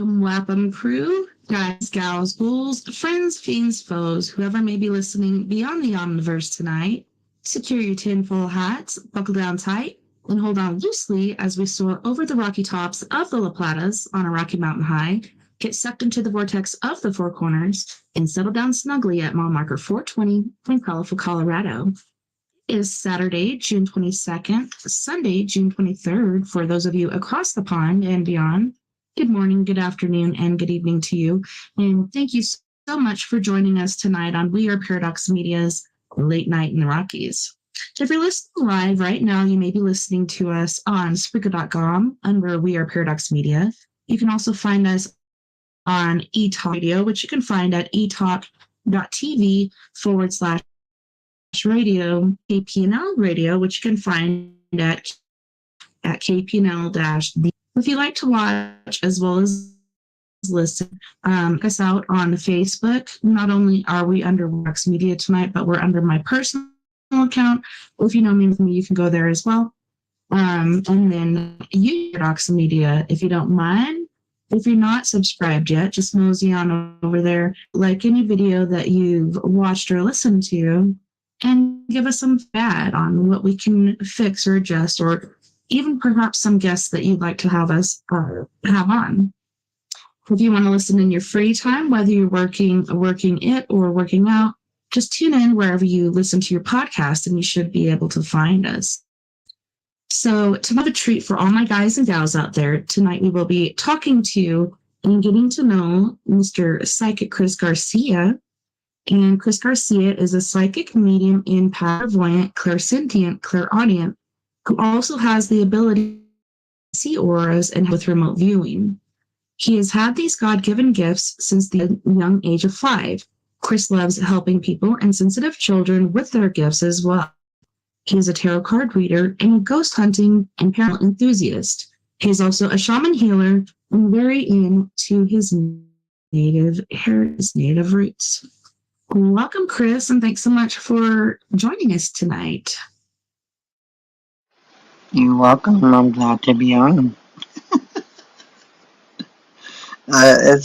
Welcome, crew, guys, gals, ghouls, friends, fiends, foes, whoever may be listening beyond the omniverse tonight. Secure your tinfoil hats, buckle down tight, and hold on loosely as we soar over the rocky tops of the La Platas on a rocky mountain high, get sucked into the vortex of the Four Corners, and settle down snugly at mile marker 420 in Colorful, Colorado. It is Saturday, June 22nd, Sunday, June 23rd, for those of you across the pond and beyond. Good morning, good afternoon, and good evening to you. And thank you so much for joining us tonight on WeAreParadoxMedia's Late Night in the Rockies. If you're listening live right now, you may be listening to us on Spreaker.com under WeAreParadoxMedia. You can also find us on eTalk Radio, which you can find at eTalk.tv/radio, KPNL Radio, which you can find at KPNL-D. If you like to watch as well as listen, check us out on Facebook. Not only are we under Paradox Media tonight, but we're under my personal account. If you know me, you can go there as well. And then Paradox Media, if you don't mind. If you're not subscribed yet, just mosey on over there, like any video that you've watched or listened to, and give us some feedback on what we can fix or adjust, or even perhaps some guests that you'd like to have us have on. If you want to listen in your free time, whether you're working it or working out, just tune in wherever you listen to your podcast and you should be able to find us. So to have a treat for all my guys and gals out there, tonight we will be talking to and getting to know Mr. Psychic Chris Garcia. And Chris Garcia is a psychic medium in clairvoyant, clairsentient, clairaudient, who also has the ability to see auras and with remote viewing. He has had these God-given gifts since the young age of 5. Chris loves helping people and sensitive children with their gifts as well. He is a tarot card reader and a ghost hunting and paranormal enthusiast. He is also a shaman healer and very into his native roots. Welcome, Chris, and thanks so much for joining us tonight. You're welcome. I'm glad to be on. I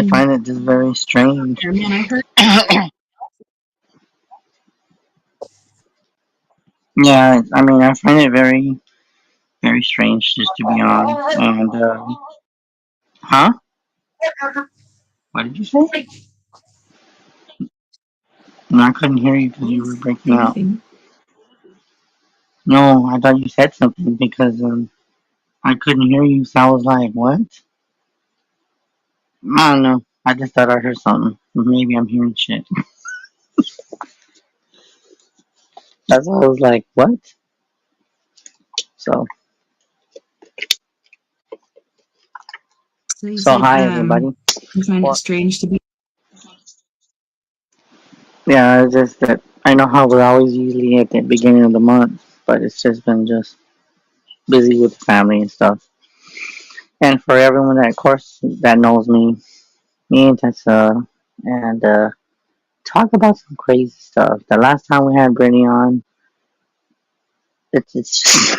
find it just very strange. Yeah, I mean, I find it very, very strange just to be on. And, huh? What did you say? No, I couldn't hear you because you were breaking out. No, I thought you said something because, I couldn't hear you, so I was like, what? I don't know. I just thought I heard something. Maybe I'm hearing shit. That's why I was like, what? So hi, everybody. You find it strange to be... Yeah, it's just that I know how we're always usually at the beginning of the month, but it's just been just busy with family and stuff. And for everyone that, of course, that knows me and Tessa, and talk about some crazy stuff. The last time we had Brittany on, it's just,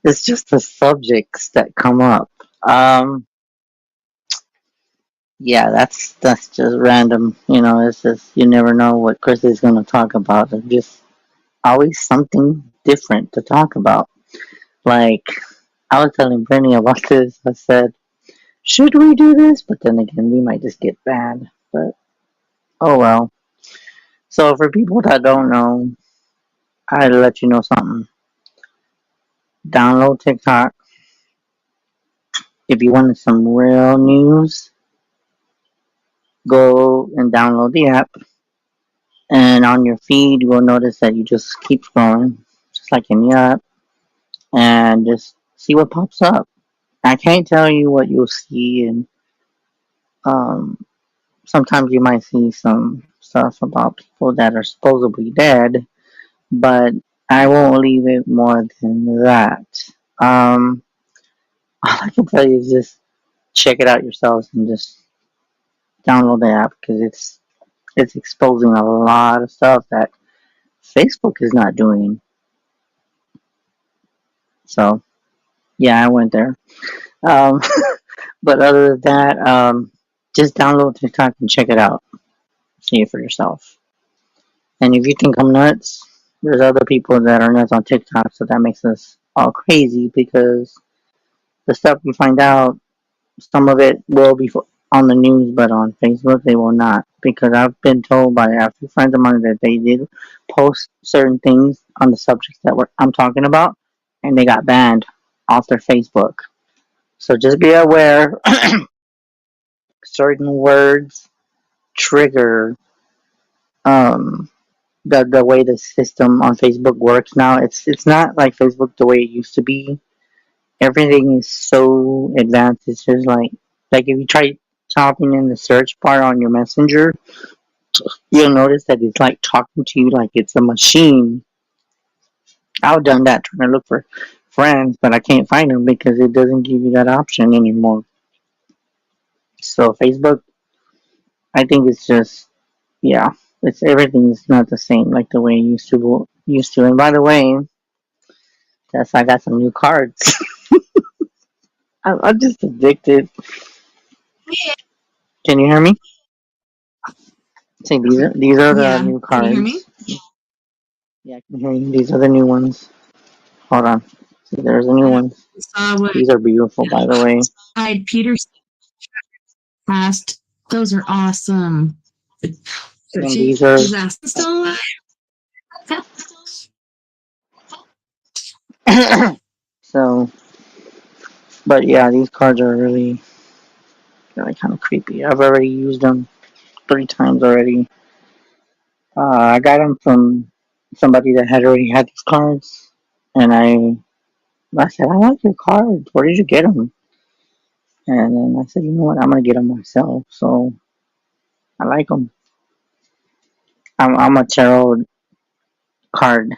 it's just the subjects that come up. Yeah, that's just random. You know, it's just you never know what Chris is going to talk about. There's just always something different to talk about. Like, I was telling Brittany about this. I said, should we do this? But then again, we might just get banned. But, oh well. So, for people that don't know, I'll let you know something. Download TikTok. If you wanted some real news, go and download the app. And on your feed, you will notice that you just keep scrolling, just like any app, and just see what pops up. I can't tell you what you'll see, and um, sometimes you might see some stuff about people that are supposedly dead, but I won't leave it more than that. Um, all I can tell you is just check it out yourselves and just download the app because it's exposing a lot of stuff that Facebook is not doing. So yeah, I went there. Um, but other than that, just download TikTok and check it out. See it for yourself. And if you think I'm nuts, there's other people that are nuts on TikTok, so that makes us all crazy because the stuff you find out, some of it will be on the news, but on Facebook they will not. Because I've been told by a few friends of mine that they did post certain things on the subjects that I'm talking about, and they got banned off their Facebook. So just be aware, certain words trigger um, the way the system on Facebook works now. It's not like Facebook the way it used to be. Everything is so advanced. It's just like if you try typing in the search bar on your messenger, you'll notice that it's like talking to you like it's a machine. I've done that trying to look for friends, but I can't find them because it doesn't give you that option anymore. So Facebook, I think it's just yeah, it's everything is not the same like the way it used to. And by the way, I got some new cards. I'm just addicted. Can you hear me? See, these are the Yeah. new Can you hear me? cards. Yeah, I can hear you. These are the new ones. Hold on. See, there's the new I ones. saw what These are beautiful, by the way. Hyde Peterson asked. Those are awesome. And these are She's asked, still alive? so. But yeah, these cards are really kind of creepy. I've already used them 3 times already. I got them from somebody that had already had these cards, and I said, I like your cards. Where did you get them? And then I said, you know what? I'm gonna get them myself. So I like them. I'm a tarot card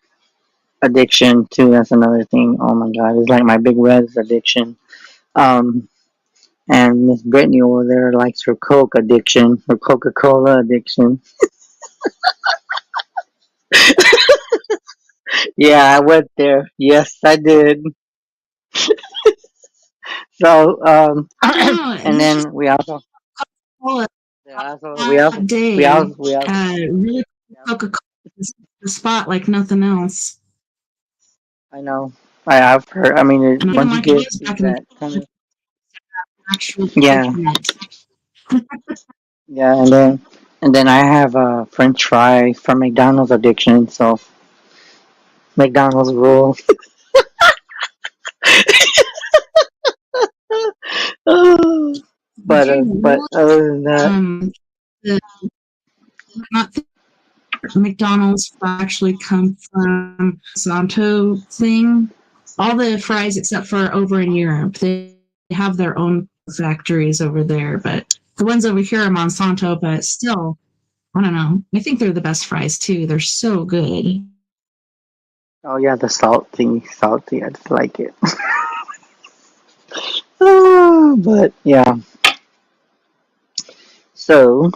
addiction too. That's another thing. Oh my god, it's like my big reds addiction. Um, and Miss Brittany over there likes her Coke addiction, her Coca-Cola addiction. Yeah, I went there. Yes, I did. So, I don't know. and And it's just then we also, all yeah, also, that day. we also, Really yeah, Coca-Cola the spot like nothing else. I know. I've heard. I mean, And I didn't once you like it get used back in the that kind of, actual yeah, coconut. yeah, and then I have a French fry from McDonald's addiction. So McDonald's rule. Did you But know other than that, the not McDonald's actually come from Santo thing? All the fries except for over in Europe, they have their own factories over there, but the ones over here are Monsanto, but still, I don't know. I think they're the best fries too. They're so good. oh yeah, the salty. I just like it. But yeah, so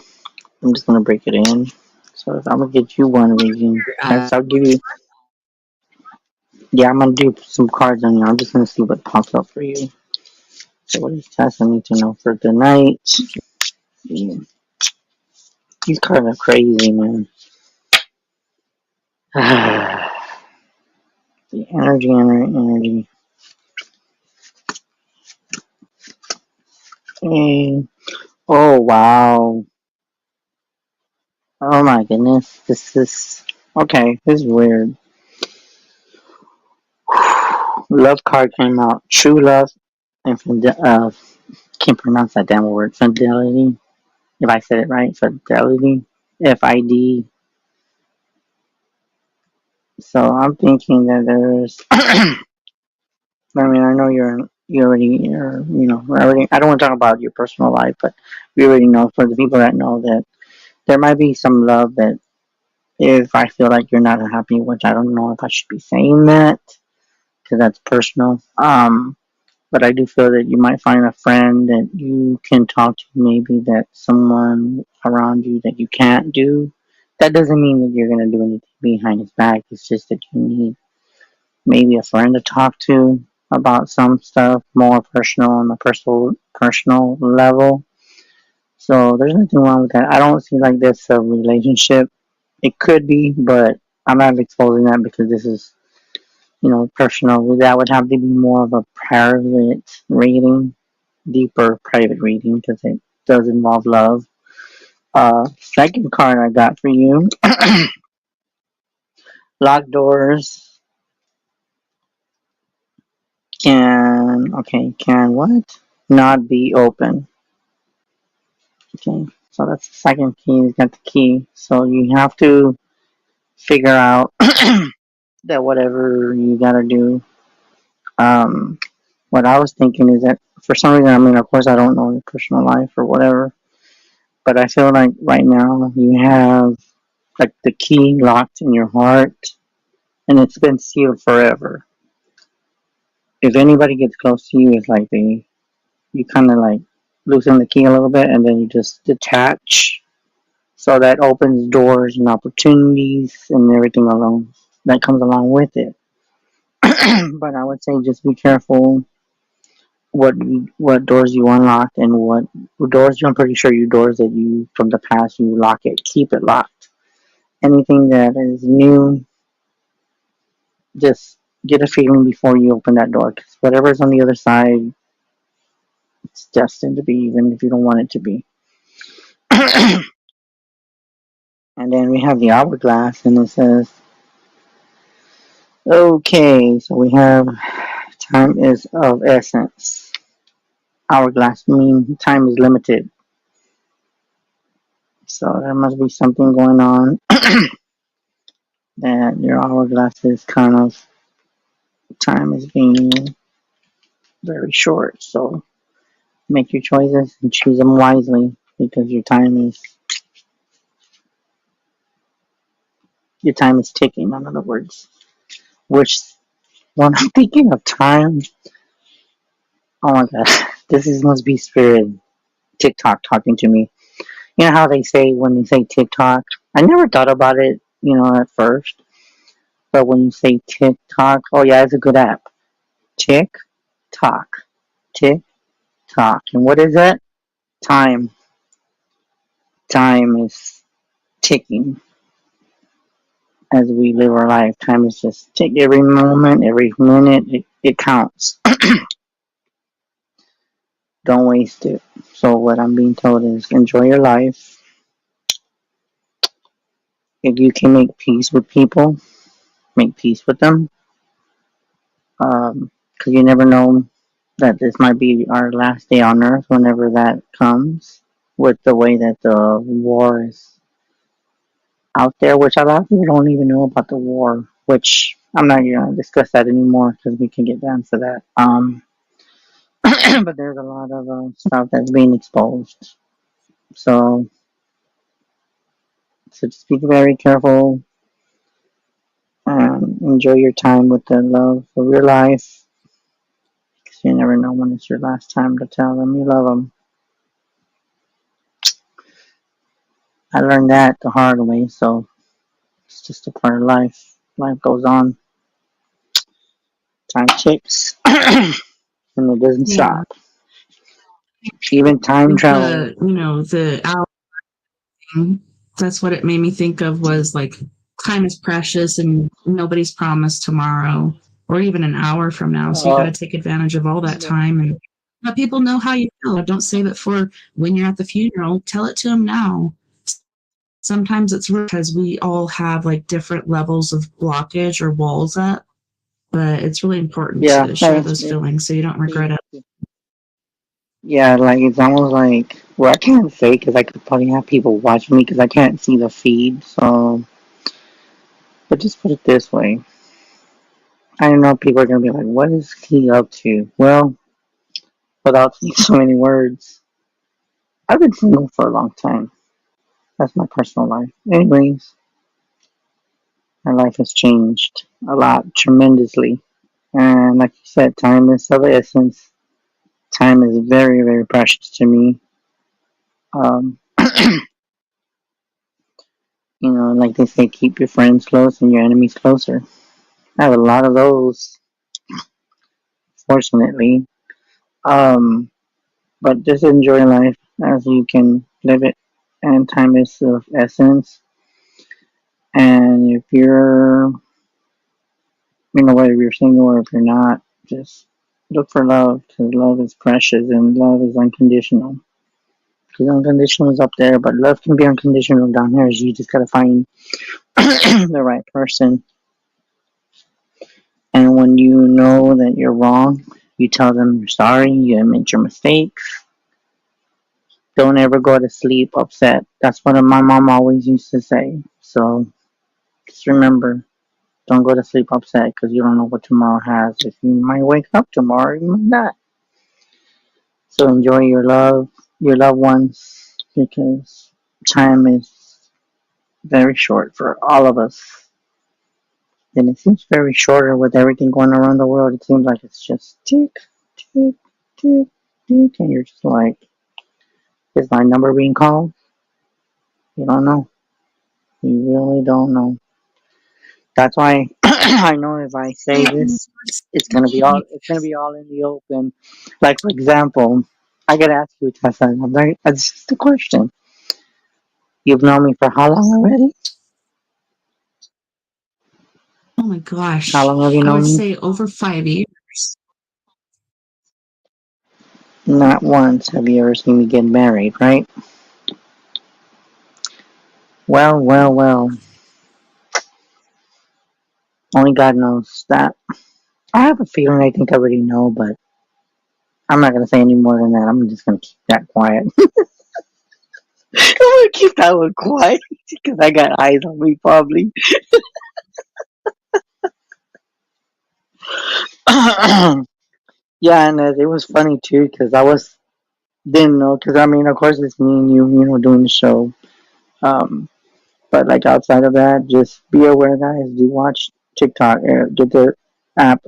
I'm just gonna break it in. So if I'm gonna get you one reading, Uh, Tess, I'll give you. Yeah, I'm gonna do some cards on you. I'm just gonna see what pops up for you. So what does Tess I need to know for the night? Yeah. These cards are crazy, man. The energy. And, oh wow. Oh my goodness. This is okay. This is weird. Love card came out. True love and can't pronounce that damn word. Fidelity. If I said it right, fidelity. FID. So I'm thinking that there's. I mean, I know already. I don't want to talk about your personal life, but we already know for the people that know that there might be some love that if I feel like you're not happy, which I don't know if I should be saying that because that's personal. But I do feel that you might find a friend that you can talk to, maybe that someone around you that you can't do. That doesn't mean that you're going to do anything behind his back. It's just that you need maybe a friend to talk to about some stuff more personal on a personal level. So there's nothing wrong with that. I don't see like this a relationship. It could be, but I'm not exposing that because this is personal. That would have to be more of a private reading, deeper private reading because it does involve love. Second card I got for you: locked doors can what? Not be open. Okay, so that's the second key. You got the key, so you have to figure out that whatever you gotta do. Um, what I was thinking is that for some reason, I mean, of course, I don't know your personal life or whatever, but I feel like right now you have like the key locked in your heart, and it's been sealed forever. If anybody gets close to you, it's like you kind of like loosen the key a little bit, and then you just detach. So that opens doors and opportunities and everything along that comes along with it. But I would say just be careful what doors you unlock and what doors I'm pretty sure you doors that you from the past you lock it, keep it locked. Anything that is new, just get a feeling before you open that door because whatever's on the other side, it's destined to be, even if you don't want it to be. And then we have the hourglass, and it says, okay, so we have time is of essence. Hourglass means time is limited. So there must be something going on that your hourglass is kind of time is being very short. So make your choices and choose them wisely because your time is ticking. In other words, which when I'm thinking of time, oh my god, this is must be spirit TikTok talking to me. You know how they say when they say TikTok, I never thought about it, at first. But when you say TikTok, oh yeah, it's a good app. Tick tock, tick tock, and what is that? Time. Time is ticking as we live our life. Time is just tick every moment, every minute. It counts. Don't waste it. So what I'm being told is enjoy your life. If you can make peace with people, make peace with them. Because you never know that this might be our last day on earth whenever that comes. With the way that the war is out there, which a lot of people don't even know about the war, which I'm not going to discuss that anymore because we can get down to that. But there's a lot of stuff that's being exposed. So, so just be very careful and enjoy your time with the love of your life because you never know when it's your last time to tell them you love them. I learned that the hard way, so it's just a part of life. Life goes on. Time ticks, and it doesn't Yeah. stop. Even time With travel. the hour thing, that's what it made me think of was like time is precious and nobody's promised tomorrow or even an hour from now. So you got to Uh, take advantage of all that time and let people know how you feel. Don't save it for when you're at the funeral. Tell it to them now. Sometimes it's because we all have like different levels of blockage or walls up, but it's really important yeah, to share those feelings so you don't regret it. yeah, like it's almost like well, I can't say because I could probably have people watching me because I can't see the feed. So But just put it this way. I know people are gonna be like, "What is he up to?" Well, without saying so many words, I've been single for a long time. That's my personal life. Anyways, my life has changed a lot, tremendously. And like you said, time is of essence. Time is very, very precious to me. Um, like they say, keep your friends close and your enemies closer. I have a lot of those, fortunately. Um, but just enjoy life as you can live it. And time is of essence. And if you're, whether you're single or if you're not, just look for love because love is precious and love is unconditional. Because unconditional is up there, but love can be unconditional down here. You just gotta find the right person. And when you know that you're wrong, you tell them you're sorry, you admit your mistakes. Don't ever go to sleep upset. That's what my mom always used to say. So just remember, don't go to sleep upset because you don't know what tomorrow has. If you might wake up tomorrow, you might not. So enjoy your loved ones, because time is very short for all of us. And it seems very shorter with everything going around the world. It seems like it's just tick, tick, tick, tick, and you're just like, is my number being called? You don't know. You really don't know. That's why I know if I say this, it's gonna be all in the open. Like for example, I gotta ask you, Tessa. It's just a question. You've known me for how long already? Oh my How gosh. long have you I known would me? say over 5 years. Not once have you ever seen me get married, right? Well, well, well. Only God knows that. I have a feeling I think I already know, but I'm not gonna say any more than that. I'm just gonna keep that quiet. I'm gonna keep that one quiet because I got eyes on me probably. Yeah, and it was funny too because I was didn't know because of course it's me and you, doing the show. Um, but like outside of that, just be aware, guys. Do watch TikTok. Get the app,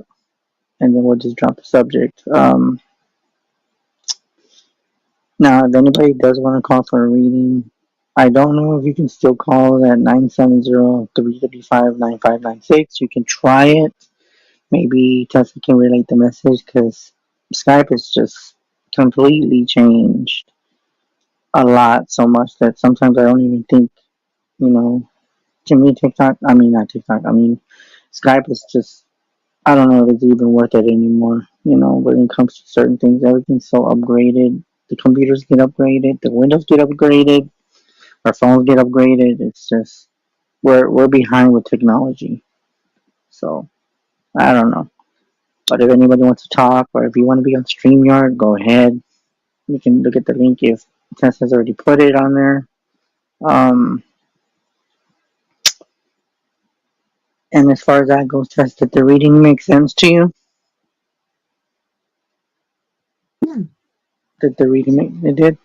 and then we'll just drop the subject. Now, if anybody does want to call for a reading, I don't know if you can still call at 970-335-9596. You can try it. Maybe Tessa can relate the message because Skype has just completely changed a lot, so much that sometimes I don't even think, you know, to me, not TikTok, Skype is just, I don't know if it's even worth it anymore, when it comes to certain things. Everything's so upgraded. The computers get upgraded, the windows get upgraded, our phones get upgraded. It's just, we're behind with technology. So, I don't know. But if anybody wants to talk or if you want to be on StreamYard, go ahead. You can look at the link if Tess has already put it on there. Um, and as far as that goes, Tess, did the reading make sense to you? Yeah. Did the reading make it did?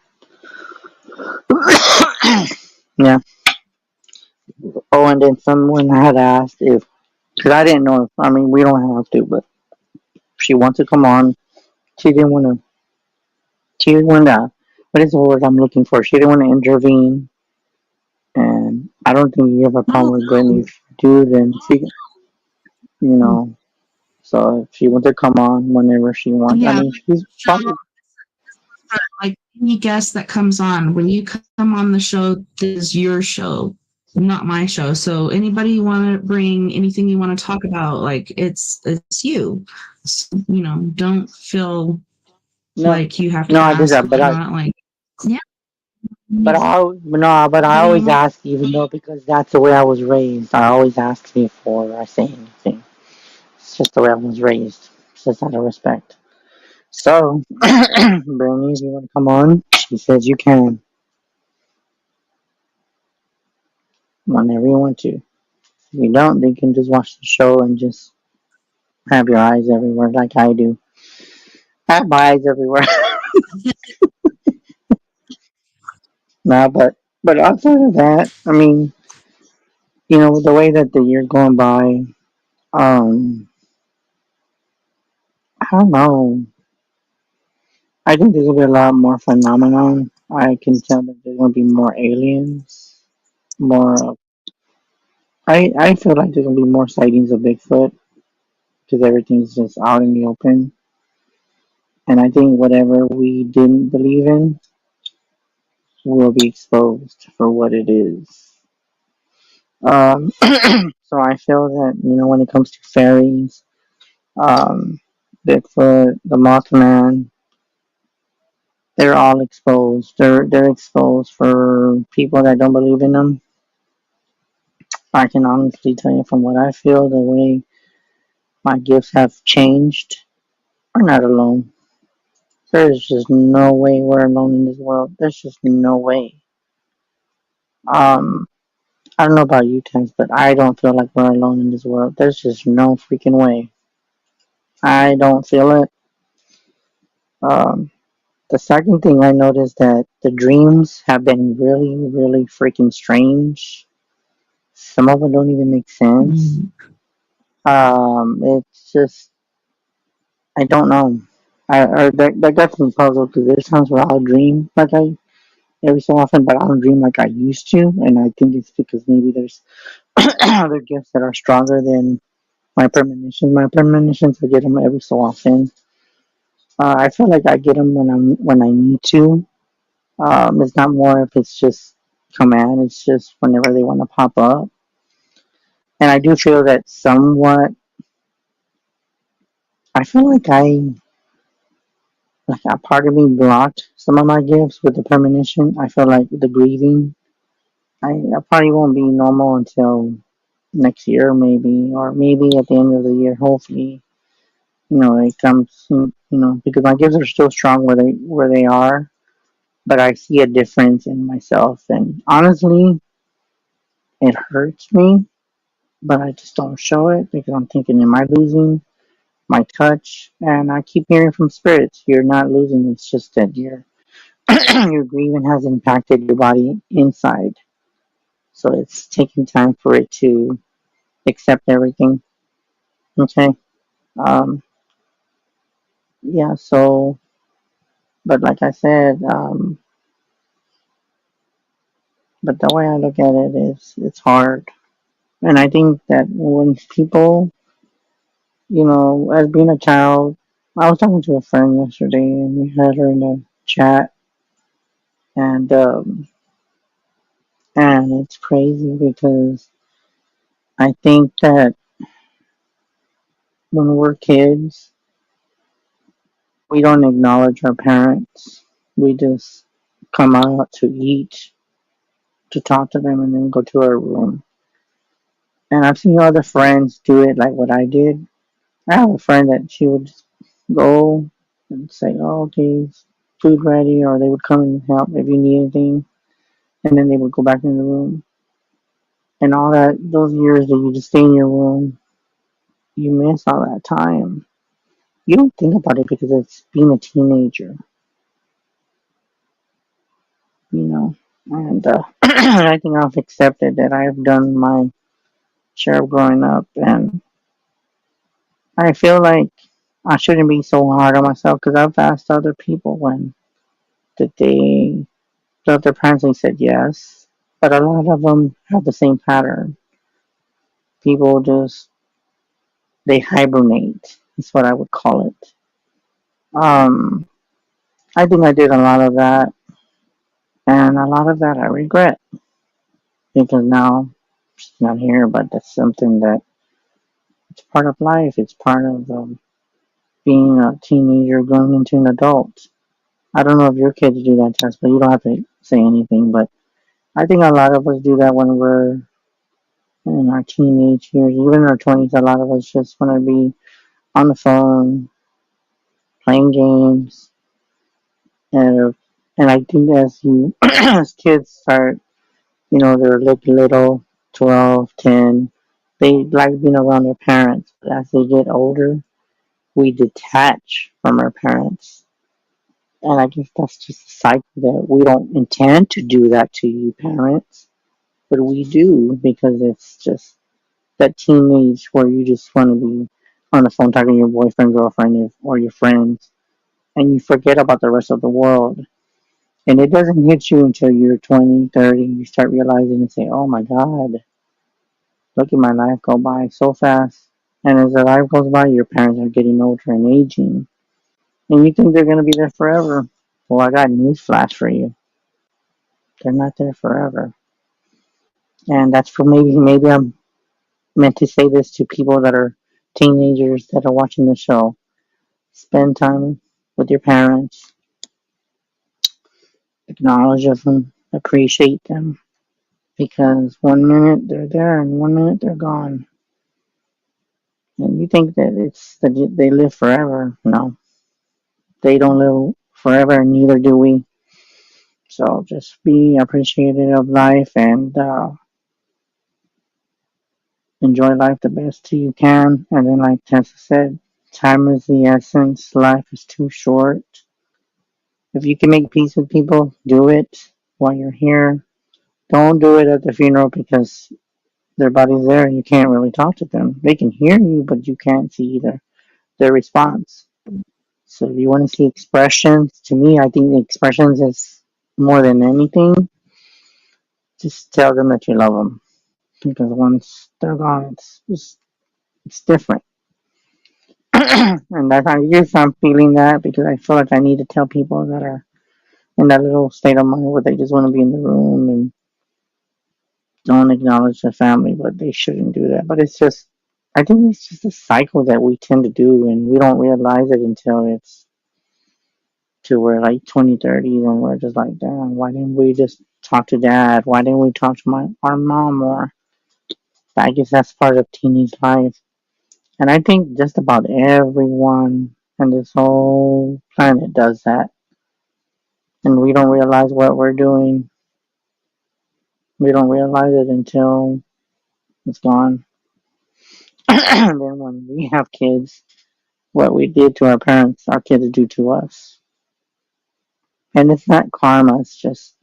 Yeah. Oh, and then someone had asked if, because I didn't know if, we don't have to, but she wants to come on. She didn't want to, she didn't want to, what is the word I'm looking for? She didn't want to intervene. And I don't think you have a Oh, problem with Brittany. If you do, then she, you no. know, so if she wants to come on whenever she wants, Yeah. she's Show, probably, like any guest that comes on, when you come on the show, this is your show, not my show. So anybody you want to bring, anything you want to talk about, like it's you. So, don't feel no, like you have no, to I did ask that, but whatnot. Like, yeah, I anybody you always want. ask, even though because that's the way I was raised. I always ask before I say anything. It's just the way I was raised. It's just out of respect. So, Bernie, if you want to come on, she says you can whenever you want to. If you don't, then you can just watch the show and just have your eyes everywhere like I do. I have my eyes everywhere. Nah, but outside of that, I mean, the way that the year going by, I don't know. I think there's gonna be a lot more phenomenon. I can tell that there's gonna be more aliens, more. I feel like there's gonna be more sightings of Bigfoot because everything's just out in the open. And I think whatever we didn't believe in will be exposed for what it is. So I feel that when it comes to fairies, um, Bigfoot, the Mothman, they're all exposed. They're exposed for people that don't believe in them. I can honestly tell you from what I feel, the way my gifts have changed. We're not alone. There's just no way we're alone in this world. There's just no way. Um, I don't know about you, Tens, but I don't feel like we're alone in this world. There's just no freaking way. I don't feel it. Um, the second thing I noticed that the dreams have been really, really freaking strange. Some of them don't even make sense. Mm. It's just I don't know. That got me puzzled because there's times where I'll dream like I every so often, but I don't dream like I used to, and I think it's because maybe there's other gifts that are stronger than my premonitions. My premonitions, I get them every so often. I feel like I get them when I need to. It's not more if it's just command. It's just whenever they want to pop up, and I do feel that somewhat. I feel like a part of me blocked some of my gifts with the premonition. I feel like the grieving. I probably won't be normal until next year, maybe, or maybe at the end of the year. Hopefully, it comes. Because my gifts are still strong where they are, but I see a difference in myself, and honestly, it hurts me. But I just don't show it because I'm thinking, am I losing my touch? And I keep hearing from spirits, you're not losing. It's just that your grieving has impacted your body inside. So it's taking time for it to accept everything. Okay. Um, yeah. So, but like I said, but the way I look at it is it's hard. And I think that when people, as being a child, I was talking to a friend yesterday and we had her in a chat and, and it's crazy because I think that when we're kids, we don't acknowledge our parents. We just come out to eat, to talk to them, and then go to our room. And I've seen other friends do it like what I did. I have a friend that she would just go and say, "Oh, okay, is food ready?" Or they would come and help if you need anything, and then they would go back in the room. And all those years that you just stay in your room, you miss all that time. You don't think about it because it's being a teenager, you know. And I think I've accepted that I've done my share of growing up, and I feel like I shouldn't be so hard on myself because I've asked other people when did they love their parents, and they said yes, but a lot of them have the same pattern. People just they hibernate. Is what I would call it. Um, I think I did a lot of that, and a lot of that I regret because now she's not here. But that's something that it's part of life. It's part of being a teenager growing into an adult. I don't know if your kids do that test, but you don't have to say anything. But I think a lot of us do that when we're in our teenage years, even in our 20s. A lot of us just want to be on the phone, playing games, and I think as you as kids start, they're little, 12, 10. They like being around their parents, but as they get older, we detach from our parents. And I guess that's just a cycle that we don't intend to do that to you, parents, but we do because it's just that teenage where you just want to be on the phone talking to your boyfriend, girlfriend, or your friends, and you forget about the rest of the world. And it doesn't hit you until you're 20, 30. You start realizing and say, oh my God, look at my life go by so fast. And as the life goes by, your parents are getting older and aging. And you think they're going to be there forever. Well, I got news flash for you. They're not there forever. And that's for maybe I'm meant to say this to people that are teenagers that are watching the show. Spend time with your parents, acknowledge them, appreciate them, because 1 minute they're there and 1 minute they're gone. And you think that it's that they live forever? No, they don't live forever, and neither do we. So just be appreciative of life and enjoy life the best you can. And then, like Tessa said, time is the essence. Life is too short. If you can make peace with people, do it while you're here. Don't do it at the funeral because their body's there and you can't really talk to them. They can hear you, but you can't see their response. So if you want to see expressions, to me, I think the expressions is more than anything. Just tell them that you love them because once they're gone, it's different. And that's I guess I'm feeling that because I feel like I need to tell people that are in that little state of mind where they just want to be in the room and don't acknowledge their family, but they shouldn't do that. But it's just, I think it's just a cycle that we tend to do, and we don't realize it until it's to where like 20, 30, and we're just like, damn, why didn't we just talk to dad? Why didn't we talk to our mom more? I guess that's part of teenage life. And I think just about everyone on this whole planet does that. And we don't realize what we're doing. We don't realize it until it's gone. And then when we have kids, what we did to our parents, our kids do to us. And it's not karma, it's just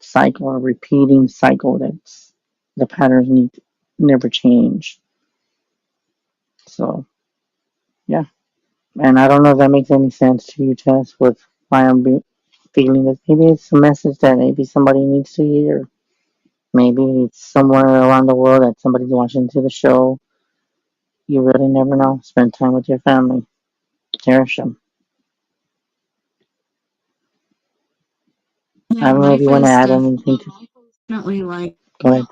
cycle, a repeating cycle that's the patterns need never change. So yeah. And I don't know if that makes any sense to you, Tess, with why feeling this. Maybe it's a message that maybe somebody needs to hear. Maybe it's somewhere around the world that somebody's watching to the show. You really never know. Spend time with your family. Cherish them. I Yeah, don't know if you life want to is add anything to. definitely like Go ahead.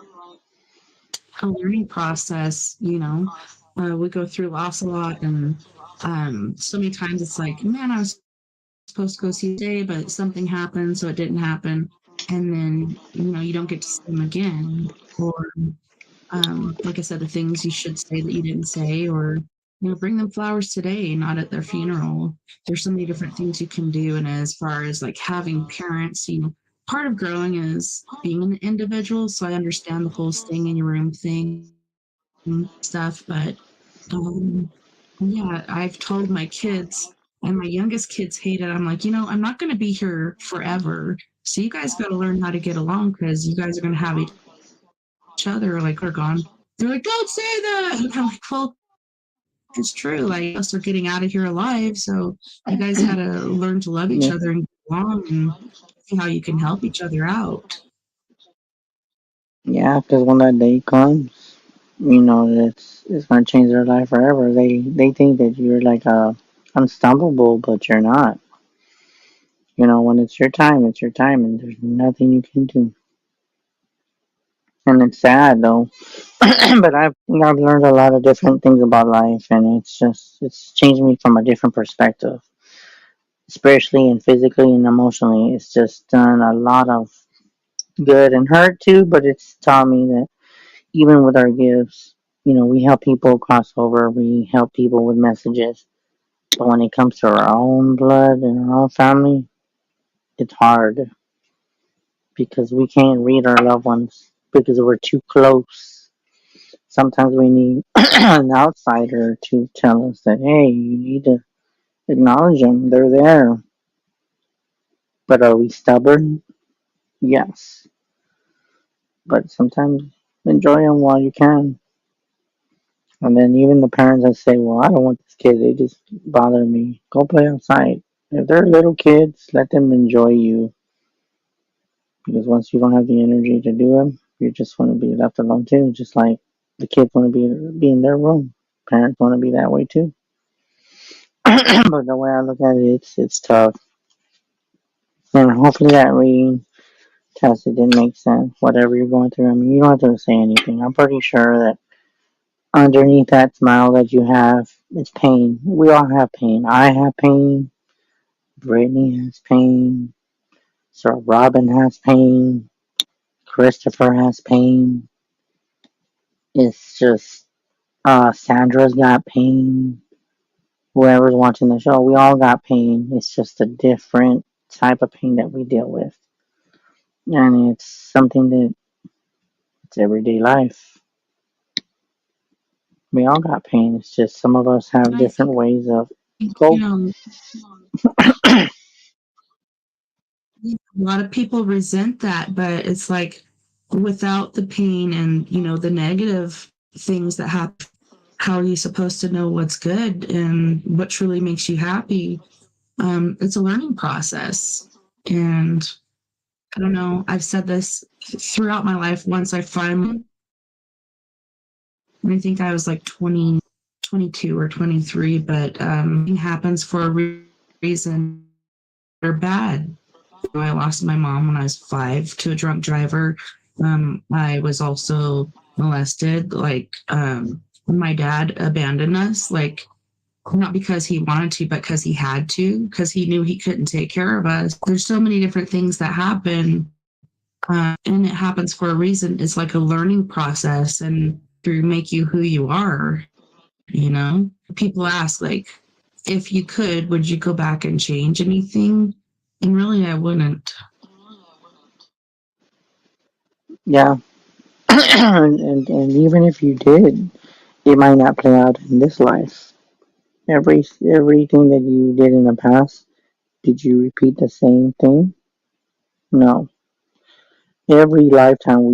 a learning process, you know. We go through loss a lot, and so many times it's like, man, I was supposed to go see today, but something happened, so it didn't happen. And then, you don't get to see them again. Or, like I said, the things you should say that you didn't say, or, bring them flowers today, not at their funeral. There's so many different things you can do. And as far as like having parents, part of growing is being an individual. So I understand the whole staying in your room thing stuff, but um, yeah, I've told my kids, and my youngest kids hate it. I'm like, I'm not going to be here forever. So you guys got to learn how to get along because you guys are going to have each other like we're gone. They're like, don't say that. And I'm like, well, it's true. Like, us are getting out of here alive. So you guys got to learn to love each Yeah. other and get along and see how you can help each other out. Yeah, because when that day comes, it's gonna change their life forever. They think that you're like unstoppable, but you're not. When it's your time, and there's nothing you can do. And it's sad though, but I've learned a lot of different things about life, and it's changed me from a different perspective, spiritually and physically and emotionally. It's just done a lot of good and hurt too, but it's taught me that even with our gifts, we help people cross over, we help people with messages. But when it comes to our own blood and our own family, it's hard because we can't read our loved ones because we're too close. sometimes we need an outsider to tell us that, hey, you need to acknowledge them. They're there. But are we stubborn? Yes. But sometimes enjoy them while you can. And then even the parents that say, well, I don't want this kid, they just bother me. Go play outside. If they're little kids, let them enjoy you. Because once you don't have the energy to do them, you just want to be left alone too. Just like the kids want to be in their room. Parents want to be that way too. But the way I look at it, it's tough. And hopefully that reading test, it didn't make sense. Whatever you're going through, I mean, you don't have to say anything. I'm pretty sure that underneath that smile that you have, it's pain. We all have pain. I have pain. Brittany has pain. Sir Robin has pain. Christopher has pain. It's just Sandra's got pain. Whoever's watching the show, we all got pain. It's just a different type of pain that we deal with. And it's something that it's everyday life. We all got pain. It's just some of us have And I different ways of think, cope. a lot of people resent that, but it's like without the pain and, the negative things that happen, how are you supposed to know what's good and what truly makes you happy? It's a learning process. And I don't know, I've said this throughout my life. Once I think I was like 20, 22 or 23, but it happens for a reason. They're bad. I lost my mom when I was 5 to a drunk driver. I was also molested. My dad abandoned us, not because he wanted to, but because he had to, because he knew he couldn't take care of us. There's so many different things that happen, and it happens for a reason. It's like a learning process, and to make you who you are. People ask, if you could, would you go back and change anything? And really, I wouldn't. Yeah. And even if you did, it might not play out in this life. Everything that you did in the past, did you repeat the same thing? No. Every lifetime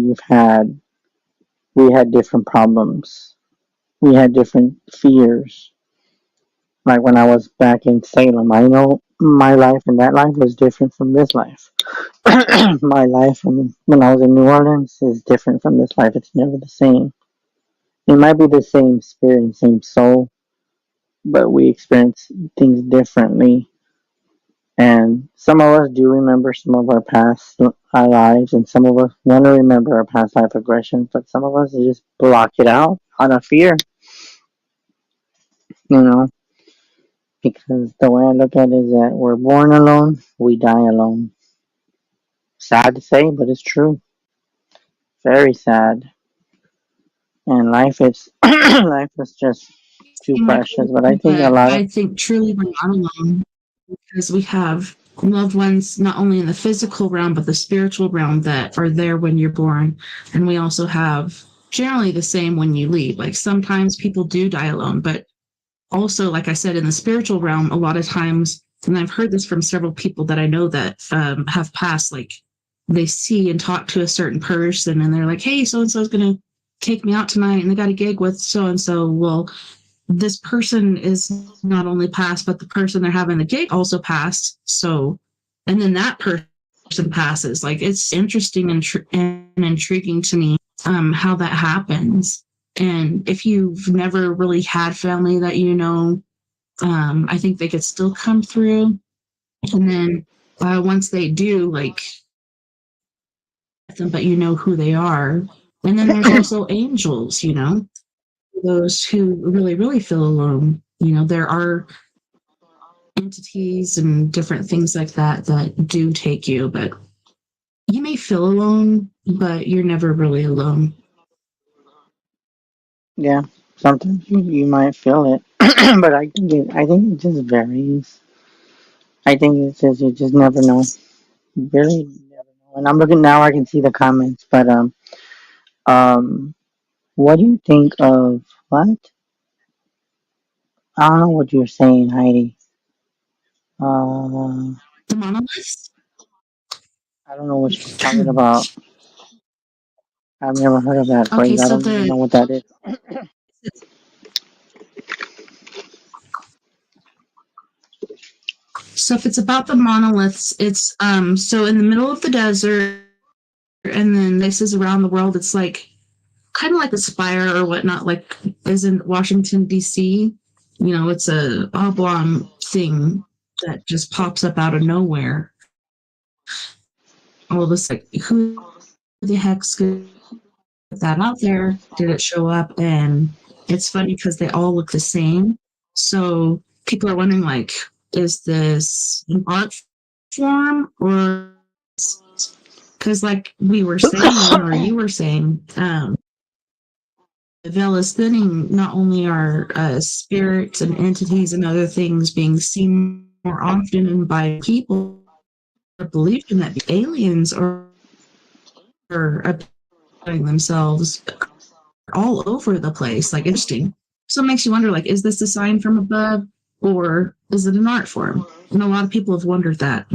we had different problems. We had different fears. Like when I was back in Salem, I know my life in that life was different from this life. My life when I was in New Orleans is different from this life. It's never the same. It might be the same spirit and same soul, but we experience things differently. And some of us do remember some of our past our lives, and some of us want to remember our past life aggressions, but some of us just block it out of fear, you know, because the way I look at it is that we're born alone, we die alone. Sad to say, but it's true. Very sad. And life is life is just too Seem like, precious. But I think a but lot of I think truly we're not alone because we have loved ones not only in the physical realm but the spiritual realm that are there when you're born, and we also have generally the same when you leave. Like sometimes people do die alone, but also, like I said, in the spiritual realm, a lot of times, and I've heard this from several people that I know that have passed, like they see and talk to a certain person and they're like, hey, so and so is going to take me out tonight and they got a gig with so and so. Well, this person is not only passed, but the person they're having the gig also passed. So, and then that person passes. Like it's interesting and intriguing to me how that happens. And if you've never really had family that I think they could still come through. And then once they do, them, but you know who they are. And then there's also angels, those who really, really feel alone. There are entities and different things like that that do take you, but you may feel alone, but you're never really alone. yeah. Sometimes you might feel it, but I think it just varies. I think it's just you just never know. You really never know. And I'm looking now. I can see the comments, but um What do you think of what? I don't know what you're saying, Heidi. Uh, The monoliths. I don't know what you're talking about. I've never heard of that Okay, phrase. I so don't even the know what that is. so if it's about the monoliths, it's so in the middle of the desert, and then places around the world, it's like kind of like a spire or whatnot, like is in Washington D.C. You know, it's a oblong thing that just pops up out of nowhere. All of us like, who the heck's good that out there? Did it show up? And it's funny because they all look the same. So people are wondering, like, is this an art form or because, like we were saying, or you were saying, the veil is thinning. Not only are spirits and entities and other things being seen more often and by people, believing that the aliens are appearing themselves all over the place, like interesting. So it makes you wonder, like, is this a sign from above or is it an art form? And a lot of people have wondered that.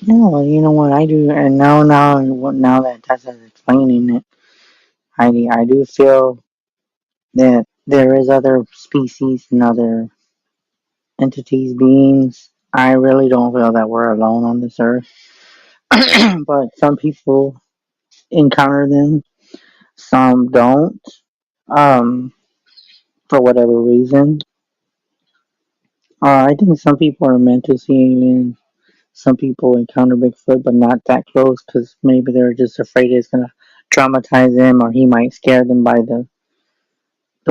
Yeah, well, you know what I do, and now that Tessa's explaining it, Heidi, I do feel that there is other species and other entities, beings. I really don't feel that we're alone on this earth, but some people encounter them, some don't. Um, for whatever reason, I think some people are meant to see aliens. Some people encounter Bigfoot, but not that close because maybe they're just afraid it's gonna traumatize them, or he might scare them by the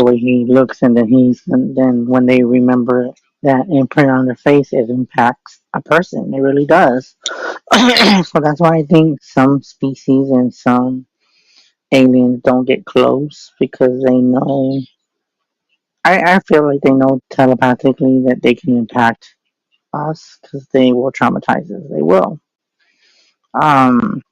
way he looks, and then when they remember that imprint on their face, it impacts a person. It really does. So that's why I think some species and some aliens don't get close because they know. I feel like they know telepathically that they can impact us because they will traumatize us. They will. Um,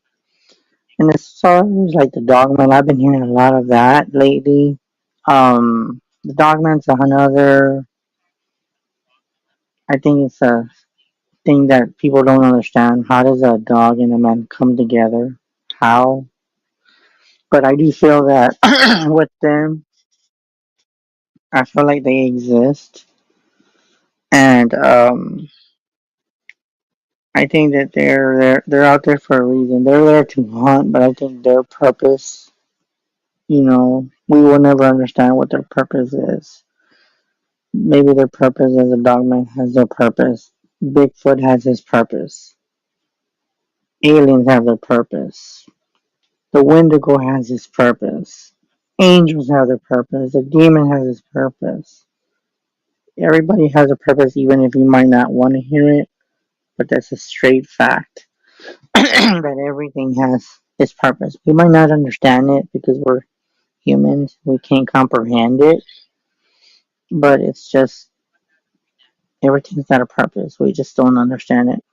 and as far as like the dogman, I've been hearing a lot of that lately. The dogman's another. I think it's a thing that people don't understand. How does a dog and a man come together? How? But I do feel that with them, I feel like they exist, and I think that they're out there for a reason. They're there to hunt, but I think their purpose, we will never understand what their purpose is. Maybe their purpose as a dogman has their purpose. Bigfoot has his purpose. Aliens have their purpose. The Wendigo has his purpose. Angels have their purpose. The demon has his purpose. Everybody has a purpose, even if you might not want to hear it, but that's a straight fact. That everything has its purpose. We might not understand it because we're humans. We can't comprehend it, but it's just everything's got a purpose. We just don't understand it.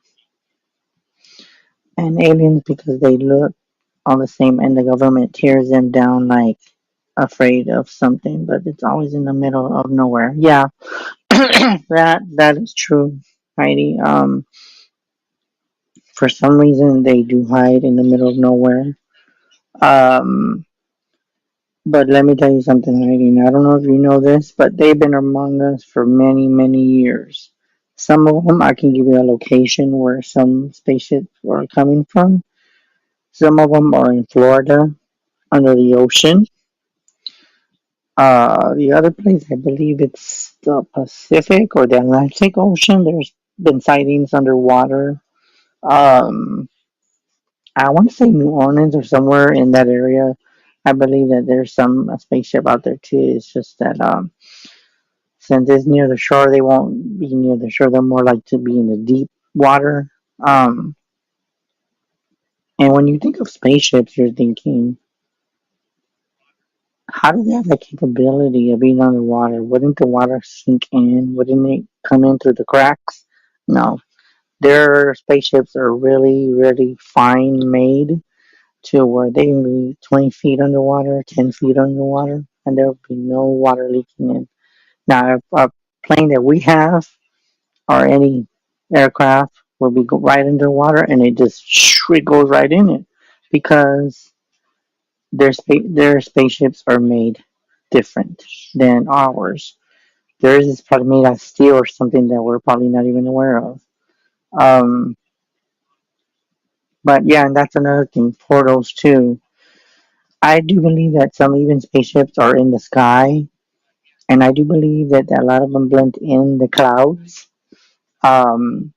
And aliens, because they look all the same, and the government tears them down like afraid of something, but it's always in the middle of nowhere. Yeah, that is true, Heidi. For some reason they do hide in the middle of nowhere. Um, but let me tell you something, Heidi. And I don't know if you know this, but they've been among us for many, many years. Some of them, I can give you a location where some spaceships are coming from. Some of them are in Florida, under the ocean. The other place, I believe it's the Pacific or the Atlantic Ocean. There's been sightings underwater. Um, I want to say New Orleans or somewhere in that area. I believe that there's some a spaceship out there too. It's just that since it's near the shore, they won't be near the shore. They're more like to be in the deep water. Um, and when you think of spaceships, you're thinking, how do they have the capability of being underwater? Wouldn't the water sink in? Wouldn't it come in through the cracks? No. Their spaceships are really, really fine made. to where they can be 20 feet underwater, 10 feet underwater, and there will be no water leaking in. Now, if a plane that we have or any aircraft will be right underwater and it goes right in it because their spaceships are made different than ours. Theirs is probably made out of steel or something that we're probably not even aware of. Um, but yeah, and that's another thing. Portals too. I do believe that some even spaceships are in the sky, and I do believe that a lot of them blend in the clouds. Um,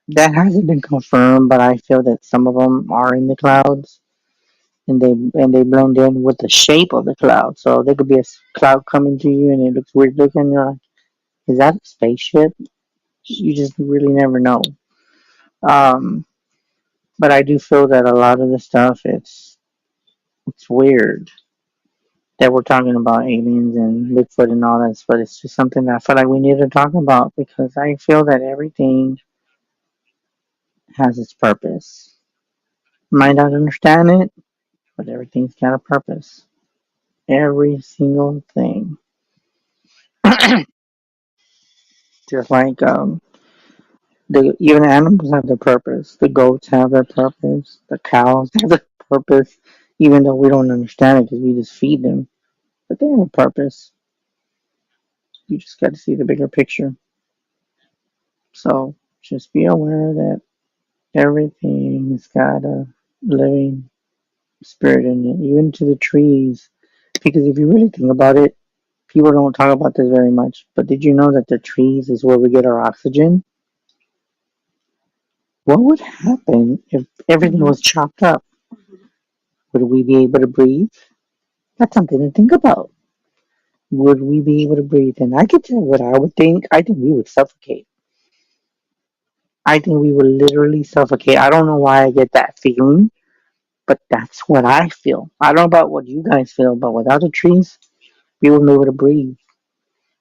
that hasn't been confirmed, but I feel that some of them are in the clouds, and they blend in with the shape of the cloud. So there could be a cloud coming to you, and it looks weird looking. You're like, is that a spaceship? You just really never know. Um, but I do feel that a lot of the stuff it's weird that we're talking about aliens and Bigfoot and all that, but it's just something that I feel like we need to talk about because I feel that everything has its purpose. Might not understand it, but everything's got a purpose. Every single thing. Just like even animals have their purpose. The goats have their purpose. The cows have their purpose, even though we don't understand it because we just feed them. But they have a purpose. You just got to see the bigger picture. So just be aware that everything's got a living spirit in it, even to the trees. Because if you really think about it, people don't talk about this very much. But did you know that the trees is where we get our oxygen? What would happen if everything Mhm. was chopped up? Would we be able to breathe? That's something to think about. Would we be able to breathe? And I could tell what I would think. I think we would suffocate. I think we would literally suffocate. I don't know why I get that feeling, but that's what I feel. I don't know about what you guys feel, but without the trees, we wouldn't be able to breathe.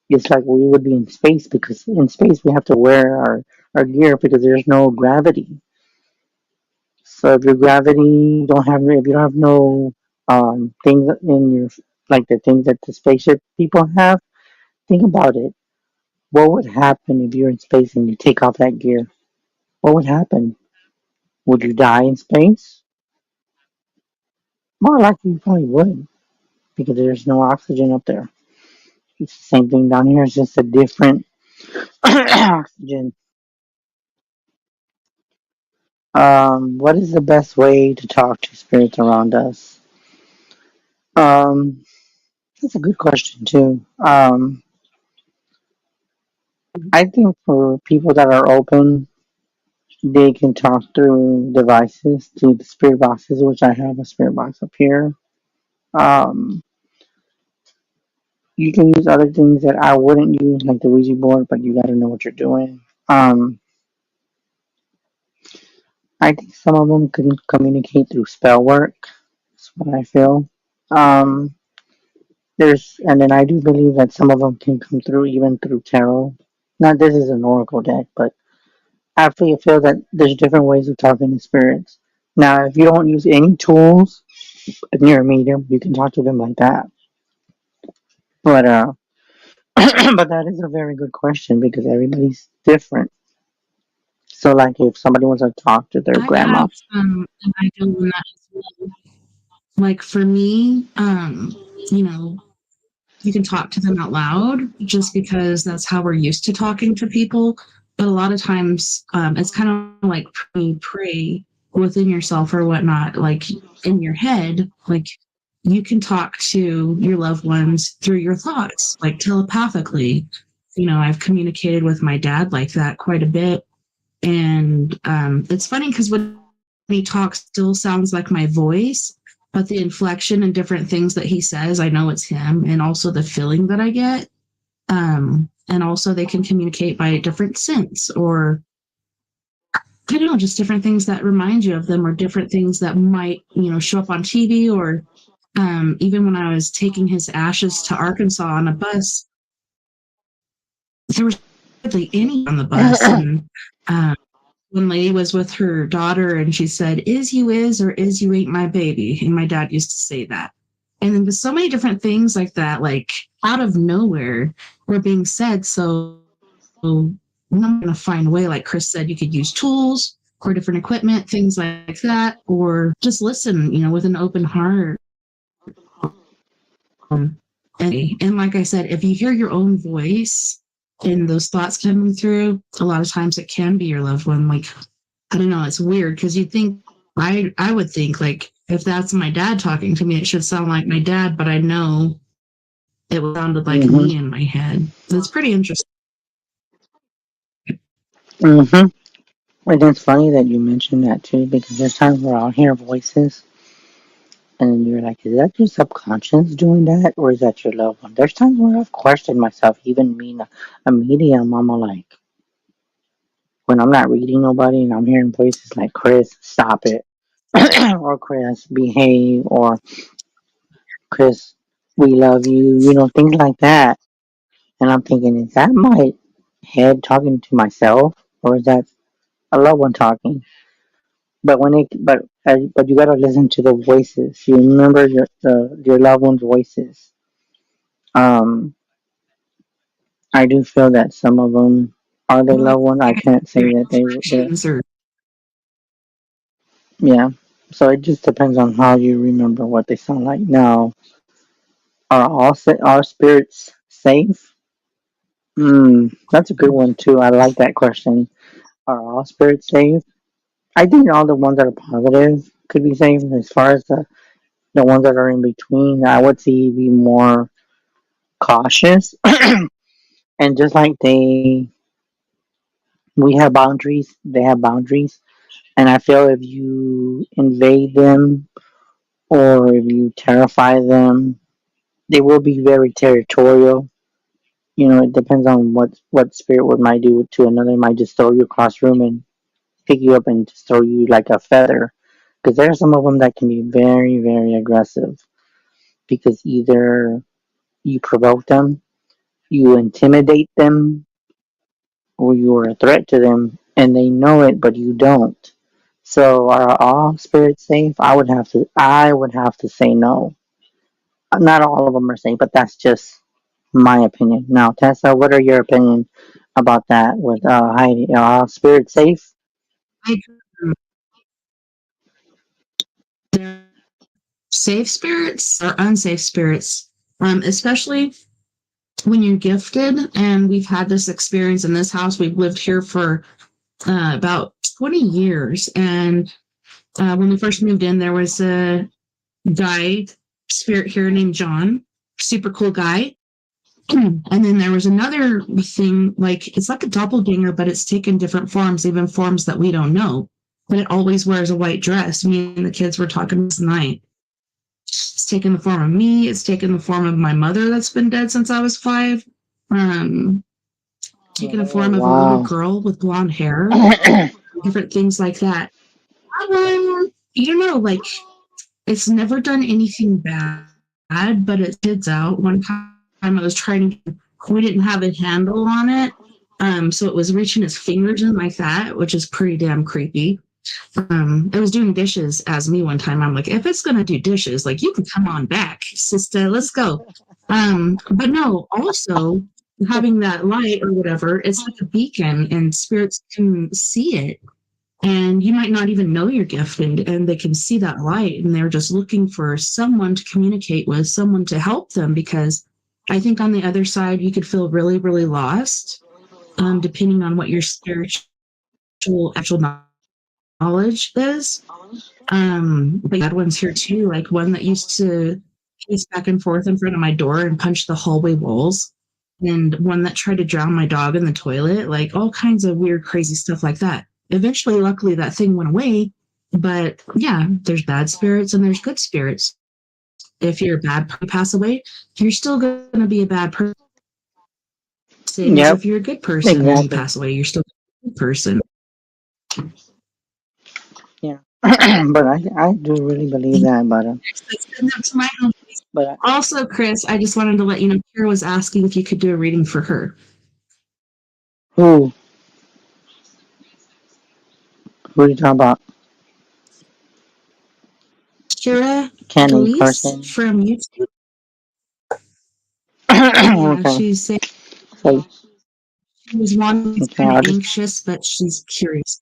It's like we would be in space because in space we have to wear our gear because there's no gravity. So if your gravity don't have if you don't have no things in your like the things that the spaceship people have, think about it. What would happen if you're in space and you take off that gear? What would happen? Would you die in space? More likely you probably would because there's no oxygen up there. It's the same thing down here. It's just a different oxygen. What is the best way to talk to spirits around us? Um, that's a good question too. I think for people that are open, they can talk through devices, through the spirit boxes, which I have a spirit box up here. Um, you can use other things that I wouldn't use, like the Ouija board, but you got to know what you're doing. I think some of them can communicate through spell work. That's what I feel. Um, and then I do believe that some of them can come through even through tarot. Not this is an oracle deck, but I feel that there's different ways of talking to spirits. Now, if you don't use any tools and you're a medium, you can talk to them like that. But but that is a very good question because everybody's different. So, like, if somebody wants to talk to their I grandma, have an idea on that as well. Like for me, you know, you can talk to them out loud just because that's how we're used to talking to people. But a lot of times, it's kind of like pray within yourself or whatnot, like in your head. Like you can talk to your loved ones through your thoughts, like telepathically. I've communicated with my dad like that quite a bit. And it's funny because when he talks, still sounds like my voice, but the inflection and different things that he says, I know it's him, and also the feeling that I get. And also, they can communicate by different scents or I don't know, just different things that remind you of them, or different things that might show up on TV. Or even when I was taking his ashes to Arkansas on a bus, there was hardly any on the bus, and um, one lady was with her daughter and she said, "Is you is or is you ain't my baby." And my dad used to say that. And then there's so many different things like that, like out of nowhere, were being said. So I'm going to find a way, like Chris said, you could use tools or different equipment, things like that, or just listen, with an open heart. And like I said, if you hear your own voice and those thoughts coming through, a lot of times it can be your loved one. Like, I don't know, it's weird because you think, I would think, like, if that's my dad talking to me, it should sound like my dad, but I know it sounded like Mm-hmm. me in my head. It's pretty interesting. Mm-hmm. And it's funny that you mentioned that too, because there's times where I'll hear voices and you're like, is that your subconscious doing that, or is that your loved one? There's times where I've questioned myself, even being a medium. I'm like, when I'm not reading nobody and I'm hearing voices like, Chris, stop it, or Chris, behave, or Chris, we love you, things like that. And I'm thinking, is that my head talking to myself, or is that a loved one talking? But you gotta listen to the voices. You remember your loved one's voices. Um, I do feel that some of them are their Like loved one. I can't say that they're instructions or yeah. So it just depends on how you remember what they sound like. Now, are spirits safe? That's a good one too. I like that question. Are all spirits safe? I think all the ones that are positive could be safe. As far as the ones that are in between, I would say be more cautious. And just like we have boundaries, they have boundaries. And I feel if you invade them or if you terrify them, they will be very territorial. It depends on what spirit would might do to another. It might just throw you across the room and pick you up and just throw you like a feather. Because there are some of them that can be very, very aggressive. Because either you provoke them, you intimidate them, or you're a threat to them, and they know it, but you don't. So are all spirits safe? I would have to say no. Not all of them are safe, but that's just my opinion. Now, Tessa, what are your opinion about that with Heidi? Are all spirits safe? safe spirits or unsafe spirits, especially when you're gifted. And we've had this experience in this house. We've lived here for about 20 years. And when we first moved in, there was a guy, spirit here named John, super cool guy. And then there was another thing, like it's like a doppelganger, but it's taken different forms, even forms that we don't know. But it always wears a white dress. Me and the kids were talking this night. It's taken the form of me. It's taken the form of my mother that's been dead since I was 5. Um, Taken the Oh, form of a little wow. girl with blonde hair, different things like that. You don't know, like it's never done anything bad, but it kids out. One time I was trying to, we didn't have a handle on it. So it was reaching its fingers in like that, which is pretty damn creepy. It was doing dishes as me one time. I'm like, if it's gonna do dishes, like you can come on back, sister, let's go. But no, also having that light or whatever, it's like a beacon and spirits can see it. And you might not even know you're gifted, and they can see that light, and they're just looking for someone to communicate with, someone to help them. Because I think on the other side, you could feel really, really lost, depending on what your spiritual actual knowledge is. But bad ones here too, like one that used to pace back and forth in front of my door and punch the hallway walls, and one that tried to drown my dog in the toilet, like all kinds of weird, crazy stuff like that. Eventually, luckily, that thing went away. But yeah, there's bad spirits and there's good spirits. If you're a bad person, pass away, you're still going to be a bad person. Same as Yep, if you're a good person and you exactly. pass away, you're still a good person. Yeah. But I do really believe that. That's my own. But Also, Chris, I just wanted to let you know, Kira was asking if you could do a reading for her. who? Who are you talking about? Kira Kenny Delise Carson. from YouTube. Yeah, Okay. she's saying So, she was wanting to okay, kind of I'll just, anxious, but she's curious.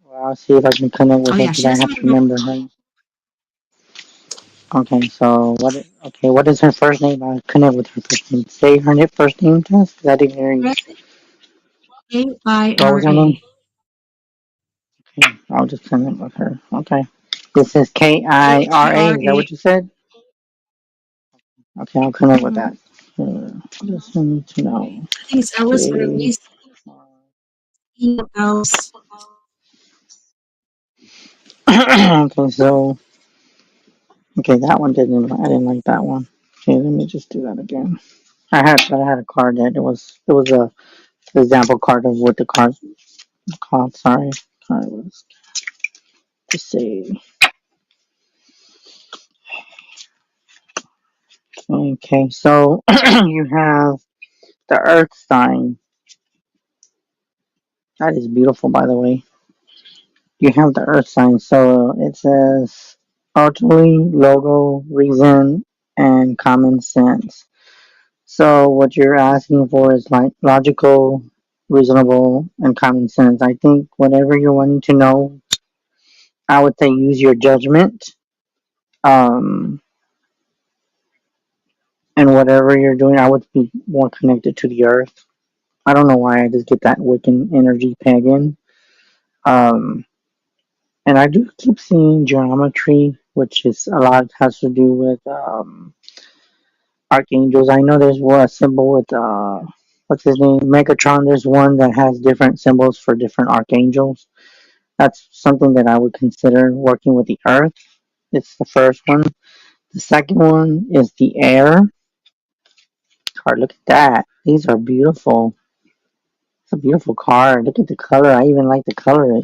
well, I'll see if I can connect Oh with her yeah, because she I doesn't have want to to go. remember her. Okay, so what is her first name? I'll connect with her first name. Say her first name, Tess, because I didn't hear you. What was her name? Kira. Okay, I'll just connect with her. Okay. This is Kira. Is that Kira. what you said? Okay, I'll connect with Mm-hmm. that. Just need to know. I think that was K. released else. Okay, so okay, that one didn't. I didn't like that one. Okay, let me just do that again. I had a card that it was a example card of what the card called. Sorry, card was to say. Okay, so you have the Earth sign. That is beautiful, by the way. You have the Earth sign, so it says ultimately logo, reason, and common sense. So what you're asking for is like logical, reasonable, and common sense. I think whatever you're wanting to know, I would say use your judgment. Um, and whatever you're doing, I would be more connected to the earth. I don't know why I just get that Wiccan energy pagan. Um, and I do keep seeing geometry, which is a lot has to do with archangels. I know there's a symbol with what's his name, Megatron. There's one that has different symbols for different archangels. That's something that I would consider working with the earth. It's the first one. The second one is the air card. Look at that. These are beautiful. It's a beautiful card. Look at the color. I even like the color.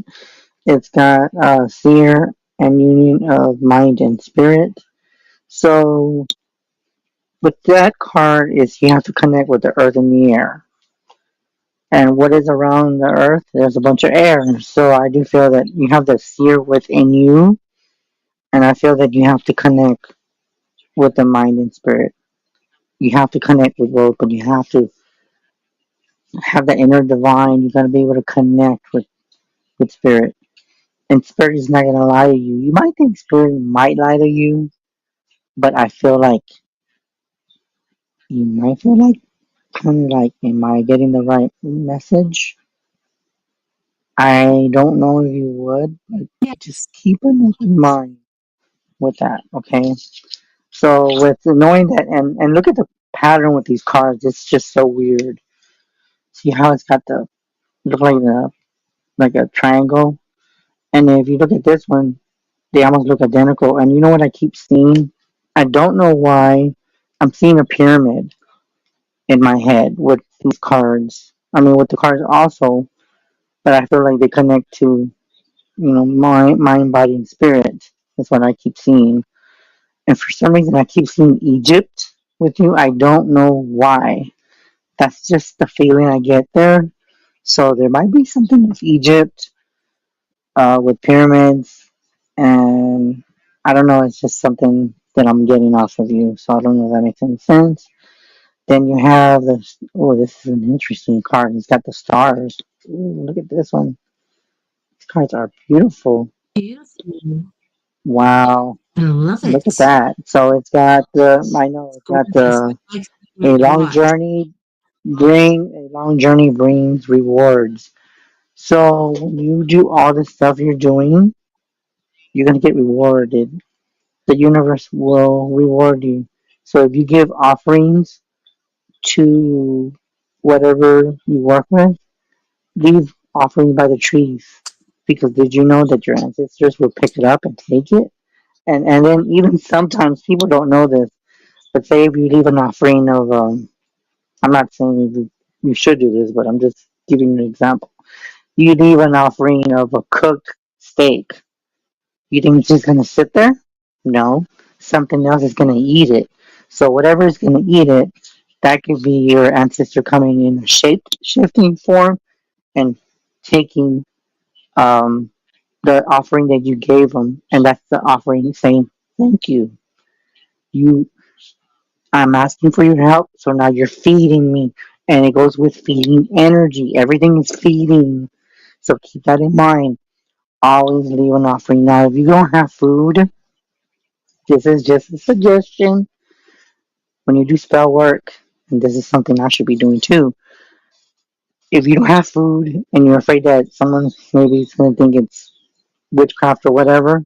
It's got seer and union of mind and spirit. So with that card is you have to connect with the earth and the air. And what is around the earth? There's a bunch of air. So I do feel that you have the seer within you, and I feel that you have to connect with the mind and spirit. You have to connect with both, but you have to have the inner divine. You got to be able to connect with spirit. And spirit is not going to lie to you. You might think spirit might lie to you, but I feel like you might feel like kind of like, am I getting the right message? I don't know if you would, but just keep an open mind with that, okay? So with knowing that, and look at the pattern with these cards, it's just so weird. See how it's got the look like a triangle, and if you look at this one, they almost look identical. And you know what I keep seeing? I don't know why. I'm seeing a pyramid in my head with these cards. I mean, with the cards also, but I feel like they connect to mind, body, and spirit. That's what I keep seeing. And for some reason, I keep seeing Egypt with you. I don't know why. That's just the feeling I get there. So there might be something with Egypt, with pyramids, and I don't know. It's just something that I'm getting off of you. So I don't know if that makes any sense. Then you have this. Oh, this is an interesting card. It's got the stars. Ooh, look at this one. These cards are beautiful. Beautiful. Wow. I love Look at it. that. So it's got the, I know It's it's got gorgeous. I the, like a it a long lot. journey a long journey brings rewards. So when you do all the stuff you're doing, you're going to get rewarded. The universe will reward you. So if you give offerings to whatever you work with, leave offerings by the trees. Because did you know that your ancestors will pick it up and take it? And then even sometimes people don't know this. But say if you leave an offering of, I'm not saying you should do this, but I'm just giving you an example. You leave an offering of a cooked steak. You think it's just going to sit there? No. Something else is going to eat it. So whatever is going to eat it, that could be your ancestor coming in a shape shifting form and taking um, the offering that you gave them, and that's the offering saying thank you. You, I'm asking for your help, so now you're feeding me, and it goes with feeding energy. Everything is feeding, so keep that in mind. Always leave an offering. Now, if you don't have food, this is just a suggestion. When you do spell work, and this is something I should be doing too. If you don't have food and you're afraid that someone maybe is going to think it's witchcraft or whatever,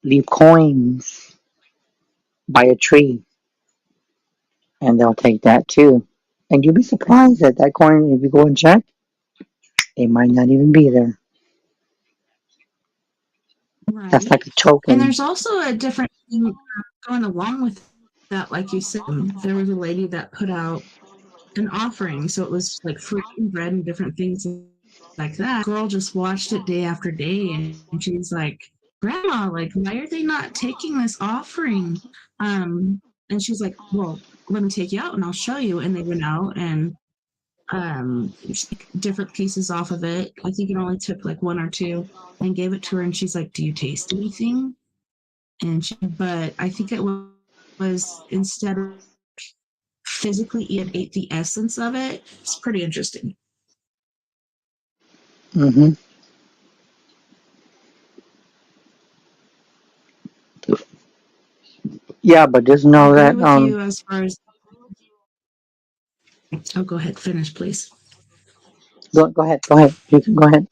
leave coins by a tree and they'll take that too. And you'll be surprised that that coin, if you go and check, it might not even be there. That's Right. like a And token. there's also a different thing going along with that. Like you said, there was a lady that put out an offering. So it was like fruit and bread and different things like that. Girl just watched it day after day and she's like, Grandma, like, why are they not taking this offering? And she's like, well, let me take you out and I'll show you. And they went out and different pieces off of it. I think it only took like one or two and gave it to her. And she's like, do you taste anything? And but I think it was instead of physically it ate the essence of it. It's pretty interesting. Hmm. Yeah, but just I know agree that with you as far as oh go ahead, finish please. go ahead. You can go ahead.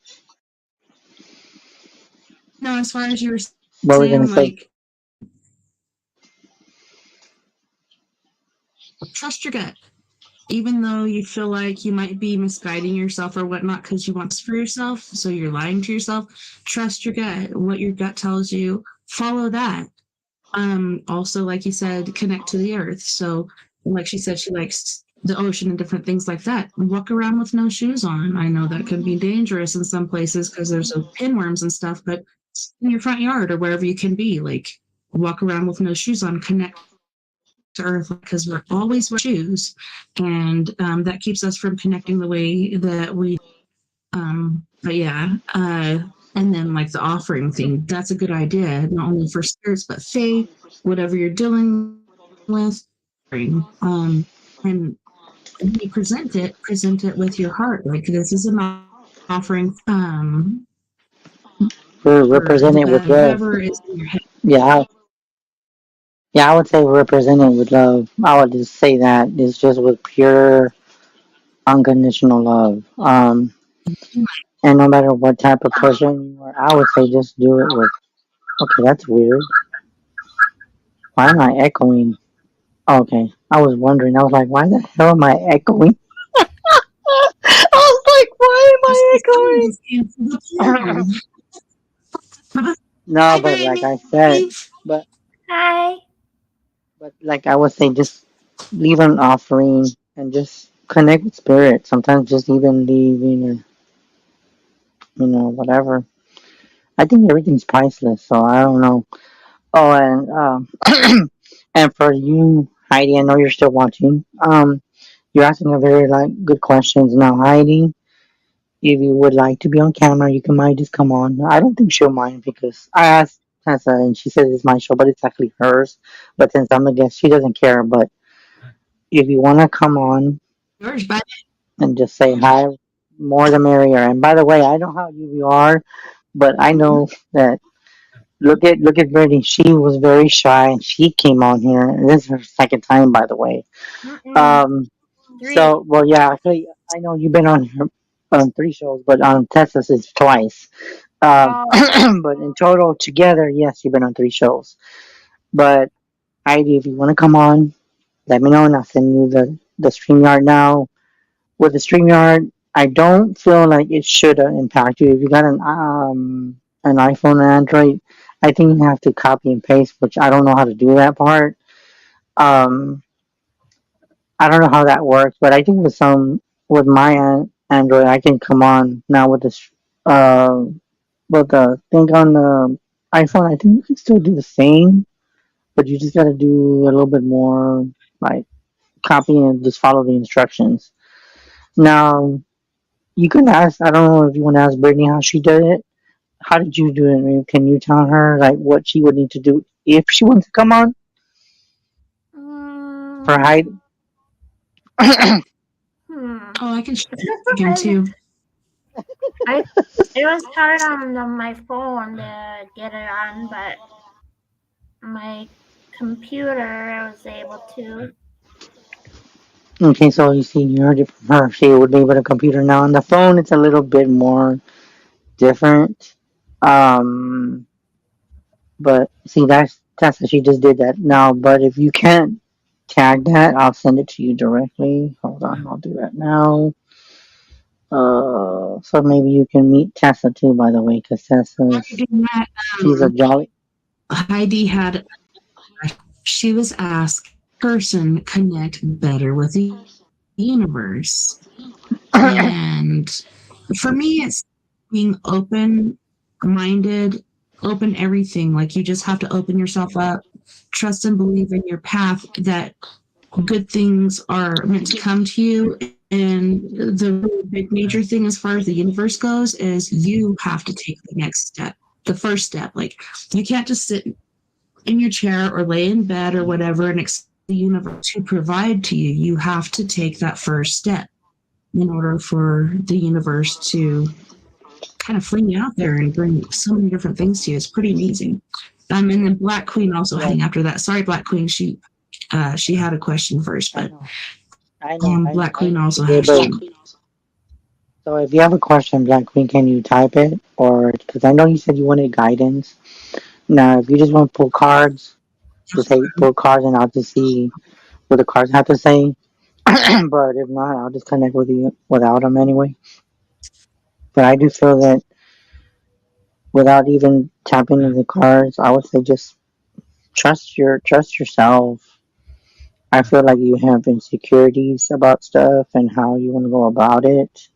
No, as far as you were What we're gonna saying, say. like trust your gut. Even though you feel like you might be misguiding yourself or whatnot because you want this for yourself, so you're lying to yourself, trust your gut. What your gut tells you, follow that. Also, like you said, connect to the earth. So, like she said, she likes the ocean and different things like that. Walk around with no shoes on. I know that can be dangerous in some places because there's pinworms and stuff, but in your front yard or wherever you can be, like walk around with no shoes on, connect to earth because we're always wearing shoes, and that keeps us from connecting the way that we. But yeah, and then like the offering thing, that's a good idea, not only for spirits but faith, whatever you're dealing with. And when you present it with your heart. Like this is an offering We're for the represented with best, love. whatever is in your head. Yeah, yeah, I would say represented with love. I would just say that it's just with pure, unconditional love. And no matter what type of person you are, I would say just do it with. Okay, that's weird. Why am I echoing? Okay, I was wondering. I was like, why the hell am I echoing? I was like, why Just am someone I just answered the echoing? phone. No, Hi, but like Brittany. I said, but Hi. but like I would say, just leave an offering and just connect with spirit. Sometimes just even leaving or whatever. I think everything's priceless, so I don't know. Oh, and and for you, Heidi, I know you're still watching. You're asking a very like good questions now, Heidi. If you would like to be on camera, you can might just come on. I don't think she'll mind because I asked Tessa and she says it's my show, but it's actually hers. But since I'm a guest, she doesn't care. But if you want to come on Yours, but and just say hi, more the merrier. And by the way, I know how you are, but I know that look at Brittany. She was very shy and she came on here. And this is her second time, by the way. Mm-mm. Um, Three. so well, yeah. Actually, I know you've been on here on 3 shows, but on Texas it's twice. Oh. But in total, together, yes, you've been on 3 shows. But Heidi, if you want to come on, let me know and I'll send you the StreamYard now. With the StreamYard, I don't feel like it should impact you. If you got an iPhone or Android, I think you have to copy and paste, which I don't know how to do that part. Um, I don't know how that works, but I think with my Android, I can come on now with this with the thing on the iPhone. I think you can still do the same, but you just got to do a little bit more, like copy and just follow the instructions. Now, you can ask. I don't know if you want to ask Brittany how she did it. How did you do it? I mean, can you tell her like what she would need to do if she wants to come on for height? Mm, hmm. Oh, I can share it again too. I it was hard on my phone to get it on, but my computer I was able to. Okay, so you see, you heard it from her. She would be with a computer now. On the phone, it's a little bit more different. Um, but see, that's she just did that now. But if you can't tag that, I'll send it to you directly. Hold on, I'll do that now. So maybe you can meet Tessa too, by the way, because While Tessa's you're doing that, she's a jolly. Heidi had, she was asked, person connect better with the universe. And for me, it's being open minded, open everything. Like you just have to open yourself up, trust and believe in your path that good things are meant to come to you. And the really big major thing as far as the universe goes is you have to take the next step, the first step. Like you can't just sit in your chair or lay in bed or whatever and expect the universe to provide to you. You have to take that first step in order for the universe to kind of fling you out there and bring so many different things to you. It's pretty amazing. And then Black Queen also heading after that. Sorry, Black Queen, she had a question first, but Black Queen also Yeah, has but one. so if you have a question, Black Queen, can you type it? Or because I know you said you wanted guidance. Now, if you just want to pull cards, just say pull cards, and I'll just see what the cards have to say. But if not, I'll just connect with you without them anyway. But I do feel that without even tapping into the cards, I would say just trust yourself. I feel like you have insecurities about stuff and how you want to go about it.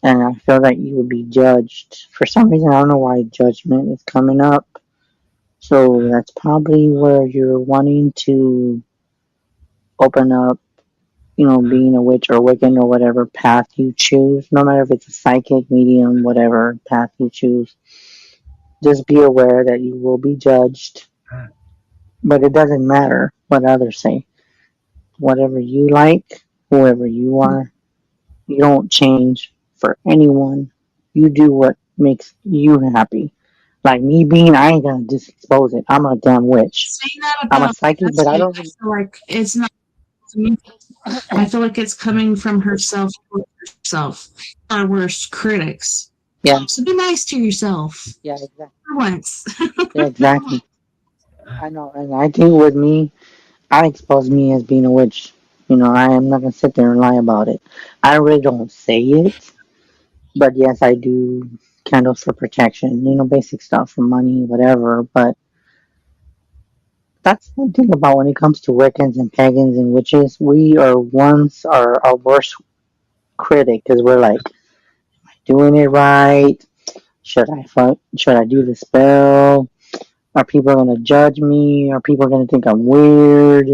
And I feel that you would be judged. For some reason, I don't know why judgment is coming up. So that's probably where you're wanting to open up, being a witch or Wiccan or whatever path you choose, no matter if it's a psychic, medium, whatever path you choose. Just be aware that you will be judged, but it doesn't matter what others say. Whatever you like, whoever you are, you don't change for anyone. You do what makes you happy. Like me being, I ain't gonna just expose it. I'm a damn witch. Saying that I'm a about psychic, but I Bessie, don't I really. feel like it's not. I feel like it's coming from herself to herself. Our worst critics. Yeah, So be nice to yourself yeah, exactly. for once. Yeah, exactly. I know, and I think with me, I expose me as being a witch. I am not gonna sit there and lie about it. I really don't say it, but yes, I do candles for protection. Basic stuff for money, whatever. But that's one thing about when it comes to Wiccans and pagans and witches. We are once our worst critic because we're like doing it right. Should I do the spell? Are people gonna judge me? Are people gonna think I'm weird?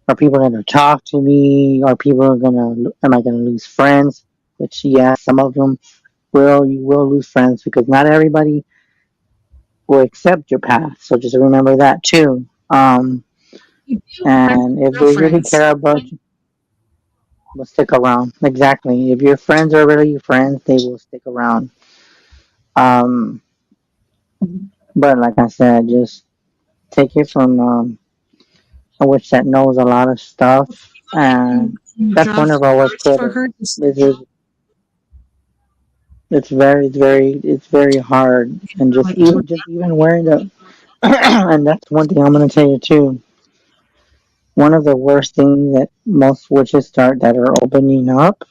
Are people going to talk to me? Am I going to lose friends? Which, yeah, some of them you will lose friends because not everybody will accept your path. So just remember that too. You do have And if they really girlfriends. care about you, will stick around. Exactly. If your friends are really your friends, they will stick around. Um, but like I said, just take it from a witch that knows a lot of stuff. And that's Draw one of our worst cards for critics. her. It's very hard, and just Like, to even wearing the and that's one thing I'm gonna tell you too. One of the worst things that most witches start that are opening up.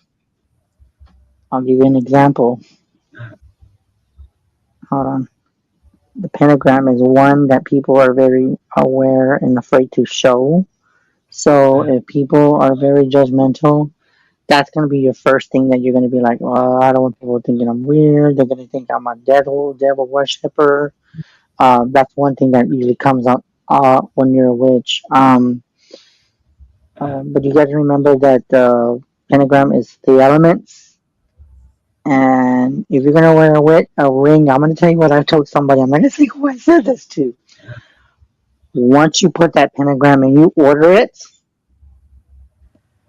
I'll give you an example. Hold on. The pentagram is one that people are very aware and afraid to show. So if people are very judgmental, that's gonna be your first thing that you're gonna be like, well, I don't want people thinking I'm weird. They're gonna think I'm a devil worshiper. That's one thing that usually comes up when you're a witch. But you got to remember that the pentagram is the elements. And if you're gonna wear a ring, I'm gonna tell you what I told somebody. I'm gonna say who I said this to. Once you put that pentagram and you order it,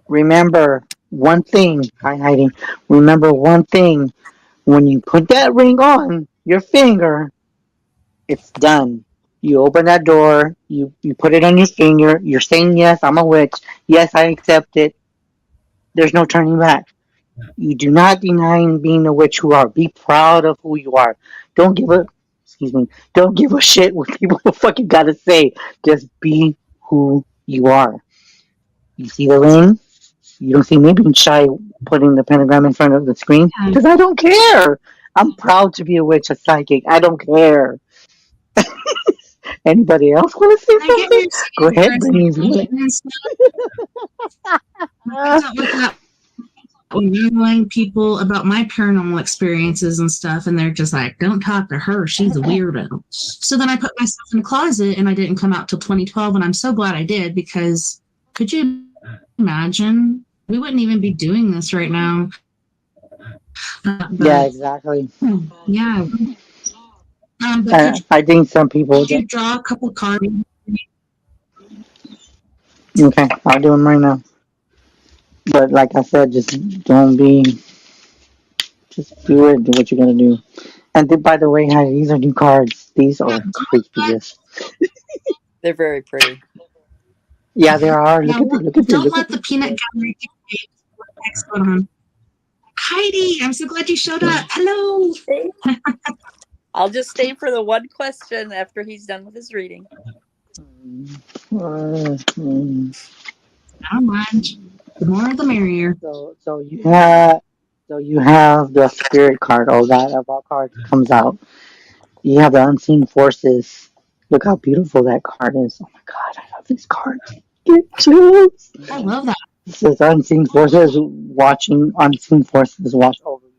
remember one thing. Hi, Heidi. Remember one thing. When you put that ring on your finger, it's done. You open that door. You put it on your finger. You're saying yes. I'm a witch. Yes, I accept it. There's no turning back. You do not deny being a witch who are. Be proud of who you are. Don't give a excuse me. Don't give a shit what people fucking gotta say. Just be who you are. You see the ring? You don't see me being shy putting the pentagram in front of the screen Yeah. because I don't care. I'm proud to be a witch, a psychic. I don't care. Anybody else want to say I get what something? you're Go saying ahead, there is Brittany. If you want. and stuff. I talk with that knowing people about my paranormal experiences and stuff, and they're just like, "Don't talk to her; she's a weirdo." So then I put myself in a closet, and I didn't come out till 2012, and I'm so glad I did because could you imagine? We wouldn't even be doing this right now. Yeah, But exactly. yeah, but could I think some people. you draw a couple cards? Okay, I'll do them right now. But like I said, just don't be. Just do it. Do what you're gonna do. And by the way, hi, these are new cards. These Yeah, are creepiest. They're very pretty. Yeah, there are. Look now at this. Look at this. don't Look at let the this. peanut gallery dictate what next going on. Heidi, I'm so glad you showed up. Hello. I'll just stay for the one question after he's done with his reading. I don't mind. The more the merrier. So you have the spirit card. Oh, that of all cards comes out. You have the unseen forces. Look how beautiful that card is. Oh my god, I love these cards. Get chills. I love that. It says unseen forces watch over you.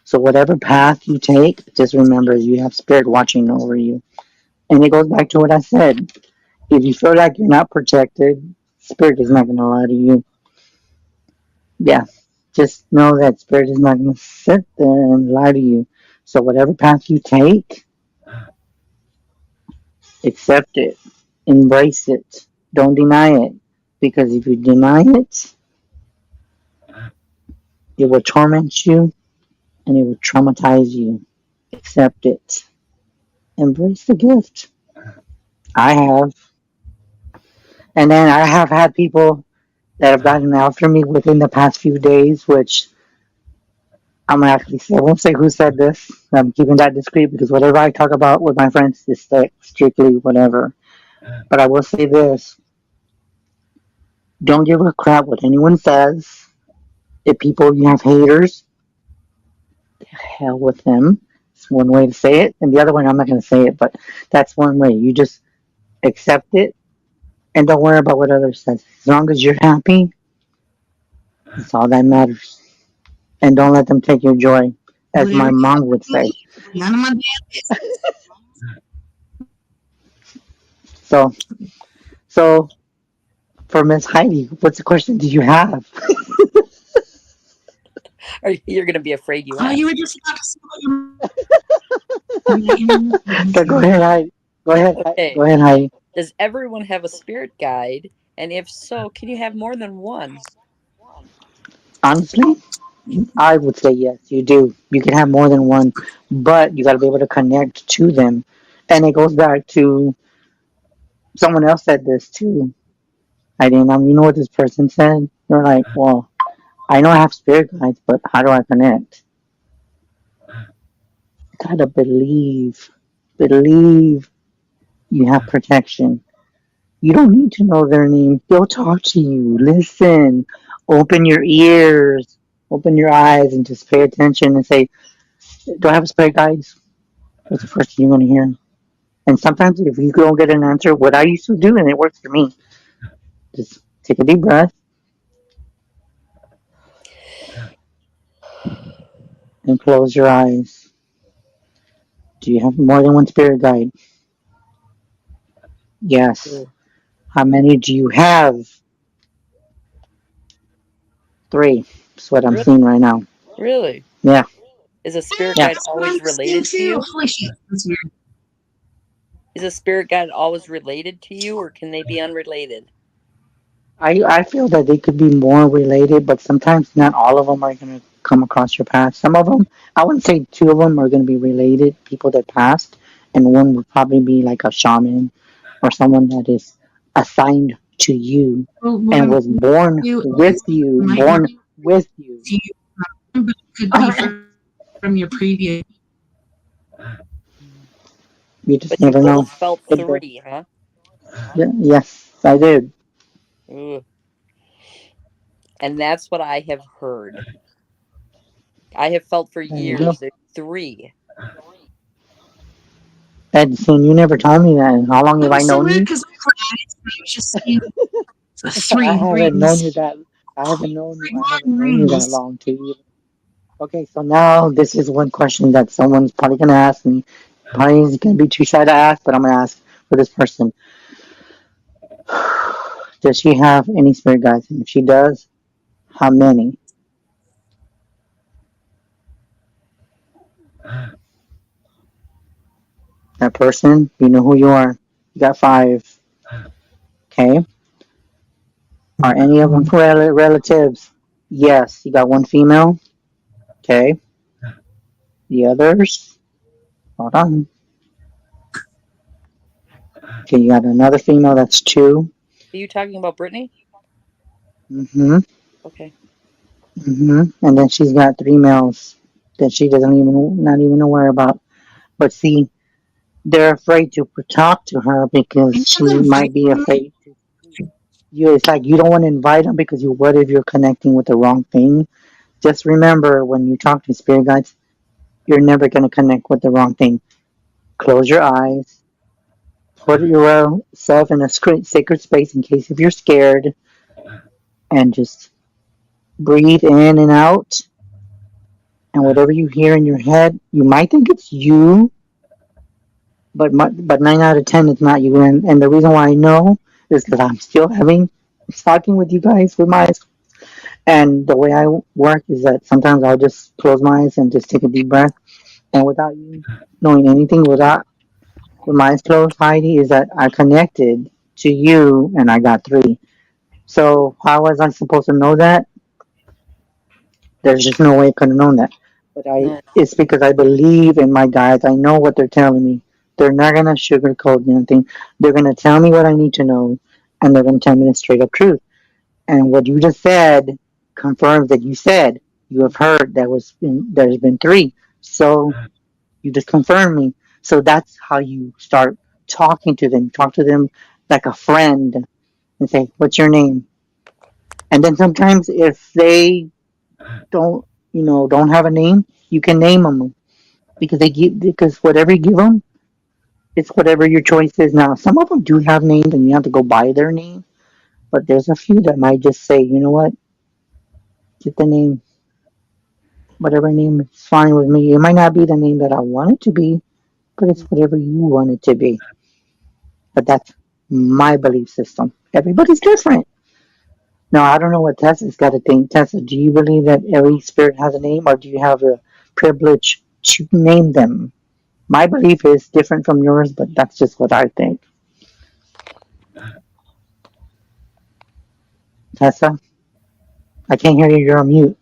So whatever path you take, just remember you have spirit watching over you. And it goes back to what I said. If you feel like you're not protected, spirit is not gonna lie to you. Yeah. Just know that spirit is not gonna sit there and lie to you. So whatever path you take, accept it. Embrace it. Don't deny it. Because if you deny it, it will torment you and it will traumatize you. Accept it. Embrace the gift. I have. And then I have had people that have gotten after me within the past few days, which I'm gonna actually say, I won't say who said this. I'm keeping that discreet because whatever I talk about with my friends is strictly whatever. But I will say this: don't give a crap what anyone says. If people you have haters, hell with them. It's one way to say it, and the other one I'm not gonna say it, but that's one way. You just accept it and don't worry about what others says. As long as you're happy, that's all that matters. And don't let them take your joy, as my Whatever mom would say. none of my business. So, so for Miss Heidi, what's the question do you have? You're going to be afraid you Oh, asked. you were just about to say what So go ahead, Heidi. Go ahead. Okay. Go ahead, Heidi. Does everyone have a spirit guide? And if so, can you have more than one? Honestly, I would say yes. You do. You can have more than one, but you got to be able to connect to them. And it goes back to someone else said this too. I didn't. You know what this person said? They're like, well, I know I have spirit guides, but how do I connect? You gotta believe you have protection. You don't need to know their name. They'll talk to you. Listen. Open your ears. Open your eyes and just pay attention and say, do I have a spirit guides? That's the first thing you're gonna hear. And sometimes if you don't get an answer, what I used to do, and it works for me, just take a deep breath and close your eyes. Do you have more than one spirit guide? Yes. How many do you have? 3. That's what I'm seeing right now. Really? Yeah. Is a spirit Yeah. guide always related to you? Holy shit, that's weird. Is a spirit guide always related to you, or can they be unrelated? I feel that they could be more related, but sometimes not all of them are going to come across your path. Some of them, I wouldn't say two of them are going to be related, people that passed, and one would probably be like a shaman or someone that is assigned to you Well, what and I'm was born you with you, might not born with you. see, but it could be from your previous. You just But you never know. both felt It does. 3, huh? Yeah, yes, I did. Ugh. And that's what I have heard. I have felt for There you go. years. There's 3. Edson, you never told me that. And how long That have I was so known weird you? because I just seen I three haven't known you rings. that. I haven't One known you that rings. long too. Okay, so now this is one question that someone's probably gonna ask me. Probably is gonna be too shy to ask, but I'm gonna ask for this person. Does she have any spirit guides? And if she does, how many? That person, you know who you are. You got 5. Okay. Are any of them relatives? Yes. You got 1 female. Okay. The others? Hold on. Okay, you got another female. That's 2. Are you talking about Brittany? Mm-hmm. Okay. Mm-hmm. And then she's got 3 males that she doesn't even not even aware about. But see, they're afraid to talk to her because she might be afraid. It's like you don't want to invite them because what if you're connecting with the wrong thing? Just remember when you talk to spirit guides, you're never going to connect with the wrong thing. Close your eyes, put yourself in a sacred space in case if you're scared, and just breathe in and out. And whatever you hear in your head, you might think it's you, but 9 out of 10 it's not you. And the reason why I know is because I'm still talking with you guys with my eyes. And the way I work is that sometimes I'll just close my eyes and just take a deep breath. And without you knowing anything, with my eyes closed, Heidi, is that I connected to you and I got 3. So how was I supposed to know that? There's just no way I could have known that. But No. it's because I believe in my guides. I know what they're telling me. They're not gonna sugarcoat anything. They're gonna tell me what I need to know, and they're gonna tell me the straight up truth. And what you just said confirms that you said you have heard there's been 3. So you just confirmed me. So that's how you start talking to them. Talk to them like a friend and say, "What's your name?" And then sometimes if they don't, don't have a name, you can name them because whatever you give them, it's whatever your choice is. Now, some of them do have names, and you have to go by their name. But there's a few that might just say, you know what, get the name, whatever name is fine with me. It might not be the name that I want it to be, but it's whatever you want it to be. But that's my belief system. Everybody's different. Now, I don't know what Tessa's got to think. Tessa, do you believe that every spirit has a name, or do you have the privilege to name them? My belief is different from yours, but that's just what I think. Tessa, I can't hear you. You're on mute.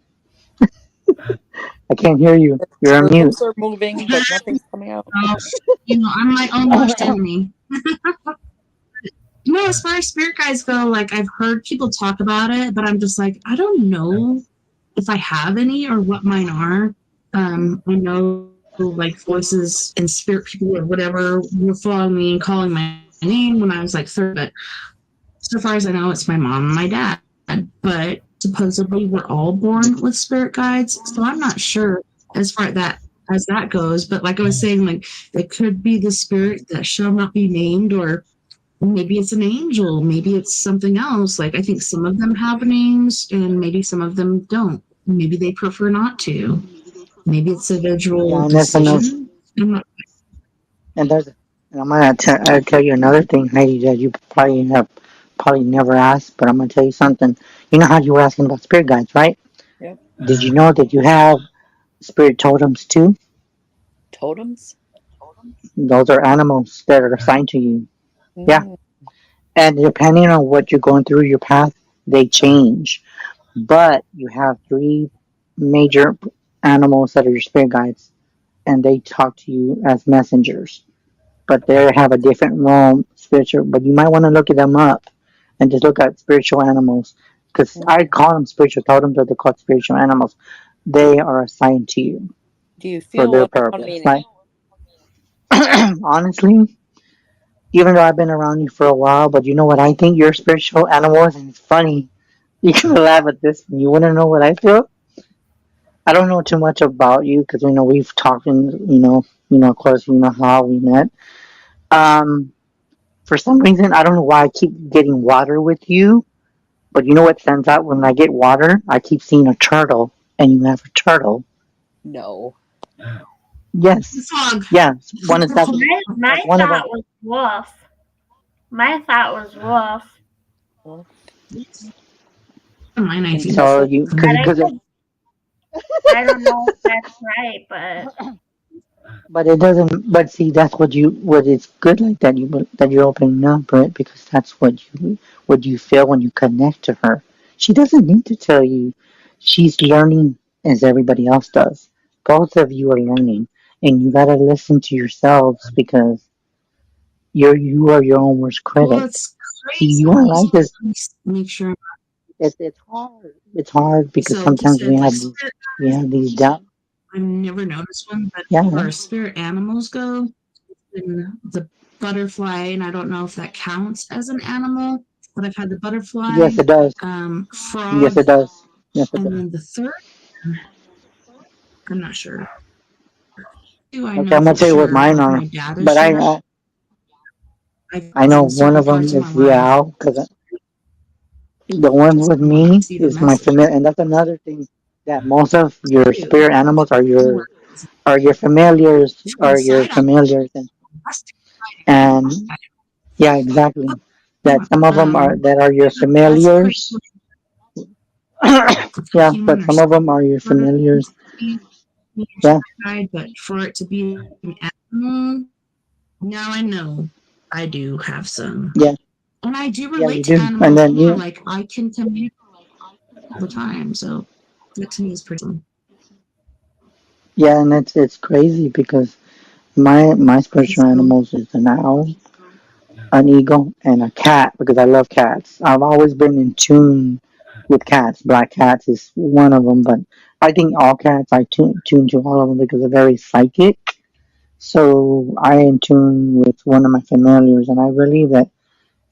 I can't hear you. You're on Her mute. lips are moving, but nothing's coming out. I'm my own worst enemy. As far as spirit guides go, like I've heard people talk about it, but I'm just like, I don't know if I have any or what mine are. I know like voices and spirit people or whatever were following me and calling my name when I was like 3, but so far as I know, it's my mom and my dad. But supposedly we're all born with spirit guides, so I'm not sure as far as that goes. But like I was saying, like it could be the spirit that shall not be named, or maybe it's an angel, maybe it's something else. Like I think some of them have names, and maybe some of them don't. Maybe they prefer not to. Maybe it's a visual decision. And I'm gonna tell you another thing, Heidi, that you probably never asked, but I'm gonna tell you something. You know how you were asking about spirit guides, right? Yep. Did you know that you have spirit totems too. Totems? Those are animals that are assigned to you. Yeah. Mm, And depending on what you're going through your path, they change. But you have three major animals that are your spirit guides, and they talk to you as messengers. But they have a different role, spiritual. But you might want to look them up and just look at spiritual animals, because I mm. call them spiritual totems, but they're called spiritual animals. They are assigned to you Do you for feel their one around purpose. me? Like honestly, even though I've been around you for a while, but you know what I think your spiritual animal is, and it's funny. You can laugh at this. And you want to know what I feel? I don't know too much about you because we've talked, and of course, how we met. Um, for some reason, I don't know why I keep getting water with you, but you know what stands out when I get water? I keep seeing a turtle, and you have a turtle. No. Yes, Frog. yeah, one is that's My one of thought them. was wolf. My thought was wolf, Well, Mine, I And think. so you, but because I don't know if that's right. But but it doesn't. But see, that's what it's good like that. You're opening up, right? Because that's what you feel when you connect to her. She doesn't need to tell you. She's learning as everybody else does. Both of you are learning, and you gotta listen to yourselves because you are your own worst Well, critic. it's See, crazy. you are like this. Make sure. It's hard. It's hard because So he sometimes we said, like, have these doubts. I've never noticed one, but Yeah, as far as spirit animals go, and the butterfly, and I don't know if that counts as an animal, but I've had the butterfly, yes, it does. Yes, frog, it does. Yes, it and does. then the third, I'm not sure. Two, I Okay, know I'm for gonna tell you what sure. mine Like are, my dad is but sure. I've I know in one certain of them parts of is my life. real because the one with Want to me see the is my message. familiar, and that's another thing that most of your Too. spirit animals are Where your familiars, inside out, and yeah, exactly. That some of them are um, that are your that's pretty familiars. Yeah, but human or some of them are your spirit familiars. guide, Yeah, but for it to be an animal, now I know I do have some. yeah, And I do yeah, relate you to do. And animals then more. you, Like I can communicate all the time. So that to me is pretty cool. yeah, and it's crazy because my It's spiritual cool. animals is an owl, an eagle, and a cat because I love cats. I've always been in tune with cats. Black cats is one of them, but I think all cats I tune to all of them because they're very psychic. So I in tune with one of my familiars, and I believe that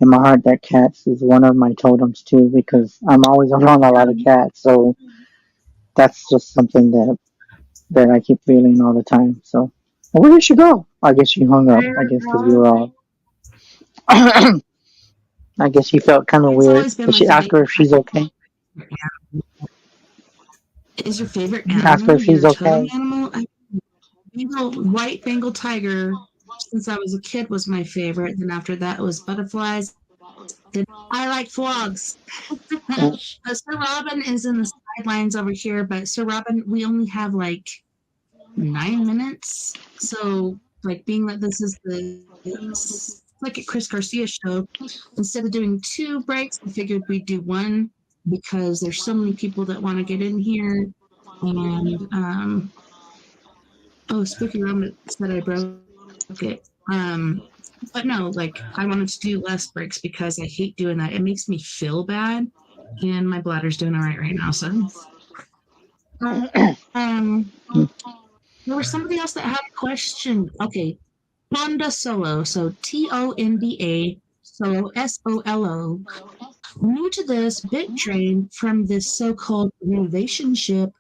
in my heart that cats is one of my totems too because I'm always around a lot of cats. So that's just something that I keep feeling all the time. So well, where did she go? I guess she hung I up. I don't guess because we know. were all. I guess she felt kind of It's weird. always been But my she asked debate. her if she's okay. Is your favorite Ask her animal if she's your totem okay. animal? White Bengal tiger, since I was a kid, was my favorite. Then after that, it was butterflies. Then I like frogs. Sir Robin is in the sidelines over here, but Sir Robin, we only have like 9 minutes. So, like, being that this is the Psychic Chris Garcia show, instead of doing two breaks, I figured we'd do one because there's so many people that want to get in here. And oh, Spooky Room said I broke it. But no, like I wanted to do less breaks because I hate doing that. It makes me feel bad, and my bladder's doing all right now. So, um, there was somebody else that had a question. Okay, Tonda Solo. So TONDA Solo SOLO. New to this bit train from this so-called relationship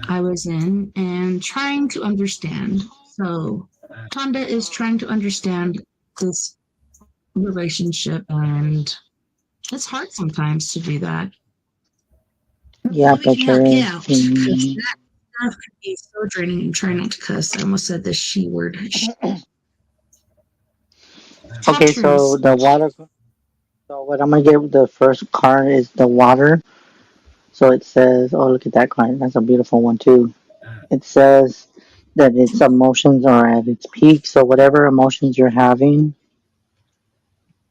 I was in and trying to understand. So Tonda is trying to understand this relationship, and it's hard sometimes to do that. Yeah, Hopefully we but can help sure you is. out because that stuff can be so draining. And try not to cuss. I almost said the she word. Okay, so Tantrums. the water. So what I'm gonna get the first card is the water. So it says, "Oh, look at that card. That's a beautiful one too." It says that its emotions are at its peak. So whatever emotions you're having,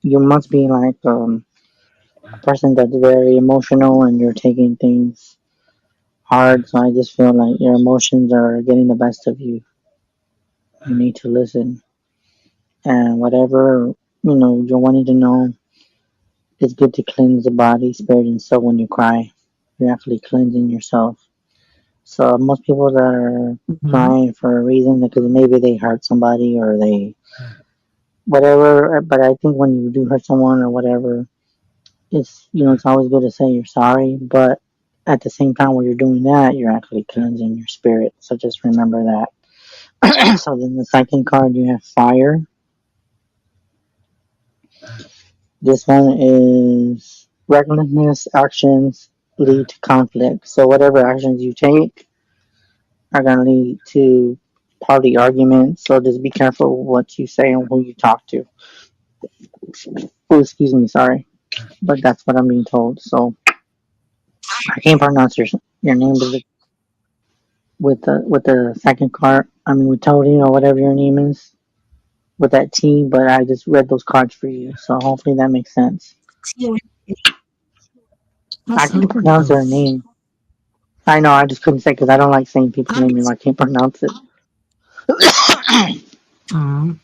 you must be like a person that's very emotional and you're taking things hard. So I just feel like your emotions are getting the best of you. You need to listen. And whatever, you're wanting to know, it's good to cleanse the body, spirit, and soul when you cry. You're actually cleansing yourself. So most people that are Mhm. crying for a reason because maybe they hurt somebody or they whatever. But I think when you do hurt someone or whatever, it's always good to say you're sorry. But at the same time, when you're doing that, you're actually cleansing your spirit. So just remember that. So then the second card you have fire. This one is recklessness actions lead to conflict. So whatever actions you take are gonna lead to party arguments. So just be careful what you say and who you talk to. Oh, excuse me, sorry, but that's what I'm being told. So I can't pronounce your name with the second card. I mean with Tony or whatever your name is with that T. But I just read those cards for you, so hopefully that makes sense. I Awesome. can't pronounce her name. I know, I just couldn't say because I don't like saying people's names if I can't pronounce it. Um,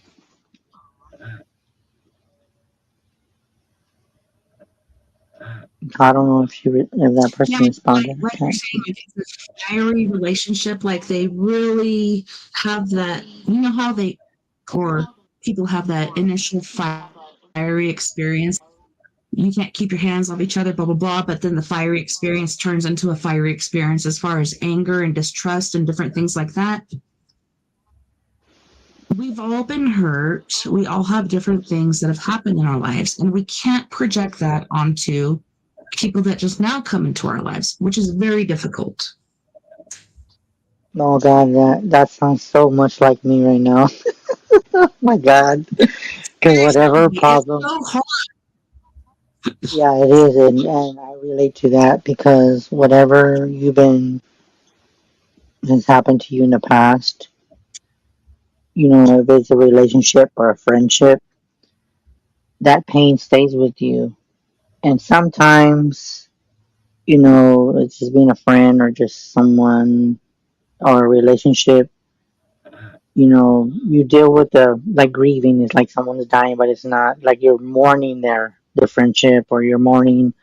I don't know if that yeah, person responded. I like you're can't saying, see. like it's a fiery relationship. Like they really have that. You know how they, or people have that initial fiery experience. You can't keep your hands off each other, blah blah blah. But then the fiery experience turns into a fiery experience as far as anger and distrust and different things like that. We've all been hurt. We all have different things that have happened in our lives, and we can't project that onto people that just now come into our lives, which is very difficult. Oh God, that sounds so much like me right now. Oh my God, because whatever Seriously, it's problem, so hard. yeah, it is, and I relate to that because whatever you've been has happened to you in the past, if it's a relationship or a friendship, that pain stays with you, and sometimes, it's just being a friend or just someone or a relationship. You deal with the like grieving is like someone's dying, but it's not like you're mourning their friendship or you're mourning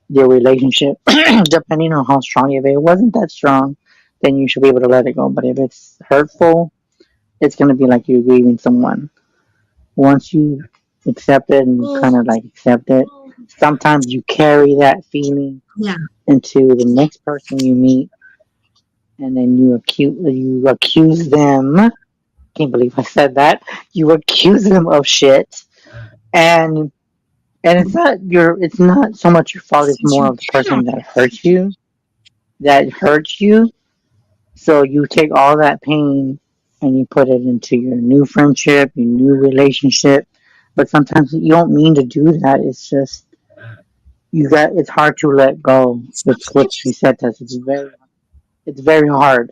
their relationship. Depending on how strong, if it wasn't that strong, then you should be able to let it go. But if it's hurtful, it's gonna be like you're grieving someone. Once you accept it and Well, kind of like accept it, sometimes you carry that feeling yeah, into the next person you meet, and then you accuse them. Can't believe I said that. You accuse them of shit, and it's not so much your fault. It's since more you of the person cannot. that hurts you. So you take all that pain and you put it into your new friendship, your new relationship. But sometimes you don't mean to do that. It's just it's hard to let go. It's what you said, Tess. It's very hard.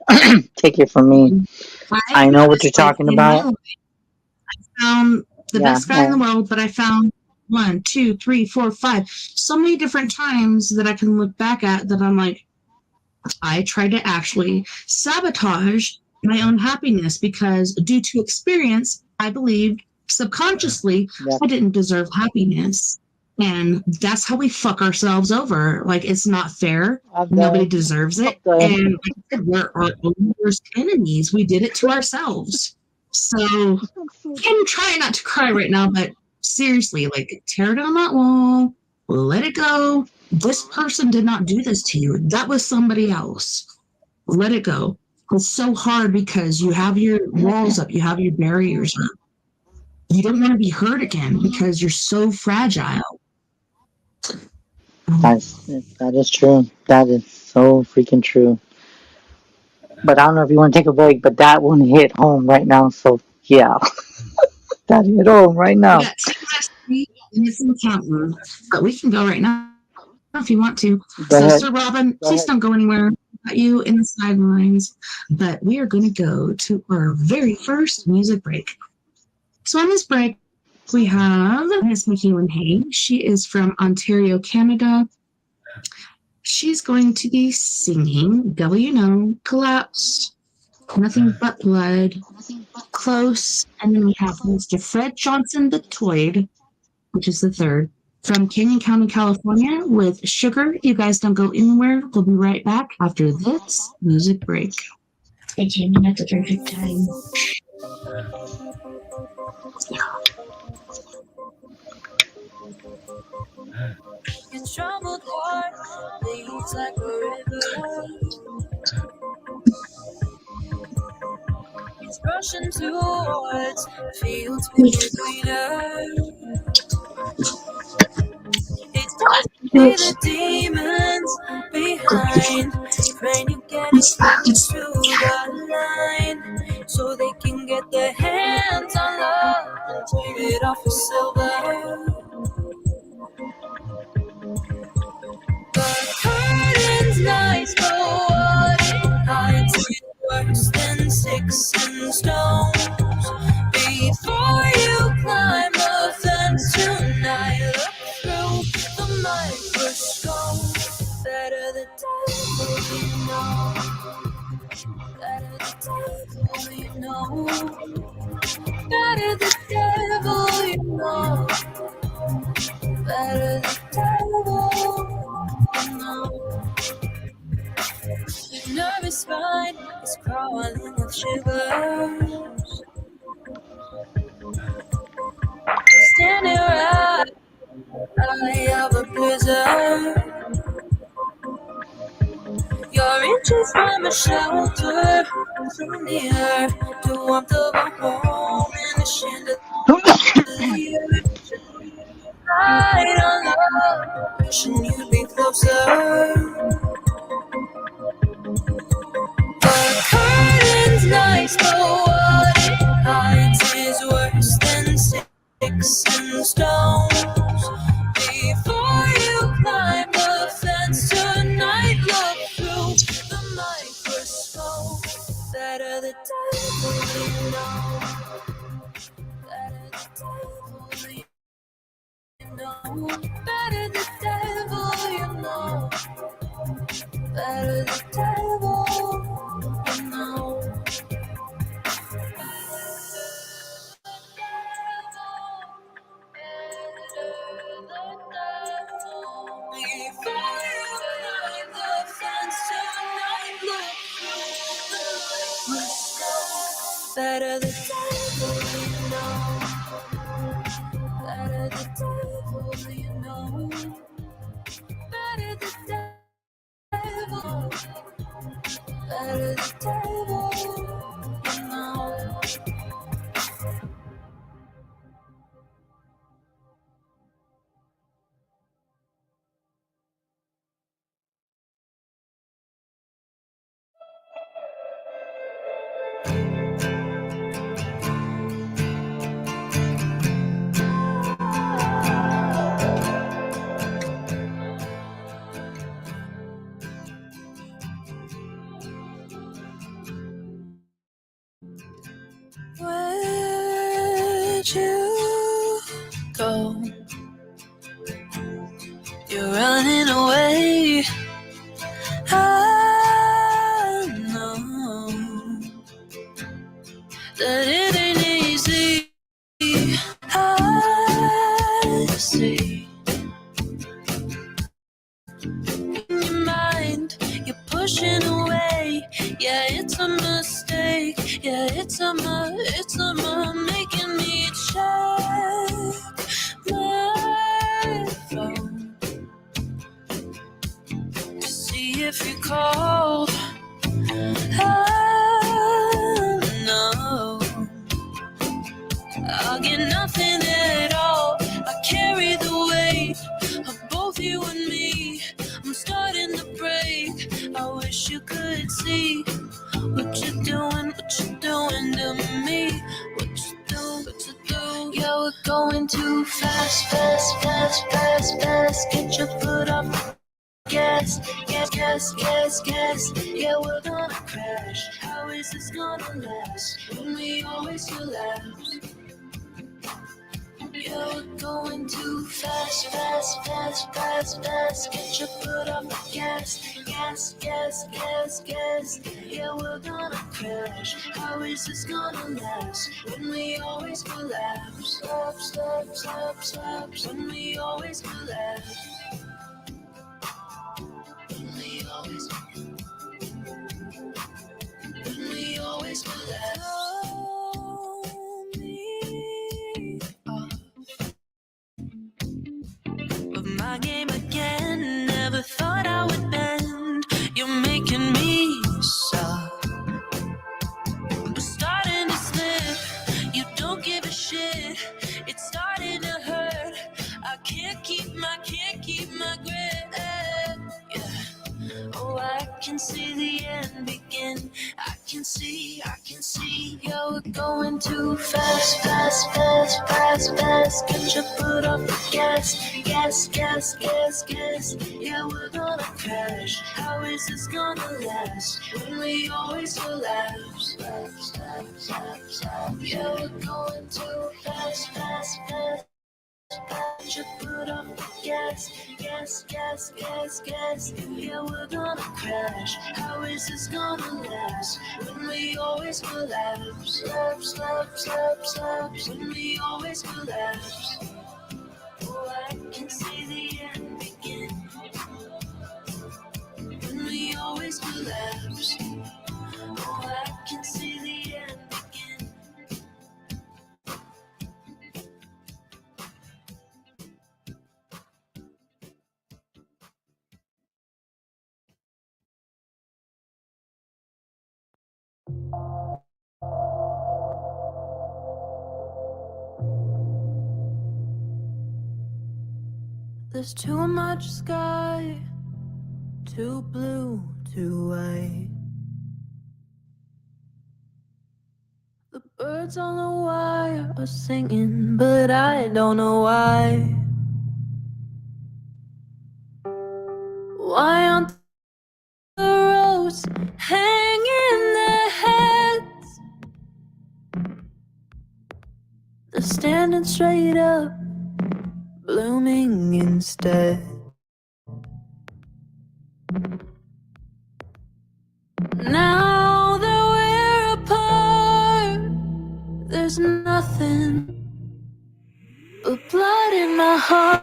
Take it from me. I I put know it what this you're way: talking in my about. life, I found the Yeah, best guy in the world, but I found one, two, three, four, five, so many different times that I can look back at that I'm like, I tried to actually sabotage my own happiness because due to experience, I believed subconsciously yeah. I didn't deserve happiness. And that's how we fuck ourselves over. Like, it's not fair. I've Nobody done. deserves it. I've done. And like I said, we're our own worst enemies. We did it to ourselves. So I'm trying not to cry right now, but seriously, like, tear down that wall, let it go. This person did not do this to you. That was somebody else. Let it go. It's so hard because you have your walls up, you have your barriers up. You don't want to be hurt again because you're so fragile. That is true. That is so freaking true. But I don't know if you want to take a break, but that one hit home right now. So yeah, that hit home right We now. got 2 last week and it's in counting, but we can go right now. if you want to. Go So, ahead. Sir Robin, please don't go anywhere. Got you in the sidelines, but we are going to go to our very first music break. So on this break, we have Miss McEwen Hay. She is from Ontario, Canada. She's going to be singing Devil You Know, Collapse, Nothing But Blood, Close, and then we have Mr. Fred Johnson the Toyd, which is the third, from Canyon County, California, with Sugar. You guys don't go anywhere. We'll be right back after this music break. Stay tuned at the perfect time. Your troubled heart bleeds like a river. It's rushing towards fields greener. It's time to see the demons behind. Praying you get it through the line, so they can get their hands on love and trade it off for silver. The curtain's nice, but what it hides is worse than sticks and stones. Before you climb the fence tonight, look through the microscope. Better the devil you know. Better the devil you know. Better the devil you know. Better the devil you know. Your nervous spine is crawling with shivers. Standing right eye of a blizzard. You're inches from a shelter, so near the warmth of a home in the chandelier. Light on love, wishing you'd be closer. The curtain's nice, but what it hides is worse than sticks and stones. Before you climb the fence tonight, look through the microscope. Better the devil you know. Better the devil you know. Better the devil you know. Better the devil you know. Better the devil you know. Better the devil you know. Better the devil. Better the devil you know. Where'd you go? You're running away. I know that it ain't easy. I see in your mind you're pushing away. Yeah, it's a mistake. Yeah, it's a making me check my phone to see if you called. I know I'll get nothing at all. I carry the weight of both you and me. I'm starting to break. I wish you could see what you're doing to me. What you do, yeah, we're going too fast, fast, fast, fast, fast. Get your foot off guess, guess, guess, guess, guess. Yeah, we're gonna crash. How is this gonna last when we always collapse? Yeah, we're going too fast, fast, fast, fast, fast. Get your foot off the gas, gas, gas, gas, gas. Yeah, we're gonna crash. How is this gonna last when we always collapse? Stop, stop, stop, stop. When we always collapse. When we always collapse. Hold me of my game again. Never thought I would bend. You're making me soft. I'm starting to slip. You don't give a shit. It's starting to hurt. I can't keep my grip. Yeah. Oh, I can see the end begin. I can see. Yeah, we're going too fast, fast, fast, fast, fast. Get your foot off the gas, gas, gas, gas, gas. Yeah, we're gonna crash. How is this gonna last when we always collapse? Stop, stop, stop, stop. Yeah, we're going too fast, fast, fast. Get your foot off the gas, gas, gas, gas, gas. Yeah, we're gonna crash. How is this gonna last when we always collapse? Slap, slap, slap, slap. When we always collapse. Oh, I can see the end begin. When we always collapse. Oh, I can see the end begin. There's too much sky, too blue, too white. The birds on the wire are singing, but I don't know why. Why aren't the roses hanging their heads? They're standing straight up, blooming instead. Now that we're apart, there's nothing but blood in my heart.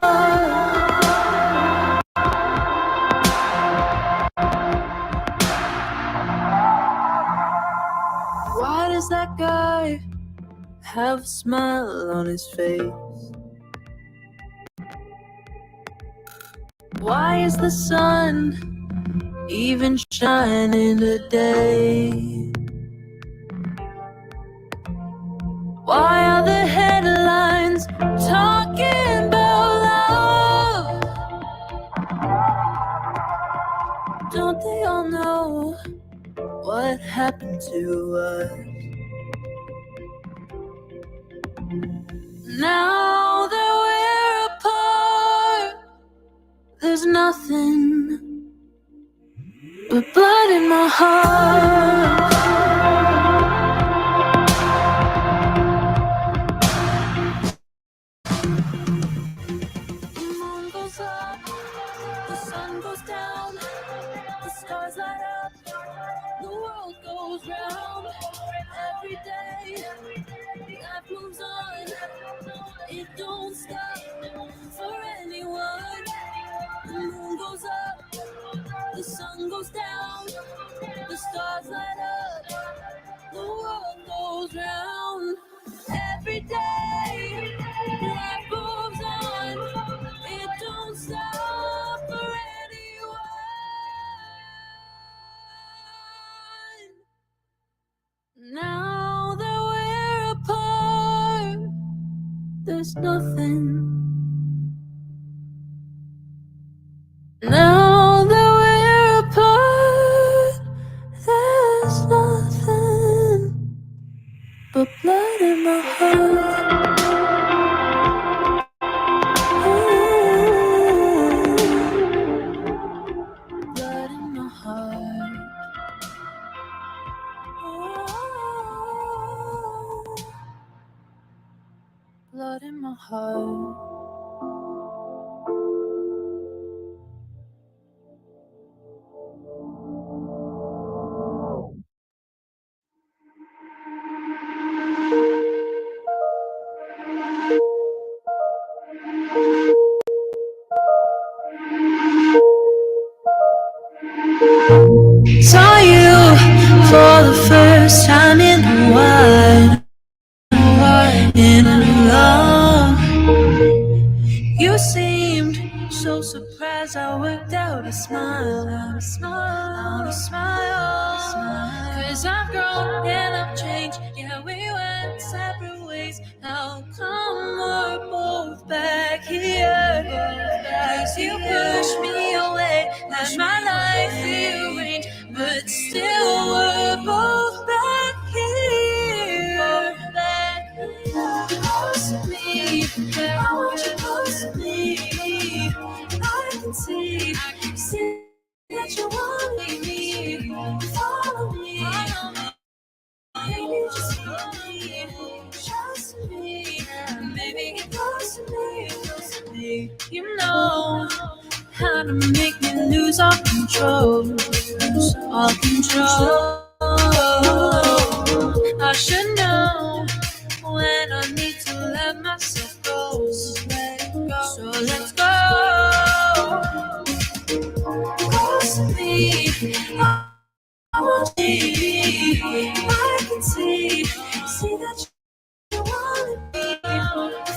Why does that guy have a smile on his face? Why is the sun even shining today? Why are the headlines talking about love? Don't they all know what happened to us? Now that we're apart, there's nothing but blood in my heart. The moon goes up, the sun goes down, the stars light up, the world goes round. Every day, life moves on, it don't stop for anyone. The moon goes up, the sun goes down, the stars light up, the world goes round. Every day, life moves on, it don't stop for anyone. Now that we're apart, there's nothing. Now that we're apart, there's nothing but blood in my heart. Saw you for the first time in a while, in a long. You seemed so surprised. I worked out a smile, Cause I've grown and I've changed. Yeah, we went separate ways. How come we're both back here? Cause you pushed me away, had my life rearranged, but still we're both back here. Close to me, I want you close to me. I can see that you want me. Follow me, baby, just follow me. Trust me, baby, get close to me. You know how to make me lose all control, I should know when I need to let myself go. So let's go. Close to me, I want you. I can see that you want me.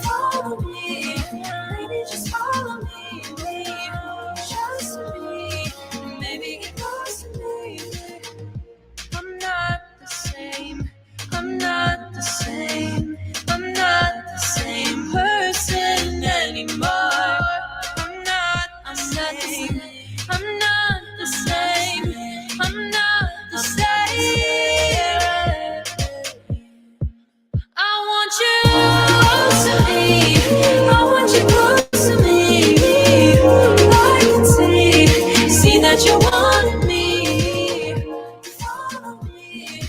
Follow me, baby, just follow me. Trust me, baby, get close to me. I'm not the same. I'm not the same. I'm not the same person anymore. I'm not the same. I'm not the same. I'm not the same. I want you close to me. I want you close to me. I can see that you wanted me. Follow me,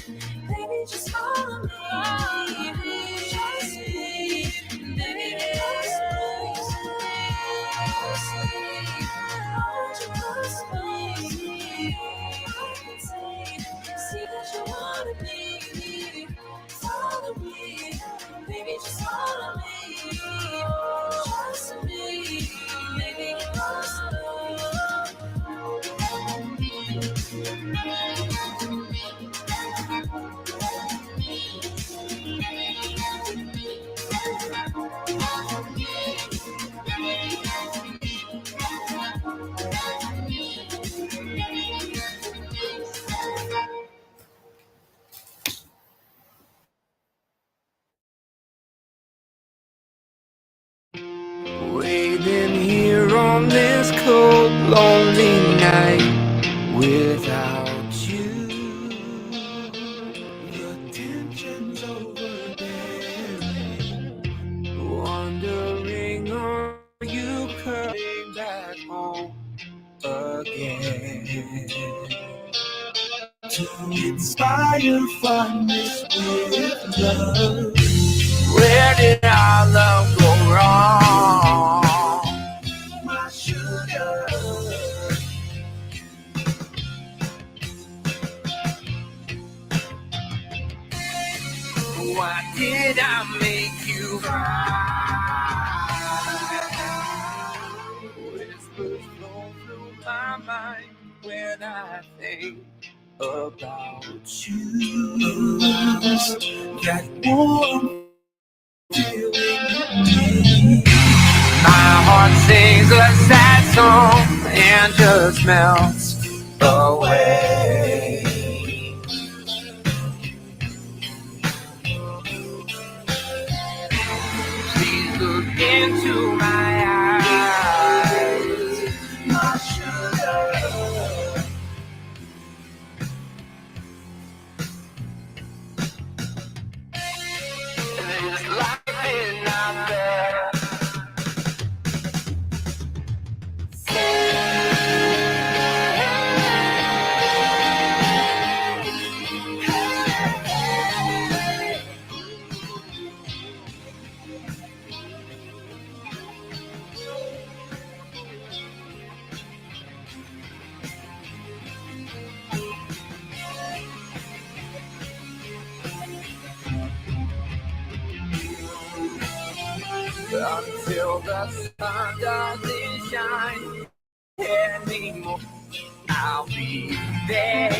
baby, just follow me. Trust me, baby, trust me. I want you close to me. I can see that you wanted me. Follow me, baby, just follow me. Trust me, baby, get close to me. Waiting here on this cold, lonely night without you. The tension's overbearing. Wondering, are you coming back home again? To inspire fondness with love. Where did our love go wrong? My sugar. Why did I make you cry? Whispers flow through my mind when I think about you. That warm feeling in me. My heart sings a sad song and just melts away. Please look into my eyes, my sugar. There's life in out there. until the sun doesn't shine anymore. I'll be there.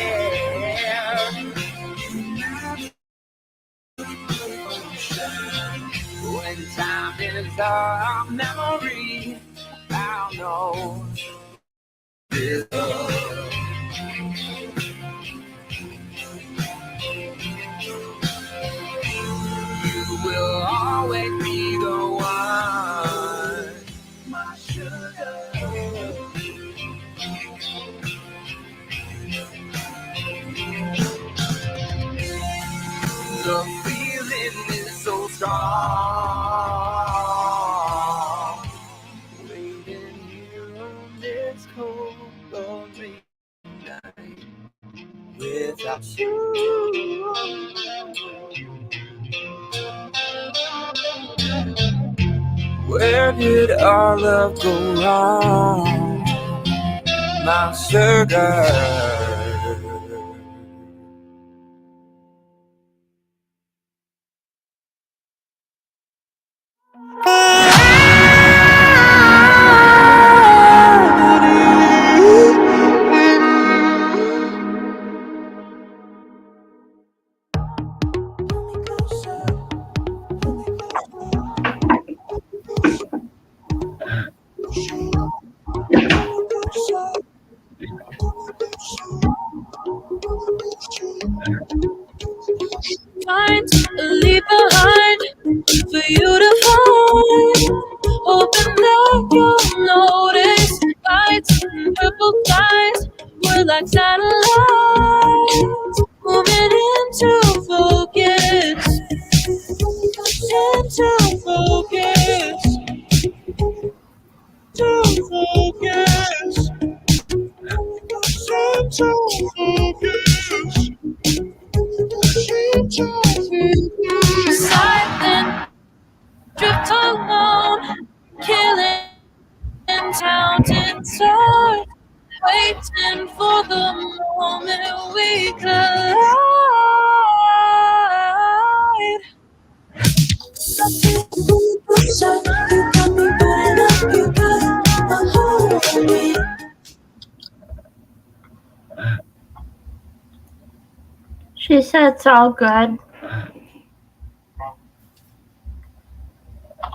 When time is a memory, I'll know this love. You will always be the one, my sugar. The feeling is so strong. Waiting here on this cold, lonely night without you. Where did our love go wrong, my sugar? Find, leave behind for you to find. Hoping that you'll notice lights and purple skies were like satellites moving into focus, into focus, into focus, into focus. Silent, drift alone, killing towns inside, waiting for the moment we collide. She said it's all good.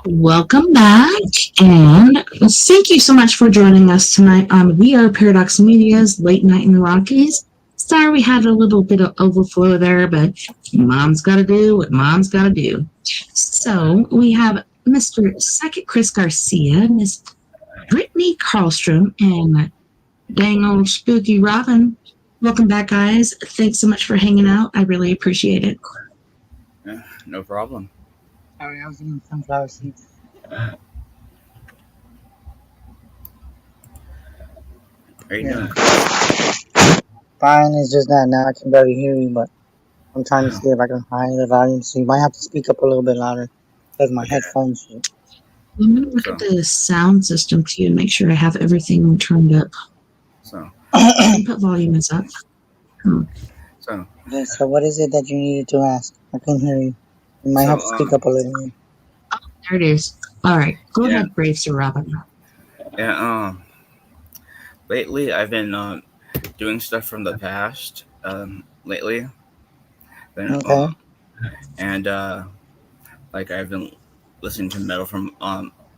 Welcome back, and thank you so much for joining us tonight on We Are Paradox Media's Late Night in the Rockies. Sorry we had a little bit of overflow there, but mom's got to do what mom's got to do. So we have Mr. Psychic Chris Garcia, Miss Brittany Carlstrom, and dang old spooky Robin. Welcome back, guys. Thanks so much for hanging out. I really appreciate it. Yeah, no problem. Sorry, I was eating sunflower seeds. How you doing? Fine, it's just that now I can barely hear you, but I'm trying to see if I can hide the volume, so you might have to speak up a little bit louder because my headphones. I'm going to look at the sound system too and make sure I have everything turned up. So, Input volume is up. so Yeah, so what is it that you needed to ask? I couldn't hear you. You might have to speak up a little bit. There it is. All right. Go ahead, brave Sir Robin. yeah, lately I've been doing stuff from the past. Lately, Okay. And like I've been listening to metal from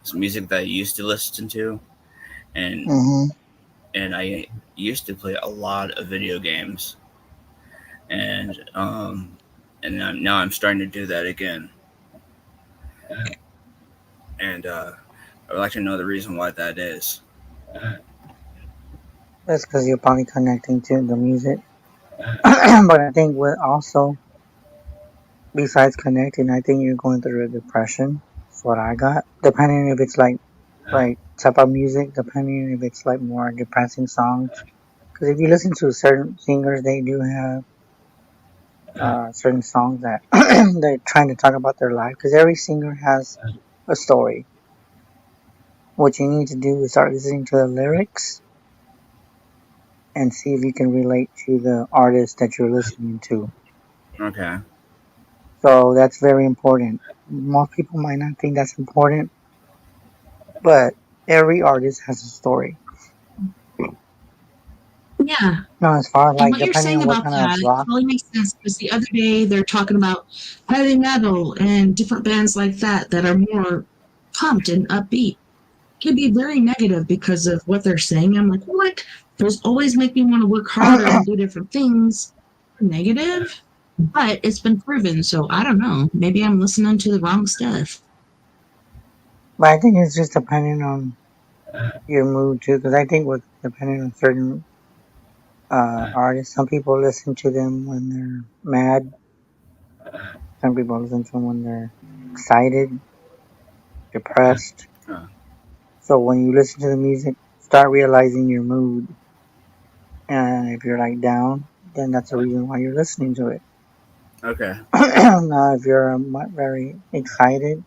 some music that I used to listen to, and and I used to play a lot of video games, and now I'm starting to do that again, and I would like to know the reason why that is. That's because you're probably connecting to the music. But I think what also, besides connecting, I think you're going through a depression. That's what I got. Depending if it's like type of music, depending if it's like more depressing songs. Because if you listen to certain singers, they do have certain songs that they're trying to talk about their life. Because every singer has a story. What you need to do is start listening to the lyrics and see if you can relate to the artist that you're listening to. Okay. So that's very important. Most people might not think that's important, but every artist has a story. Yeah. No, as far as And like what you're depending saying on what about kind that of rock. totally makes sense because the other day they're talking about heavy metal and different bands like that that are more pumped and upbeat. Can be very negative because of what they're saying. I'm like, what? Those always make me want to work harder and do different things. Negative, but it's been proven. So I don't know. Maybe I'm listening to the wrong stuff. But I think it's just depending on your mood too, because I think with depending on certain artists, some people listen to them when they're mad. Some people listen to them when they're excited, depressed. Uh, So when you listen to the music, start realizing your mood. And if you're like down, then that's the reason why you're listening to it. okay. Now, if you're very excited,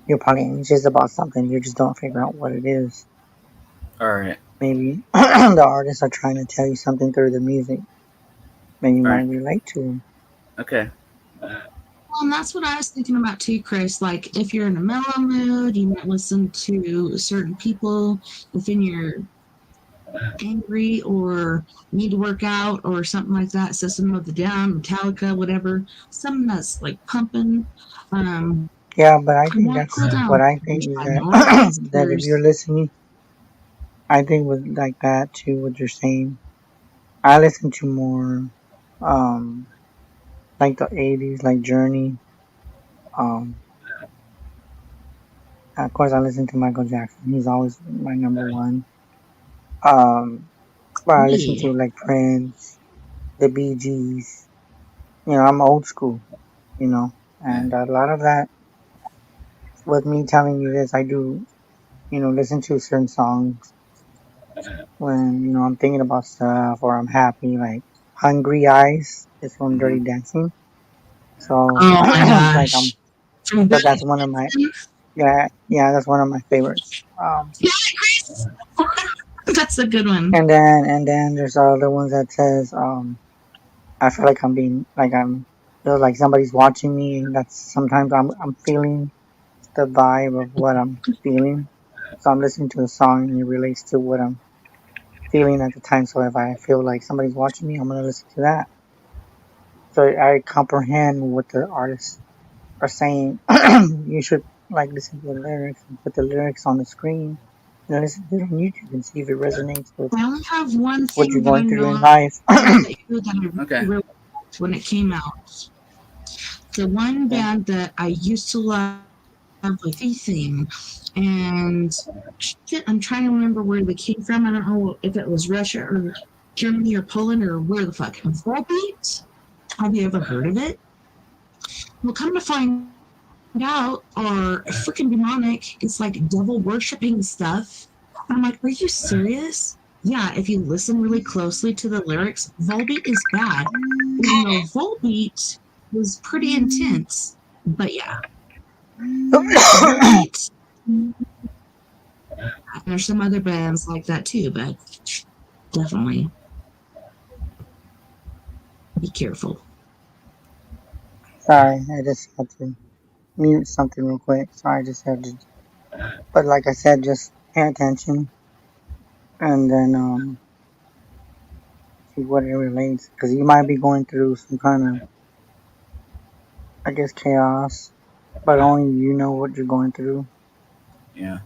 you're probably anxious about something. You just don't figure out what it is. All right. Maybe the artists are trying to tell you something through the music. Then you All might right. relate to them. Okay. Well, and that's what I was thinking about too, Chris. Like, if you're in a mellow mood, you might listen to certain people. If you're angry or need to work out or something like that, System of the Down, Metallica, whatever, something that's like pumping. Yeah, but I I think want to that's cool down. what I think is I that know it is. that if you're listening, I think with like that too, what you're saying, I listen to more, um, like the '80s, like Journey. Um, of course, I listen to Michael Jackson. He's always my number one. Um, but I listen yeah. to like Prince, the Bee Gees. You know, I'm old school. You know, Yeah. and a lot of that with me telling you this, I do. You know, listen to certain songs when I'm thinking about stuff or I'm happy. Like "Hungry Eyes" is from Mm-hmm. Dirty Dancing. So Oh my like gosh. From so Billy that's one of my that's one of my favorites. Yeah, Chris. That's a good one. And then there's other ones that says I feel like I'm being like I'm feel like somebody's watching me, and that's sometimes I'm feeling the vibe of what I'm feeling. So I'm listening to a song and it relates to what I'm feeling at the time. So if I feel like somebody's watching me, I'm gonna listen to that. So I comprehend what the artists are saying. You should like listen to the lyrics and put the lyrics on the screen and listen to it on YouTube and see if it resonates with I only have one what you're thing that I going through in know life. that I Okay. really liked when it came out. The one Yeah. band that I used to love, like the theme, and shit, I'm trying to remember where they came from. I don't know if it was Russia or Germany or Poland or where the fuck. Volbeat? Have you ever heard of it? Well, come to find out, are freaking demonic. It's like devil worshipping stuff. I'm like, are you serious? Yeah, if you listen really closely to the lyrics, Volbeat is bad. Even though Volbeat was pretty intense. But yeah, Volbeat. There's some other bands like that too, but definitely be careful. Sorry, I just had to mute something real quick. So I just had to. But like I said, just pay attention and then see what it relates, because you might be going through some kind of, I guess, chaos, but only you know what you're going through. Yeah.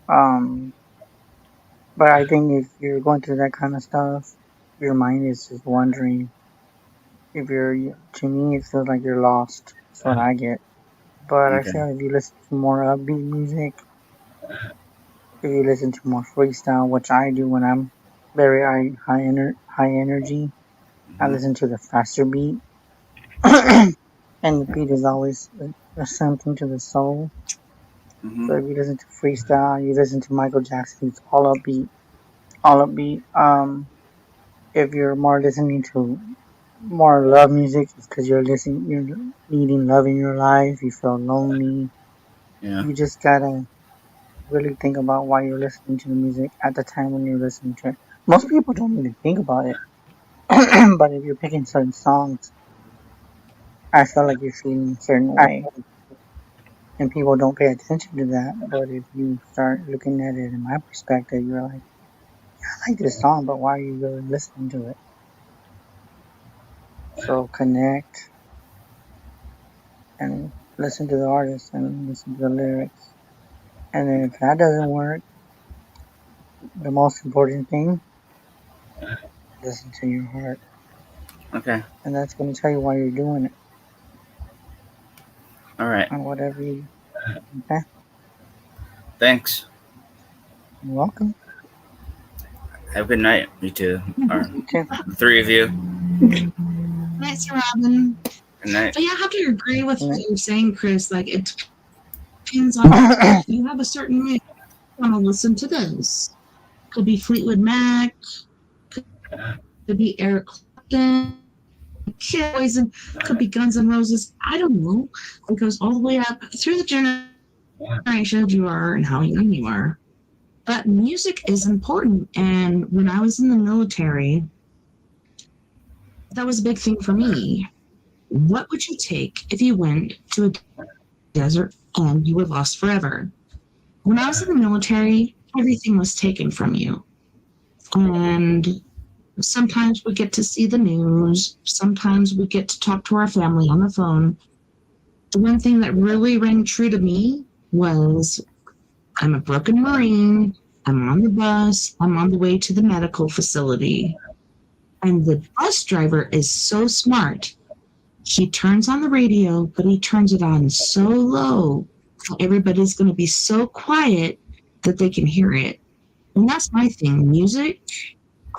But I think if you're going through that kind of stuff, your mind is just wondering if you're. To me, it feels like you're lost. That's what I get. But I Okay. feel if you listen to more upbeat music, if you listen to more freestyle, which I do when I'm very high energy, I Mm-hmm. listen to the faster beat, and the beat is always something to the soul. Mm-hmm. So if you listen to freestyle, you listen to Michael Jackson, it's all upbeat, all upbeat. If you're more listening to more love music, it's because you're needing love in your life. You feel lonely. Yeah. You just gotta really think about why you're listening to the music at the time when you're listening to it. Most people don't really think about it, but if you're picking certain songs, I feel like you're feeling a certain way. And people don't pay attention to that. But if you start looking at it in my perspective, you're like, I like this song, but why are you really listening to it? So connect and listen to the artist and listen to the lyrics. And then if that doesn't work, the most important thing, listen to your heart. Okay. And that's going to tell you why you're doing it. All right. And whatever you, okay? Thanks. You're welcome. Have a good night, you two. Or You too. the three of you. Nice, Robin. Good night. But yeah, I have to agree with Good what night. you're saying, Chris. Like, it depends on if you have a certain mood. You want to listen to this. Could be Fleetwood Mac. Could be Eric Clapton. Poison. Could be Guns N' Roses. I don't know. It goes all the way up through the generation you are and how young you are. But music is important. And when I was in the military, that was a big thing for me. What would you take if you went to a desert and you were lost forever? When I was in the military, everything was taken from you. And sometimes we get to see the news. Sometimes we get to talk to our family on the phone. The one thing that really rang true to me was I'm a broken Marine. I'm on the bus. I'm on the way to the medical facility. And the bus driver is so smart. He turns on the radio, but he turns it on so low. Everybody's going to be so quiet that they can hear it. And that's my thing. Music,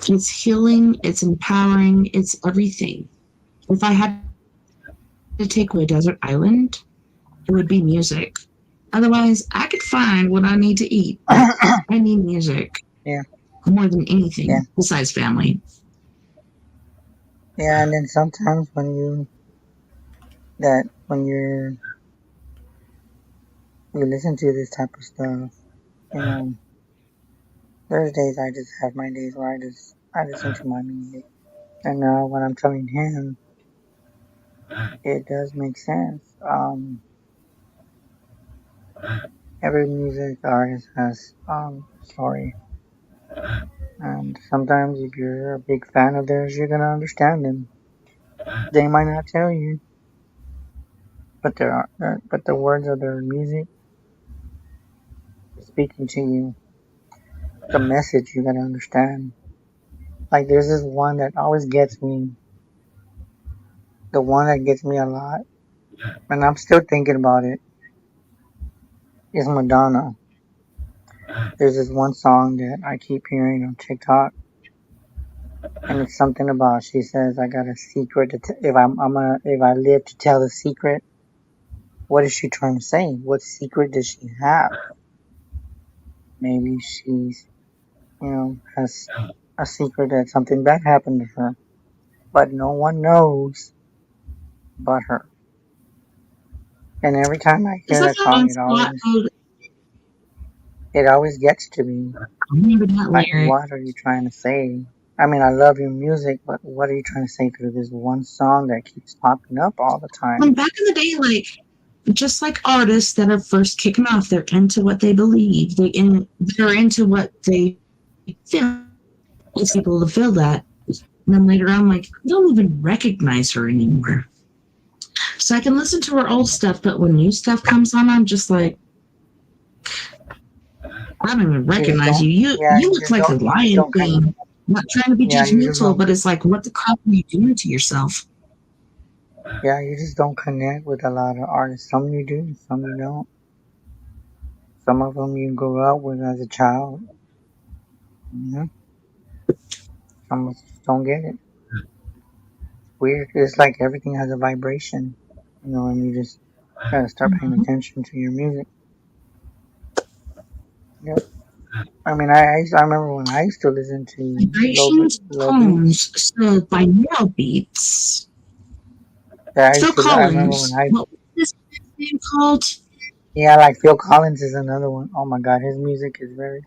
it's healing, it's empowering, it's everything. If I had to take away a desert island, it would be music. Otherwise, I could find what I need to eat. I need music. Yeah. More than anything besides family. Yeah, and then sometimes when you listen to this type of stuff, you know, there's days I just have my days where I listen to my music. And when I'm telling him, it does make sense. Every music artist has story. And sometimes if you're a big fan of theirs, you're gonna understand them. They might not tell you, but the words of their music speaking to you. The message you gotta understand. Like there's this one that always gets me. The one that gets me a lot, and I'm still thinking about it, is Madonna. There's this one song that I keep hearing on TikTok, and it's something about, she says, I got a secret to if I live to tell the secret. What is she trying to say? What secret does she have? Maybe she's, has a secret that something bad happened to her, but no one knows but her. And every time I hear that song, it always gets to me. Like, what are you trying to say? I mean, I love your music, but what are you trying to say through this one song that keeps popping up all the time? And back in the day, like, just like artists that are first kicking off, they're into what they believe. They're into what they feel. It's people to feel that. And then later on, like, I don't even recognize her anymore. So I can listen to her old stuff, but when new stuff comes on, I'm just like, I don't even recognize you. You look like a lion thing. I'm not trying to be judgmental, but it's like, what the crap are you doing to yourself? Yeah, you just don't connect with a lot of artists. Some you do, some you don't. Some of them you grew up with as a child. Some of us don't get it. Weird. It's like everything has a vibration, and you just gotta start paying attention to your music. Yep. I mean, I remember when I used to listen to vibrations, tones, so binaural beats. Yeah, Phil Collins. I remember when what was this name called? Yeah, like Phil Collins is another one. Oh my God, his music is very,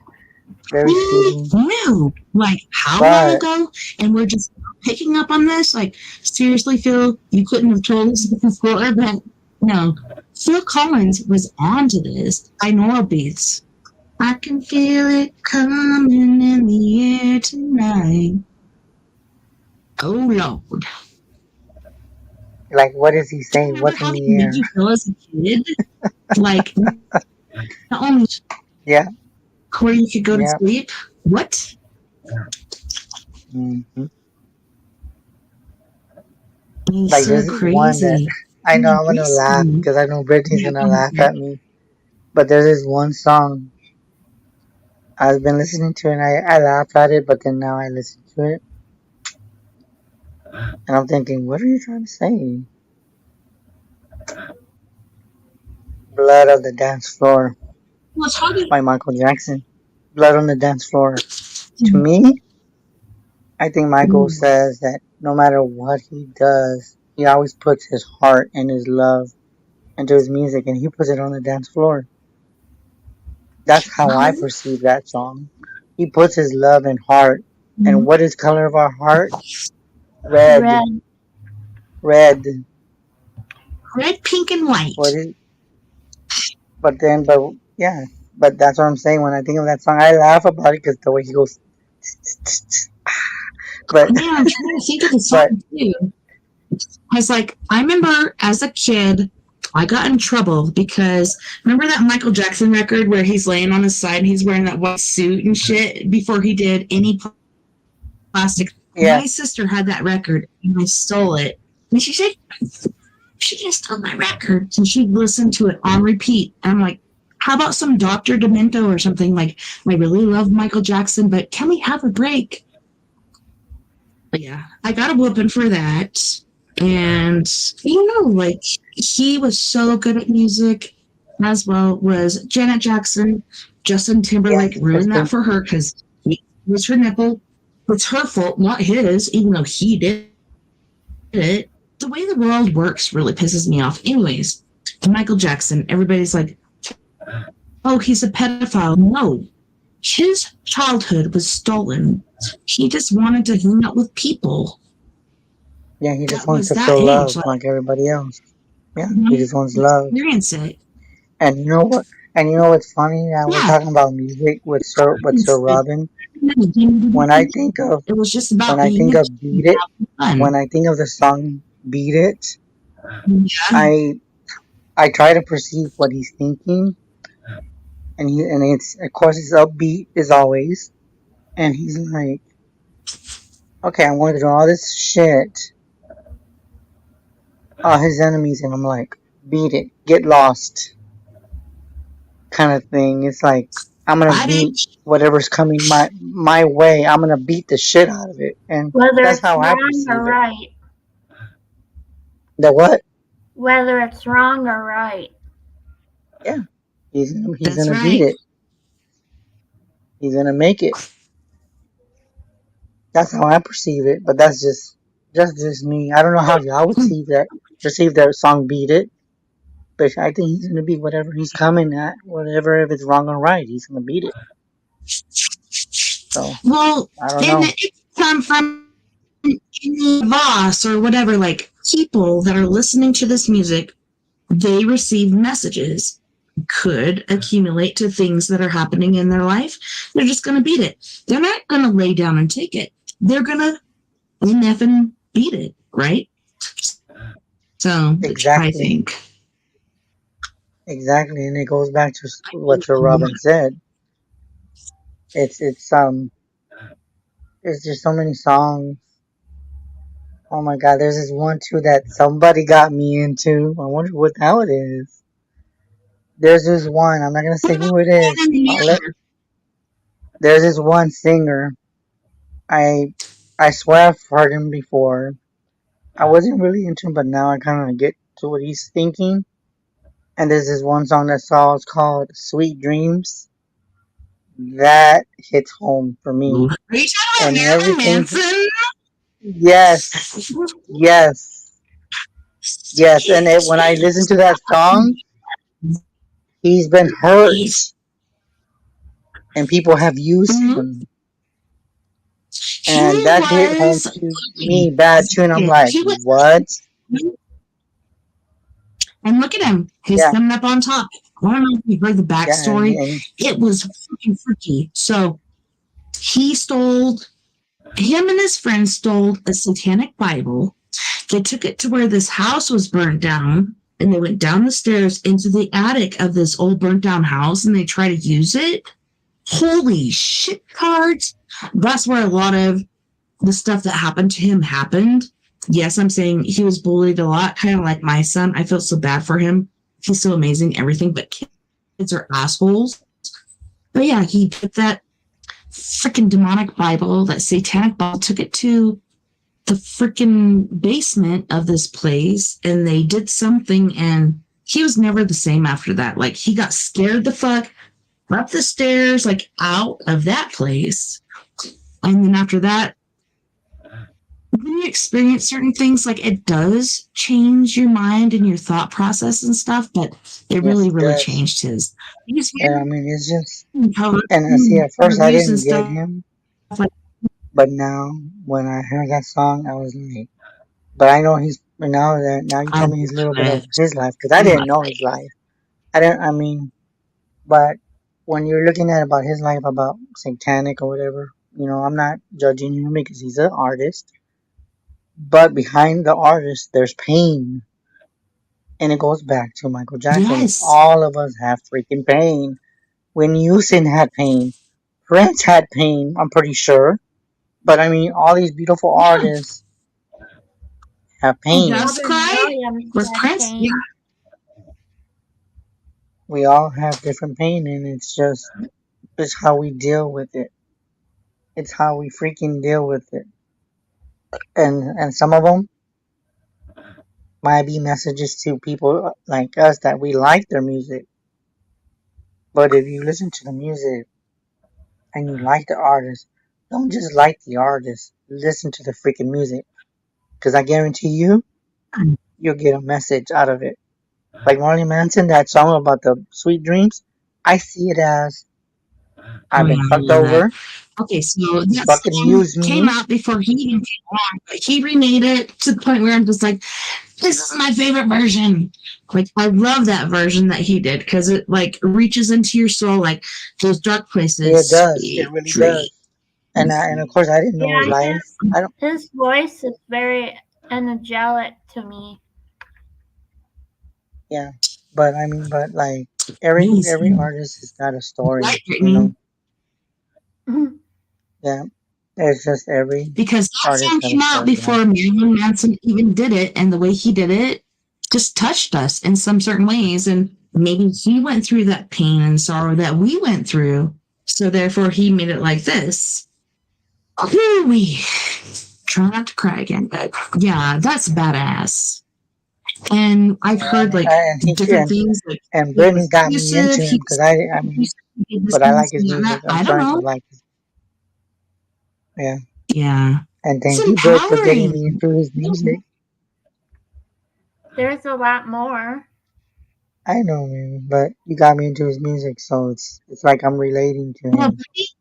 very soothing. New. Like how long ago? And we're just picking up on this. Like seriously, Phil, you couldn't have told us before that No, Phil Collins was onto this. Binaural beats. I can feel it coming in the air tonight. Oh Lord! Like, what does he say? Remember What's in how they the made air? you feel as a kid? Like, not only Yeah, where you could go to yeah. sleep. What? Mm-hmm. It's Like, so there's this one that crazy. I know I'm gonna laugh because I know Brittany's gonna laugh at me. But there's this one song I've been listening to, and I laugh at it, but then now I listen to it, and I'm thinking, what are you trying to say? Blood on the Dance Floor Well, it's hard by Michael Jackson. Blood on the Dance Floor. To to. me, I think Michael says that no matter what he does, he always puts his heart and his love into his music, and he puts it on the dance floor. That's how I Well, perceive that song. He puts his love and heart. And what is color of our heart? Red. Red. Red. red, pink, and What white. is? But yeah. But that's what I'm saying. When I think of that song, I laugh about it because the way he goes. But Man, I'm trying to think of the but song too. Because, like, I remember as a kid, I got in trouble because remember that Michael Jackson record where he's laying on his side and he's wearing that white suit and shit before he did any plastic. yeah, My sister had that record and I stole it. And she said, she just stole my record. And she listened to it on repeat. And I'm like, how about some Dr. Demento or something? Like, I really love Michael Jackson, but can we have a break? But yeah, I got a whooping for that. And, like, he was so good at music, as well was Janet Jackson. Justin Timberlake yes, ruined that Kristen. for her because he was her nipple. It's her fault, not his, even though he did it. The way the world works really pisses me off. Anyways, Michael Jackson, everybody's like, oh, he's a pedophile. No, his childhood was stolen. He just wanted to hang out with people. Yeah, he just That wants was to that feel age. love like everybody else. Yeah, he just wants love. Experience it. And you know what? And you know what's funny? We're Yeah. talking about music with Sir Robin. When I think of It was just about when I being think a of Beat It, fun. when I think of the song Beat It, Yeah. I try to perceive what he's thinking, and it's of course it's upbeat as always, and he's like, okay, I'm going to do all this shit, all his enemies, and I'm like, beat it, get lost, kind of thing. It's like I'm gonna beat whatever's coming my way. I'm gonna beat the shit out of it, and Whether that's it's how I wrong or perceive it. right. The what? Whether it's wrong or right. Yeah, he's That's gonna right. beat it. He's gonna make it. That's how I perceive it, but that's just me. I don't know how y'all would perceive that song "Beat It," but I think he's gonna beat whatever he's coming at, whatever if it's wrong or right, he's gonna beat it. So Well, I don't and know. it come from any boss or whatever, like people that are listening to this music, they receive messages, could accumulate to things that are happening in their life. They're just going to beat it. They're not going to lay down and take it. They're going to effing beat it, right? So, Exactly. I think. Exactly, and it goes back to what Sir Robin said. It's just so many songs. Oh my God, there's this one too that somebody got me into. I wonder what the hell it is. There's this one. I'm not gonna say who it is. There's this one singer. I swear I've heard him before. I wasn't really into him, but now I kind of get to what he's thinking. And there's this one song that saw it's called "Sweet Dreams." That hits home for me. Are you talking And about Marilyn everything. Manson? Yes, yes, yes. And when I listen to that song, he's been hurt, and people have used him, and that hit home to me bad too. And I'm like, what? And look at him. He's coming up on top. I don't know if you heard the backstory. It was freaking freaky. So him and his friends stole a satanic Bible. They took it to where this house was burnt down, and they went down the stairs into the attic of this old burnt down house, and they tried to use it. Holy shit cards. That's where a lot of the stuff that happened to him happened. Yes, I'm saying he was bullied a lot, kind of like my son. I feel so bad for him. He's so amazing, everything, but kids are assholes. But yeah, he took that freaking demonic Bible, that satanic Bible, took it to the freaking basement of this place, and they did something, and he was never the same after that. Like, he got scared the fuck up the stairs, like out of that place. And then after that, when you experience certain things, like, it does change your mind and your thought process and stuff, but it really changed his. Yeah, I mean, it's just, and see, at first I didn't get him, but now when I heard that song, I was like, but I know now you told me he's a little bit of his life, because I didn't know his life. But when you're looking at about his life, about satanic or whatever, I'm not judging him because he's an artist. But behind the artist, there's pain. And it goes back to Michael Jackson. Yes. All of us have freaking pain. When Houston had pain, Prince had pain, I'm pretty sure. But I mean, all these beautiful artists have pain. Does cry? Was Prince? Yeah. We all have different pain, and it's how we deal with it. It's how we freaking deal with it. And some of them might be messages to people like us that we like their music. But if you listen to the music and you like the artist, don't just like the artist. Listen to the freaking music. Because I guarantee you'll get a message out of it. Like Marley Manson, that song about the sweet dreams, I see it as I've been fucked over. Okay, so that song came out before he even came on, but he remade it to the point where I'm just like, this is my favorite version. Like, I love that version that he did because it like reaches into your soul, like those dark places. Yeah, it does. It really does. And of course, I didn't know his life. His voice is very angelic to me. Yeah, but I mean, like every artist has got a story, Yeah, it's just because that song came out before Marilyn Manson even did it, and the way he did it just touched us in some certain ways, and maybe he went through that pain and sorrow that we went through, so therefore he made it like this. Here we try not to cry again, but yeah, that's badass. And I've heard like different things. Like, and Brittany got me into him because I mean, but I like his music. I'm starting to like it. Yeah. Yeah. And thank you, Brett, for getting me into his music. There's a lot more. I know, man, but you got me into his music, so it's like I'm relating to him.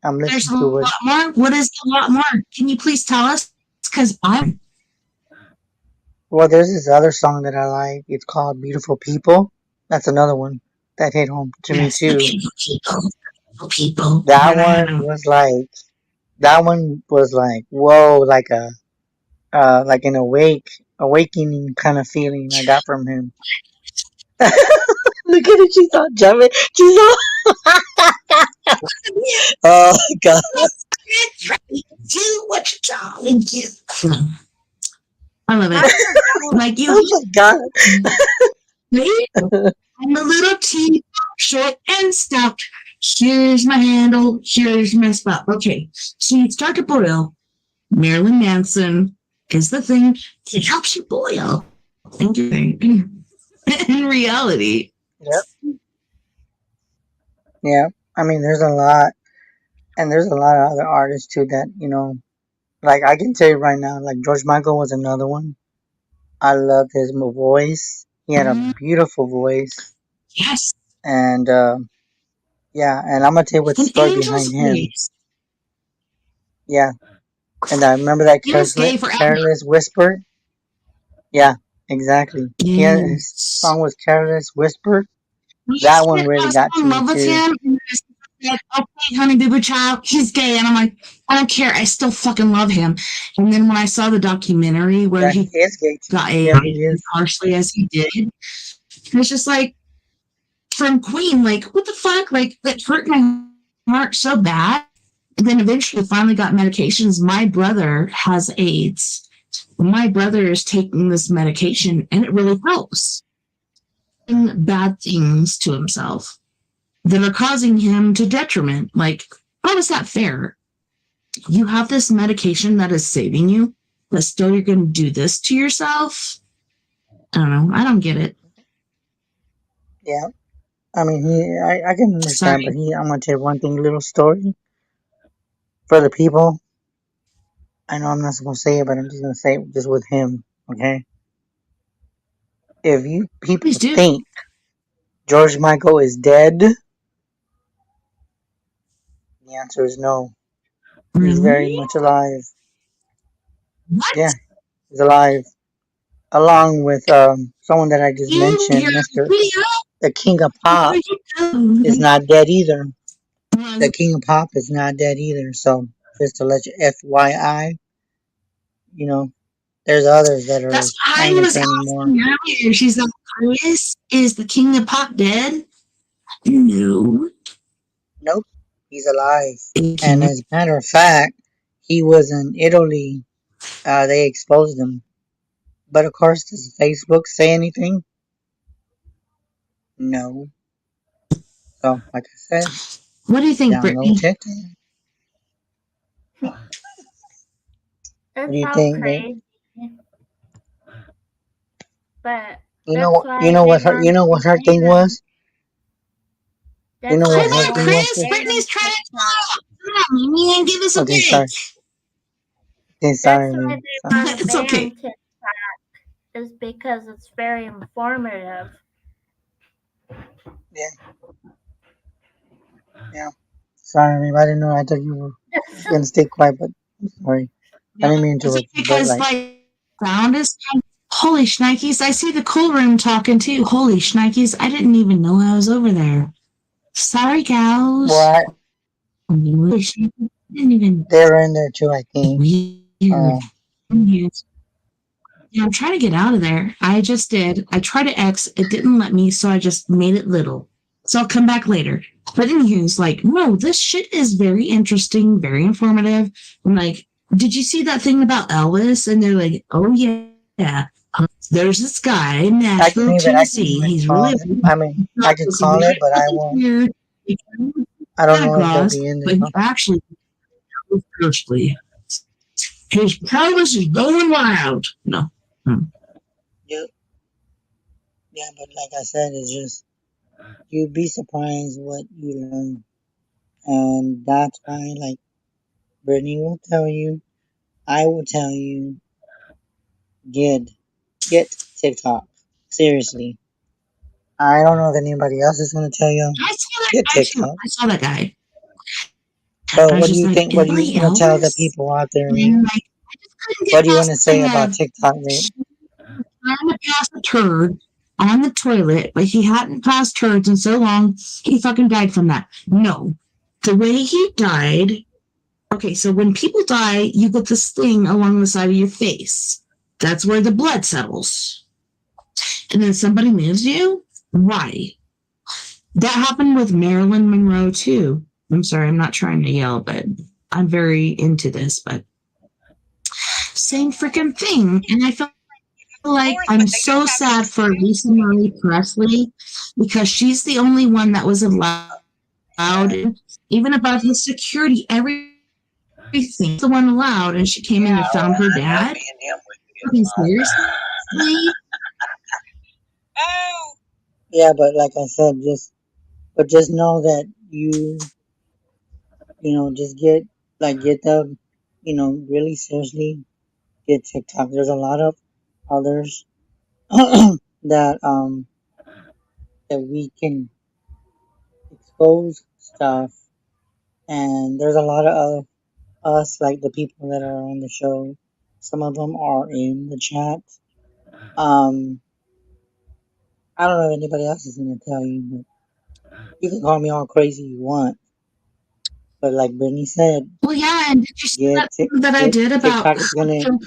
I'm listening to it. Lot more. What is a lot more? Can you please tell us? Because Well, there's this other song that I like. It's called "Beautiful People." That's another one that hit home to me too. Beautiful people. That one was like whoa, like an awakening kind of feeling I got from him. Look at it, she's all jumping. She's all oh God. Do what you darling do. I love it. Like you. Oh my God. I'm a little T, short and stout. Here's my handle. Here's my spot. Okay. So you start to boil. Marilyn Manson is the thing. It helps you boil. Thank you. In reality. Yep. Yeah. I mean, there's a lot. And there's a lot of other artists too that, like I can tell you right now, like George Michael was another one. I loved his voice. He had a beautiful voice. Yes. And yeah, and I'm gonna tell you what's the story behind him. Yeah. And I remember that Careless Whisper. Yeah. Exactly. Yeah, his Yes. song was Careless Whisper. Yes, That one I really was got to in me love with too. him. And I said, okay, honey, boo boo child, he's gay. And I'm like, I don't care. I still fucking love him. And then when I saw the documentary where Yeah, he he is gay too. got Yeah, a he is. harshly as he did, it was just like, from Queen, like, what the fuck? Like, that hurt my heart so bad. And then eventually finally got medications. My brother has AIDS. My brother is taking this medication and it really helps. Bad things to himself that are causing him to detriment. Like, how is that fair? You have this medication that is saving you, but still you're going to do this to yourself? I don't know. I don't get it. Yeah. I mean, I can understand, but Sorry. I'm gonna tell you one thing, little story for the people. I know I'm not supposed to say it, but I'm just gonna say it just with him, okay? If you Please people do. think George Michael is dead, the answer is no. He's very Really? much alive. Yeah, What? he's alive. Along with someone that I just You mentioned, hear Mr. video? the King of What Pop are you doing? is not dead either. The Was King of Pop is not dead either. So just to let you FYI, you know, there's others that are that's what not I even was saying more. asking earlier. She's like, Chris, is the king of pop dead? No. Nope, he's alive. The And king of as a matter of fact, he was in Italy. They exposed him. But of course, does Facebook say anything? No. So, like I said, What do you think, download Brittany? TikTok. What do It's you all think, babe? crazy, but You know that's what? You why know they what her? You want know to what her thing ban. was? You That's know why what Come they her on, want thing to was? Chris. Too? Brittany's ban trying to TikTok. talk. Come on, Mimi, and give us a Okay, break. sorry. Okay, That's sorry, why babe. they Sorry. want to It's ban okay. TikTok, is because it's very informative. Yeah, yeah. Sorry, babe. I didn't know. I thought you were gonna stay quiet, but I'm sorry. I Yeah, didn't mean to it's interrupt you, but because, like, sound is. Holy shnikes. I see the cool room talking too. Holy shnikes. I didn't even know I was over there. Sorry, gals. well, Holy shnikes. I didn't even. they're in there too. I think. Weird. Yeah, I'm trying to get out of there. I just did. I tried to X. It didn't let me, so I just made it little. So I'll come back later. But anywho's like, no, this shit is very interesting, very informative. I'm like, did you see that thing about Elvis? And they're like, oh yeah. There's this guy in Nashville, I can Tennessee. even He's call really it. I mean, I could it's call really it, but I fucking won't. weird. I don't Santa know if they'll Claus, be in there. but Huh? he actually firstly. His pelvis is going wild. No. Yeah, yeah, but like I said, it's just you'd be surprised what you learn, and that's why, like Brittany will tell you, I will tell you, get get TikTok. Seriously, I don't know if anybody else is gonna tell you I saw that get guy too. TikTok. I saw that guy. But I was what do just you like, think? is What do that you really want to tell the Elvis? people out there, And babe? then, like, I just couldn't What get do you want past to the say thing about of TikTok, babe? trying to pass a turd on the toilet, but he hadn't passed turds in so long, he fucking died from that. No. The way he died, okay, so when people die, you get this thing along the side of your face. That's where the blood settles. And then somebody moves you? Why? That happened with Marilyn Monroe too. I'm sorry, I'm not trying to yell, but I'm very into this, but same freaking thing. And I feel like I'm so sad for Lisa Marie Presley because she's the only one that was allowed, even above the security, everything, the one allowed, and she came in and found her dad. I mean, seriously? Yeah, but like I said, just know that just get the, really seriously get TikTok. There's a lot of others that that we can expose stuff, and there's a lot of other us like the people that are on the show. Some of them are in the chat, I don't know if anybody else is gonna tell you, but you can call me all crazy you want. But like Brittany said, Well, yeah, and did you see yeah, that I did about TikTok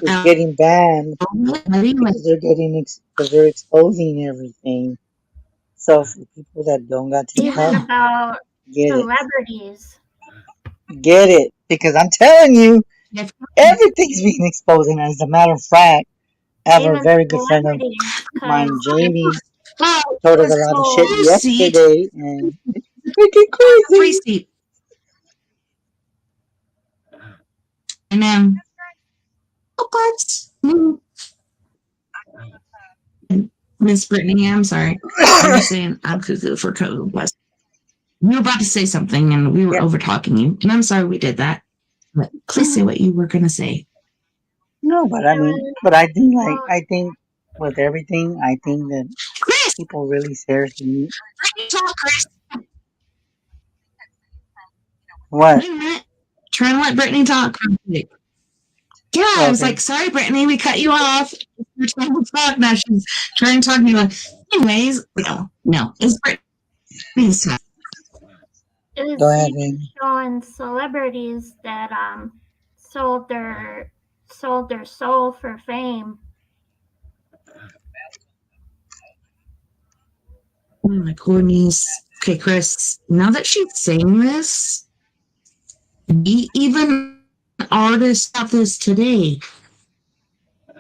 is getting banned because they're exposing everything. So for people that don't got Even TikTok, about get it, celebrities. because I'm telling you, yeah, everything's being exposed. And as a matter of fact, I have a Even very good friend of celebrities, mine, because Jamie, oh, told us a lot of shit so receipt, yesterday, and it's freaking crazy. receipt. And then, oh, what? Miss Brittany, I'm sorry. I'm just saying I'm cuckoo for Cocoa Plus. You were about to say something and we were Yeah, over talking you. And I'm sorry we did that. But please say what you were going to say. no, but I it mean, was about I think with everything, I think that Chris, people really seriously Brittany, talk, Chris. what? Wait a minute. Trying to let Brittany talk. Yeah, I was Okay, like, sorry, Brittany, we cut you off. You're trying to talk now. She's trying to talk to me like, anyways, no. It's Brittany's time. it go was ahead, even Jamie. showing celebrities that sold their soul for fame. Oh my goodness. Okay, Chris, now that she's saying this, even artists have this today.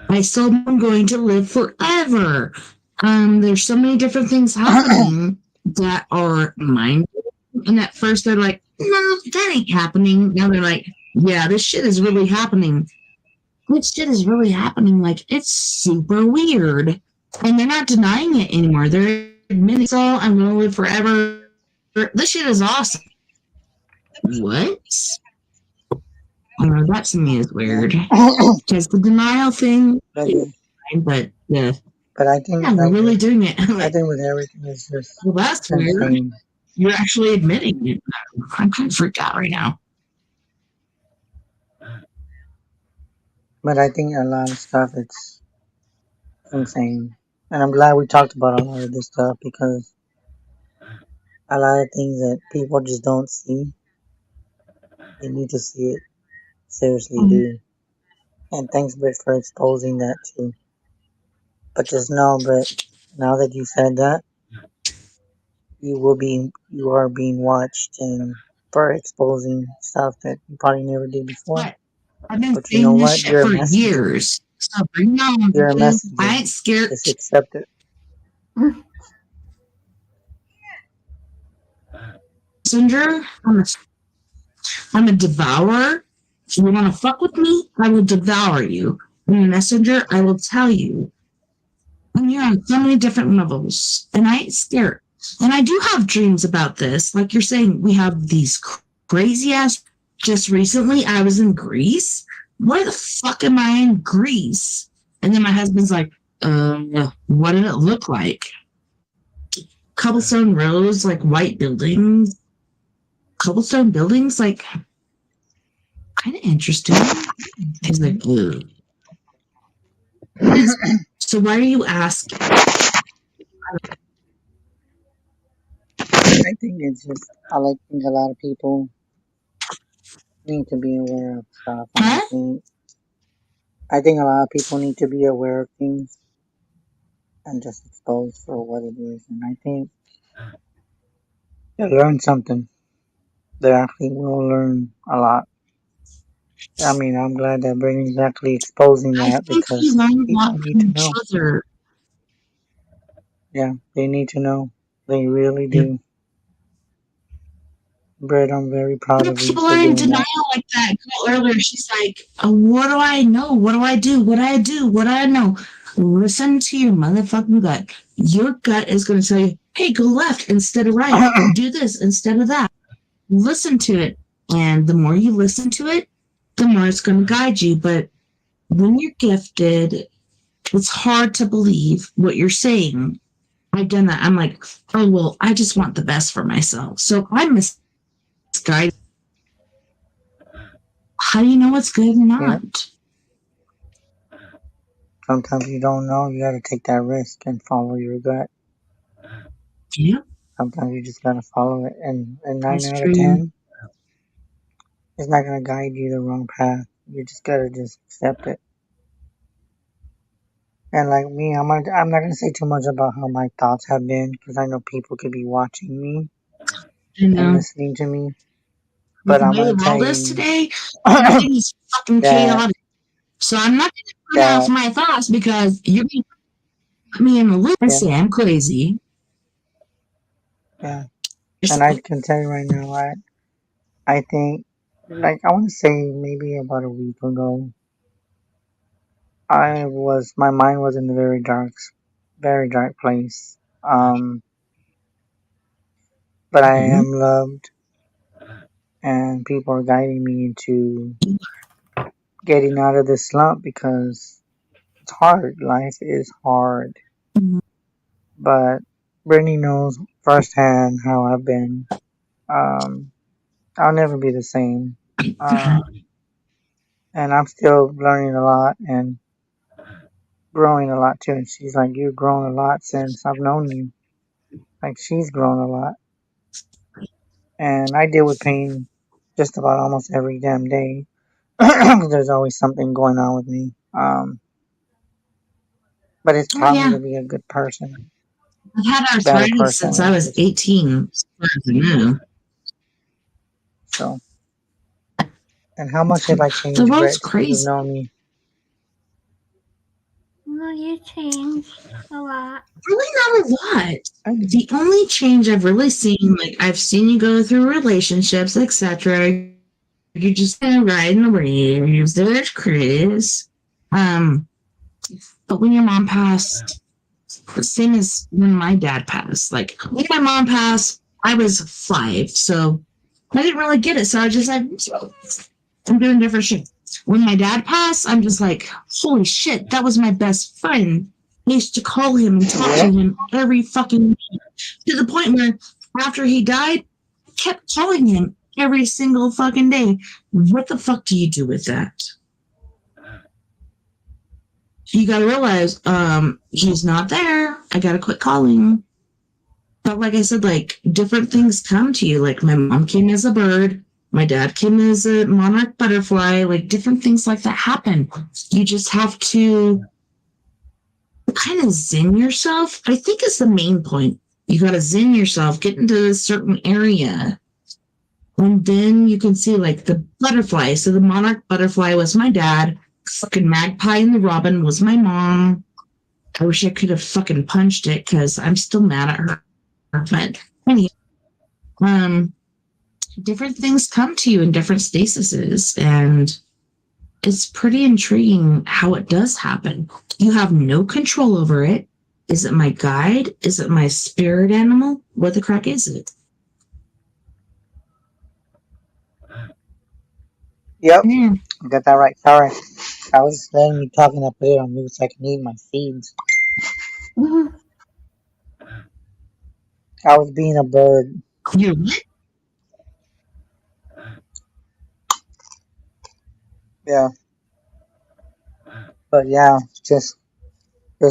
I still am going to live forever. There's so many different things happening that are mind. And at first they're like, no, that ain't happening. Now they're like, yeah, this shit is really happening. This shit is really happening. Like, it's super weird. And they're not denying it anymore. They're admitting, so I'm going to live forever. This shit is awesome. What? That to me is Yeah, weird. Because the denial thing, but yeah, but yeah, I think yeah, they're like really doing it. I Like, think with everything, well, that's it's weird. insane. You're actually admitting it. I'm kind of freaked out right now. But I think a lot of stuff it's insane, and I'm glad we talked about a lot of this stuff because a lot of things that people just don't see, they need to see it. Seriously, do. And thanks, Britt, for exposing that too. But just know, Britt, now that you said that, you are being watched and for exposing stuff that you probably never did before. But I've been But you know saying this what? shit You're a for messenger. years. So bring it on, You're a dude. messenger. I ain't scared. Just accept it. Messenger. I'm a devourer. If you want to fuck with me, I will devour you. I'm a messenger. I will tell you. And you're on so many different levels. And I ain't scared. And I do have dreams about this. Like you're saying, we have these crazy ass. Just recently, I was in Greece. Why the fuck am I in Greece? And then my husband's like, what did it look like? Cobblestone roads, like white buildings. Cobblestone buildings, like kind of interesting. He's like, ugh. So why are you asking? I think it's just I like think a lot of people need to be aware of stuff, and Huh? I think a lot of people need to be aware of things and just expose for what it is. And I think they learn something. They actually will learn a lot. I mean, I'm glad that Brittany's actually exposing I that think we because learn a people lot need from to each know. other. Yeah, they need to know. They really Yep. do. Britt, I'm very proud Yeah, of you people for are in doing denial that. like that. Girl earlier, she's like, what do I know? What do I do? What do I do? What do I know? Listen to your motherfucking gut. Your gut is going to tell you, hey, go left instead of right. Do this instead of that. Listen to it. And the more you listen to it, the more it's going to guide you. But when you're gifted, it's hard to believe what you're saying. I've done that. I'm like, oh, well, I just want the best for myself. So I'm misguided. How do you know what's good and Yeah, not? sometimes you don't know. You gotta take that risk and follow your gut. Yeah, Sometimes you just gotta follow it, and 9 that's out of true. 10, it's not gonna guide you the wrong path. You just gotta just accept it. And like me, I'm not gonna say too much about how my thoughts have been because I know people could be watching me You and know, listening to me. with But the I'm way gonna the tell world is you today, everything is fucking that chaotic. So I'm not going to pronounce that my thoughts because you're going to put me in the loop and yeah, say I'm crazy. yeah. And I can tell you right now, I think like I want to say maybe about a week ago, my mind was in a very dark place. But I Mhm. am loved, and people are guiding me into getting out of this slump because it's hard. Life is hard. But Brittany knows firsthand how I've been. Um, I'll never be the same. Uh, and I'm still learning a lot and growing a lot too. And she's like, "You've grown a lot since I've known you." Like she's grown a lot, and I deal with pain just about almost every damn day. There's always something going on with me. But it's Oh, taught me yeah. to be a good person, I've had better arthritis person, since I and was just 18. As far as I know. so. And how much have I The changed, world's Brett, since you've crazy. known me? Well, you changed a lot. Really not a lot. I know. The only change I've really seen, like I've seen you go through relationships, etc. You're just kind of riding the waves. There's Chris. Um, but when your mom passed, the same as when my dad passed. Like when my mom passed, I was 5, so I didn't really get it. So I was just like, I'm doing different shit. When my dad passed, I'm just like, holy shit, that was my best friend. I used to call him and talk to Yep. him every fucking day, to the point where after he died, I kept calling him every single fucking day. What the fuck do you do with that? You gotta realize, he's not there. I gotta quit calling. But like I said, like different things come to you. Like my mom came as a bird, my dad came as a monarch butterfly. Like different things like that happen. You just have to kind of zen yourself. I think is the main point. You got to zen yourself, get into a certain area, and then you can see like the butterfly. So the monarch butterfly was my dad. Fucking magpie and the robin was my mom. I wish I could have fucking punched it because I'm still mad at her. But anyway, um, different things come to you in different statuses, and it's pretty intriguing how it does happen. You have no control over it. Is it my guide? Is it my spirit animal? What the crack is it? Yep. Yeah. You got that right. Sorry. I was letting you talk and I put it on mute so I can eat my seeds. I was being a bird. You're what? Yeah. But yeah, just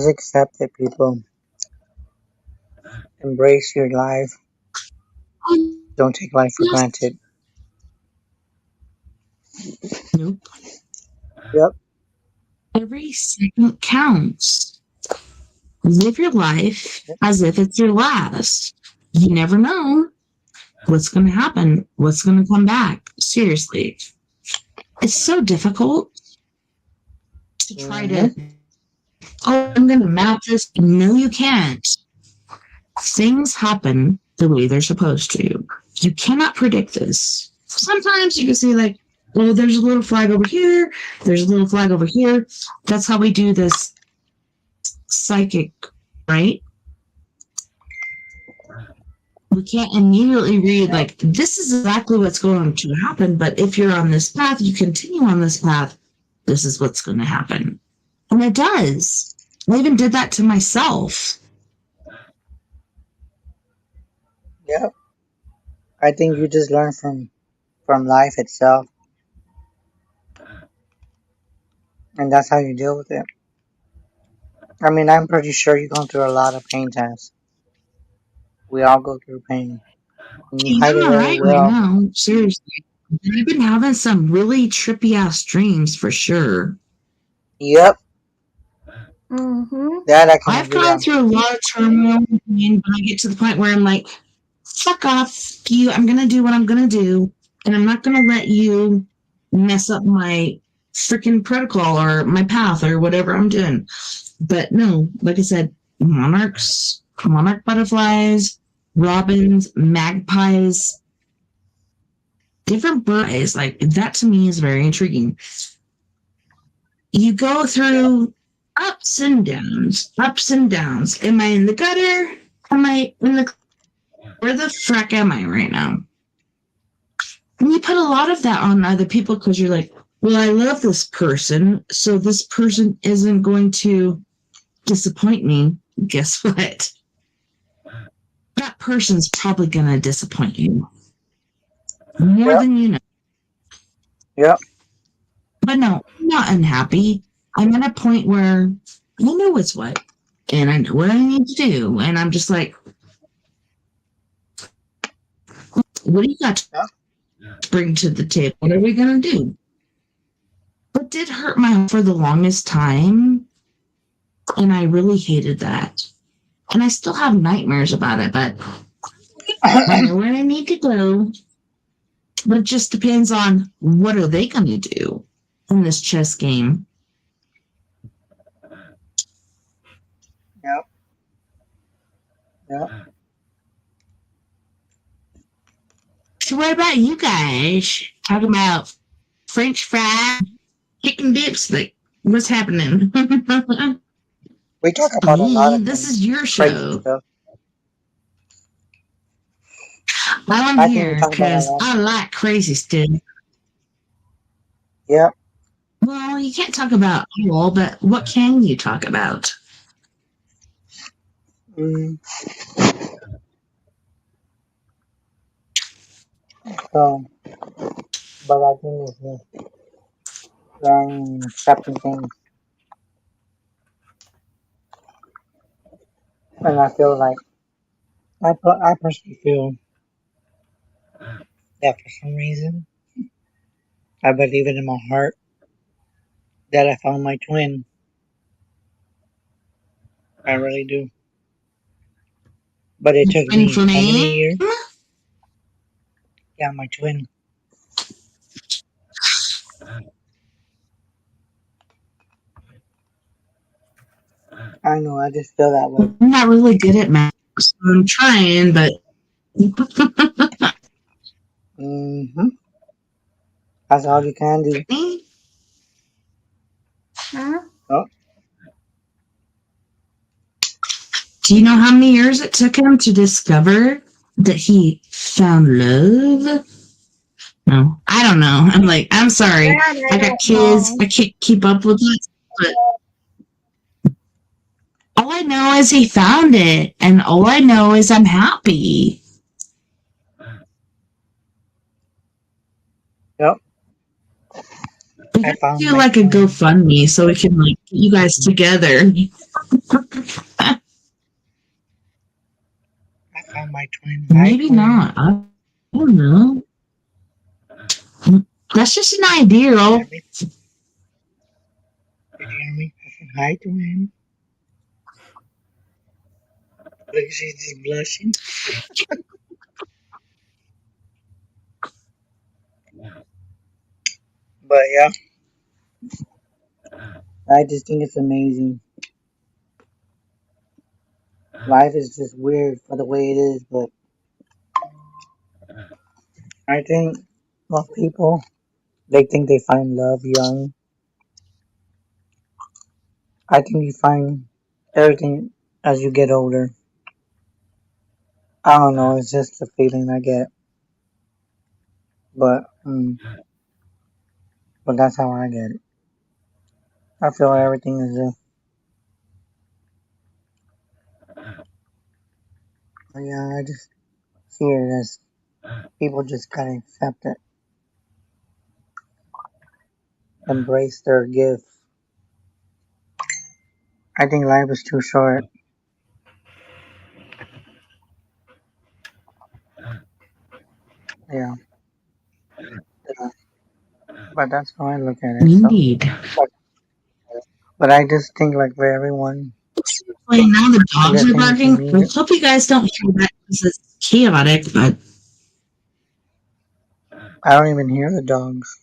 accept it, people. Embrace your life. Don't take life for Yes. granted. Nope. Yep. Every second counts. Live your life as if it's your last. You never know what's going to happen, what's going to come back. Seriously. It's so difficult to try Mm-hmm. to, oh, I'm going to map this. No, you can't. Things happen the way they're supposed to. You cannot predict this. Sometimes you can see, like, oh, there's a little flag over here, there's a little flag over here. That's how we do this psychic, right? We can't immediately read, Yep. like, this is exactly what's going to happen, but if you're on this path, you continue on this path, this is what's going to happen. And it does. I even did that to myself. Yep. I think you just learn from life itself, and that's how you deal with it. I mean, I'm pretty sure you're going through a lot of pain, Tess. We all go through pain. And you hide I'm it all very right right well. now, seriously. I've been having some really trippy ass dreams for sure. Yep, Mm-hmm. that I can I've agree gone on. through a lot of turmoil, and when I get to the point where I'm like, fuck off, you, I'm going to do what I'm going to do, and I'm not going to let you mess up my freaking protocol or my path or whatever I'm doing. But no, like I said, monarch butterflies, robins, magpies, different birds, like that to me is very intriguing. You go through ups and downs, ups and downs. Am I in the gutter? Am I in the, where the frack am I right now? And you put a lot of that on other people because you're like, well, I love this person, so this person isn't going to disappoint me. Guess what? That person's probably going to disappoint you more Yep, than you know. yep. But no, I'm not unhappy. I'm at a point where I know what's what, and I know what I need to do. And I'm just like, what do you got Yep. to bring to the table? What are we going to do? But did hurt my heart for the longest time. And I really hated that. And I still have nightmares about it, but I know where I need to go. But it just depends on what are they going to do in this chess game. Yep, yep. So what about you guys? Talking about French fries, chicken dips, like what's happening? We talk about a lot Hey, of this things, is your crazy show. stuff. I'm I think we here talk about a because lot. I like crazy stuff. Yep. Well, you can't talk about all, but what can you talk about? Mm, so, but I think it's just learning and accepting things. And I feel like, I personally feel that for some reason, I believe it in my heart that I found my twin. I really do. But it took Twin me how many flame? years? Yeah, my twin. I know, I just feel that way. I'm not really good at math, so I'm trying, but Mm-hmm. That's all you can do. Huh? Oh, do you know how many years it took him to discover that he found love? No, I don't know. I'm like, I'm sorry. That I I got don't kids. know. I can't keep up with it. But all I know is he found it. And all I know is I'm happy. yep. We I gotta found do my like a twin. GoFundMe so we can like get you guys together. I found my twin. Hi, Maybe twin. not. I don't know. That's just an Did idea. you hear me? Did you hear me? I said, hi, twin. Look, she's just blushing. But yeah, I just think it's amazing. Life is just weird for the way it is, but I think most people, they think they find love young. I think you find everything as you get older. I don't know, it's just a feeling I get. But, but that's how I get it. I feel everything is just, yeah, I just see it as people just gotta accept it, embrace their gifts. I think life is too short. Yeah. But that's how I look at it. So, Indeed. but I just think like for everyone, Like now the the dogs best are thing for barking. me. I hope you guys don't hear that because it's chaotic, but I don't even hear the dogs.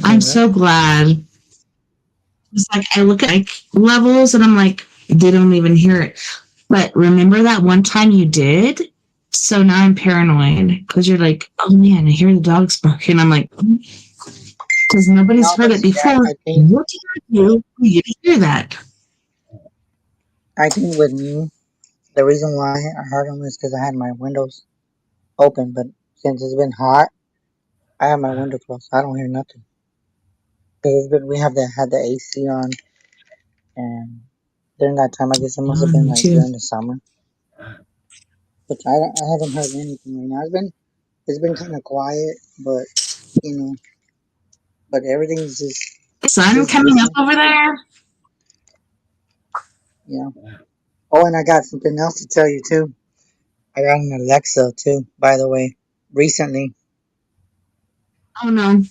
I'm so glad. It's like I look at like levels and I'm like, they don't even hear it. But remember that one time you did? So now I'm paranoid because you're like, oh man, I hear the dogs barking. I'm like, because nobody's heard it before. I think What did I do for you to hear that? with me, the reason why I heard them is because I had my windows open. But since it's been hot, I have my window closed. I don't hear nothing. Because we have had the AC on, and during that time, I guess it must have been Me like too. during the summer. But I haven't heard anything right now. It's been kind of quiet, but you know, but everything's Sun just coming up different. over there. Yeah. Oh, and I got something else to tell you too. I got an Alexa too, by the way, recently. Oh no.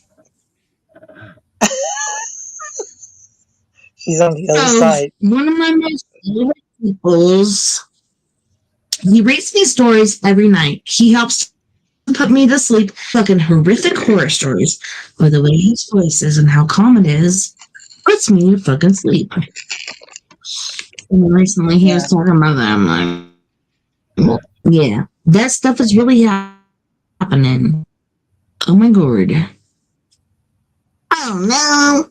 She's on the other So side. one of my most favorite people's, he reads me stories every night. He helps put me to sleep. Fucking horrific horror stories. By the way his voice is and how calm it is, puts me to fucking sleep. And recently he was talking about that. I'm like, well, yeah, that stuff is really happening. Oh my god. Oh no.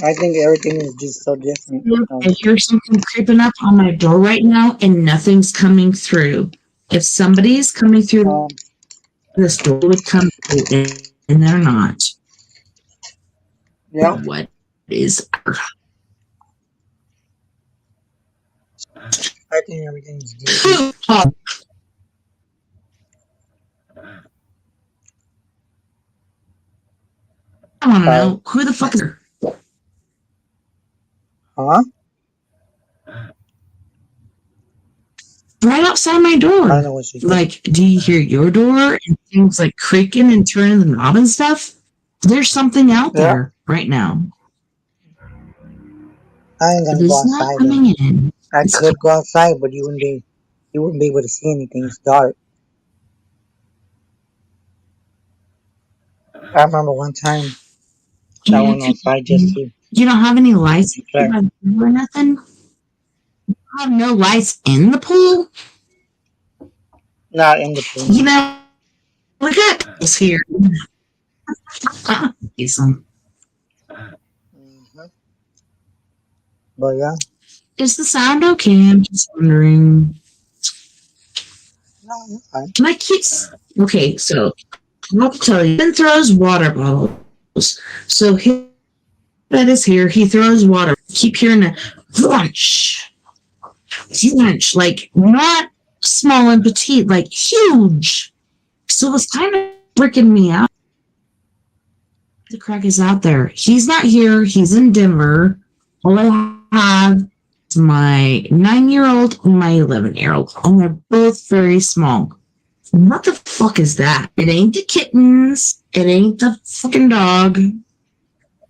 I think everything is just so different. I hear something creeping up on my door right now and nothing's coming through. If somebody's coming through this door would come through and they're not. Yeah. What is I think everything's different. I want to know who the fuck is her? Huh? Right outside my door. I don't know what she said. Like, do you hear your door and things like creaking and turning the knob and stuff? There's something out there right now. I ain't gonna It go is not outside coming though. in. I could go outside, but you wouldn't be able to see anything. It's dark. I remember one time I went outside just to. You don't have any lights or nothing? You have no lights in the pool? Not in the pool. You know, look at this here. But yeah. Is the sound okay? I'm just wondering. No, you're fine. And I keep. Okay, so I'll tell you. Ben throws water bottles. So his bed is here. He throws water. Keep hearing a crunch. Huge. Like not small and petite, like huge. So it was kind of freaking me out. The crack is out there. He's not here. He's in Denver. All I have is my 9-year-old and my 11-year-old. And they're both very small. What the fuck is that? It ain't the kittens. It ain't the fucking dog.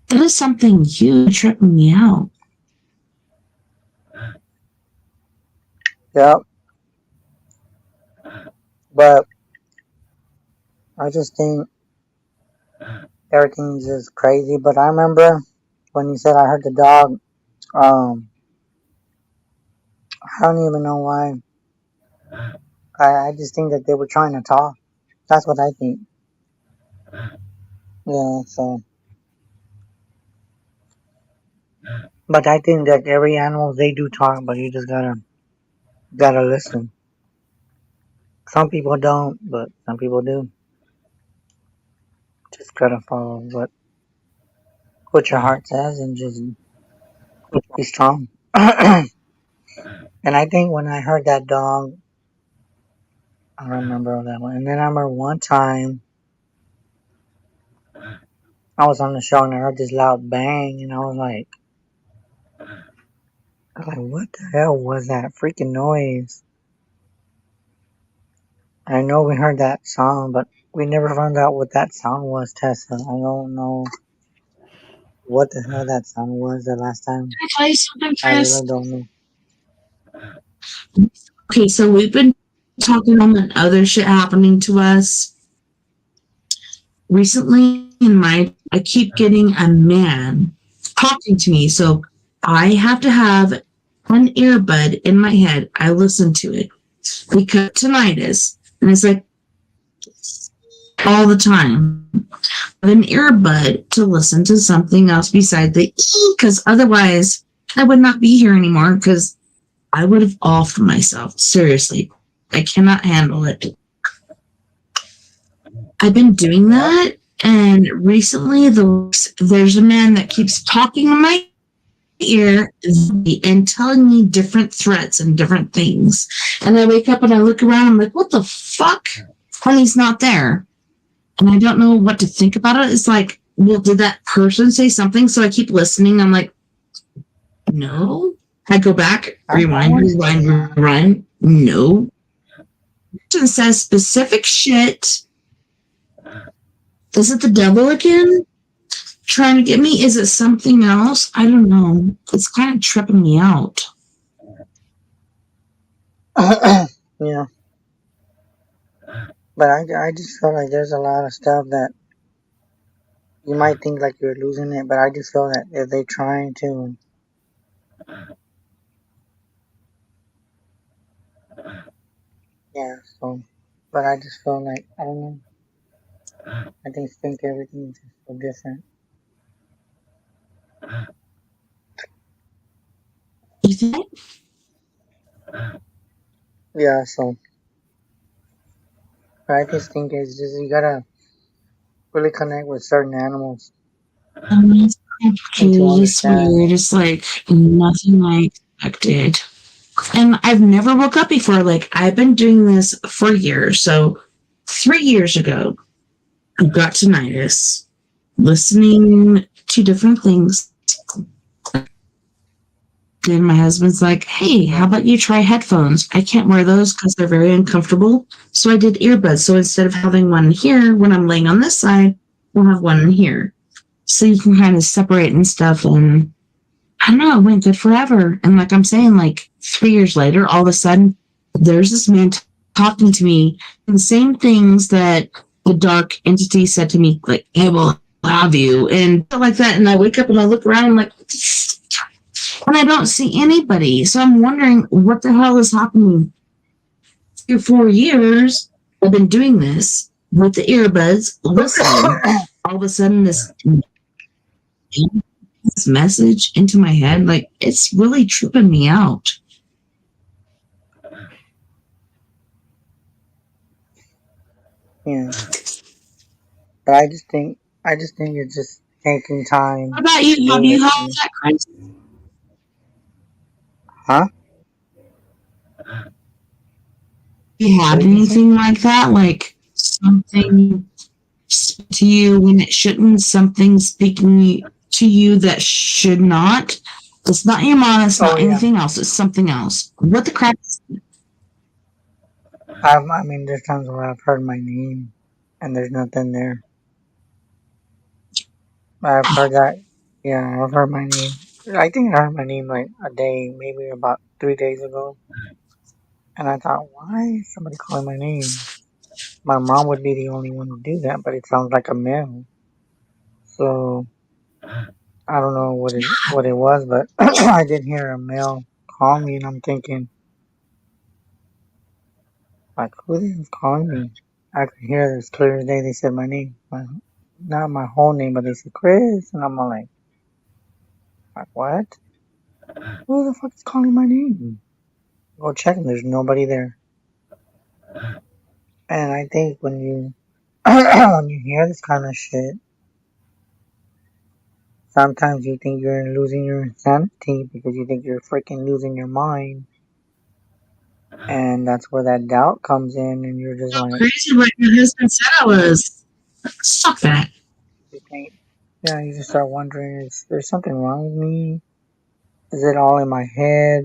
That is something huge tripping me out. Yeah. But I just think everything's just crazy. But I remember when you said I heard the dog. I don't even know why. I just think that they were trying to talk. That's what I think. Yeah. So. But I think that every animal they do talk, but you just gotta listen. Some people don't, but some people do. Just gotta follow what your heart says and just be strong. And I think when I heard that dog, I remember that one. And then I remember one time, I was on the show and I heard this loud bang, and I was like, what the hell was that freaking noise? I know we heard that sound, but we never found out what that sound was, Tessa. I don't know what the hell that sound was the last time. Can I tell you something, I Chris? really don't know. Okay, so we've been talking on the other shit happening to us recently. I keep getting a man talking to me, so I have to have an earbud in my head. I listen to it because tinnitus, and it's like all the time. An earbud to listen to something else besides the E, because otherwise I would not be here anymore, because I would have offed myself. Seriously. I cannot handle it. I've been doing that, and recently there's a man that keeps talking in my ear and telling me different threats and different things. And I wake up and I look around, I'm like, what the fuck? And he's not there. And I don't know what to think about it. It's like, well, did that person say something? So I keep listening. I'm like, no. I go back, rewind. No. It says specific shit. Is it the devil again? Trying to get me? Is it something else? I don't know. It's kind of tripping me out. Yeah. But I just feel like there's a lot of stuff that you might think like you're losing it, but I just feel that if they're trying to. Yeah, so. But I just feel like, I don't know. I think everything's just so different. You think? Yeah, so. But I just think it's just, you gotta really connect with certain animals. It's complicated. It's weird. It's like nothing I expected. And I've never woke up before. Like, I've been doing this for years. So 3 years ago, I got tinnitus, listening to different things. Then my husband's like, hey, how about you try headphones? I can't wear those because they're very uncomfortable. So I did earbuds. So instead of having one here when I'm laying on this side, we'll have one in here. So you can kind of separate and stuff. And I don't know, it went good forever. And like I'm saying, like 3 years later, all of a sudden, there's this man talking to me, and the same things that the dark entity said to me, like, I will have you, and stuff like that. And I wake up and I look around, I'm like, and I don't see anybody. So I'm wondering what the hell is happening. 3 or 4 years, I've been doing this with the earbuds, listening. All of a sudden, this message into my head, like, it's really tripping me out. Yeah. But I just think it's just taking time. What about you? Have you had that, Chris? Huh? You had anything like that? Like something to you when it shouldn't, something speaking to you that should not? It's not your mom, it's not anything else, it's something else. What the crap is it? I mean, there's times where I've heard my name and there's nothing there. I've heard that. Yeah, I've heard my name. I think I heard my name like a day, maybe about 3 days ago. And I thought, why is somebody calling my name? My mom would be the only one to do that, but it sounds like a male. So I don't know what it was, but I did hear a male call me, and I'm thinking, like, who the hell's calling me? I could hear it as clear as day. They said my name, not my whole name, but they said Chris, and I'm like, what? Who the fuck is calling my name? Go check, and there's nobody there. And I think when you when you hear this kind of shit, sometimes you think you're losing your insanity because you think you're freaking losing your mind. And that's where that doubt comes in, and you're just like, Crazy what your husband said I was. Stop that. Yeah, you just start wondering, is there something wrong with me? Is it all in my head?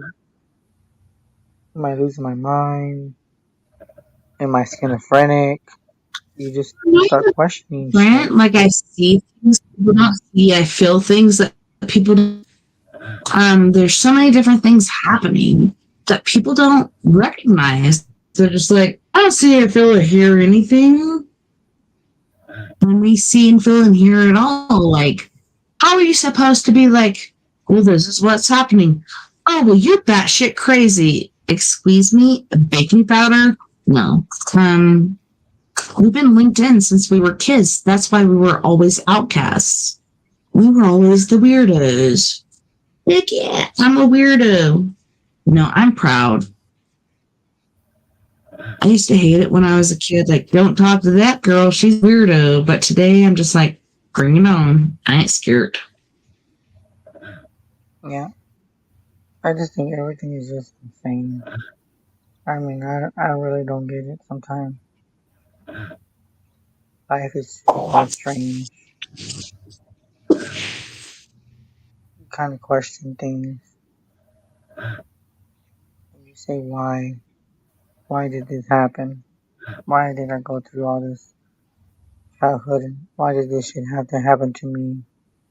Am I losing my mind? Am I schizophrenic? You just start questioning shit. Right? Like I see things people don't see. I feel things that people don't. There's so many different things happening that people don't recognize. They're just like, I don't see or feel or hear anything. When we see and feel and hear it all, like, how are you supposed to be like, well, this is what's happening? Oh, well, you're batshit crazy. Excuse me, baking powder? No. We've been linked in since we were kids. That's why we were always outcasts. We were always the weirdos. Heck yeah, I'm a weirdo. No, I'm proud. I used to hate it when I was a kid. Like, don't talk to that girl. She's a weirdo. But today I'm just like, bring it on. I ain't scared. Yeah. I just think everything is just insane. I mean, I really don't get it sometimes. Life is so strange. You kind of question things. You say, why? Why did this happen? Why did I go through all this childhood? And why did this shit have to happen to me?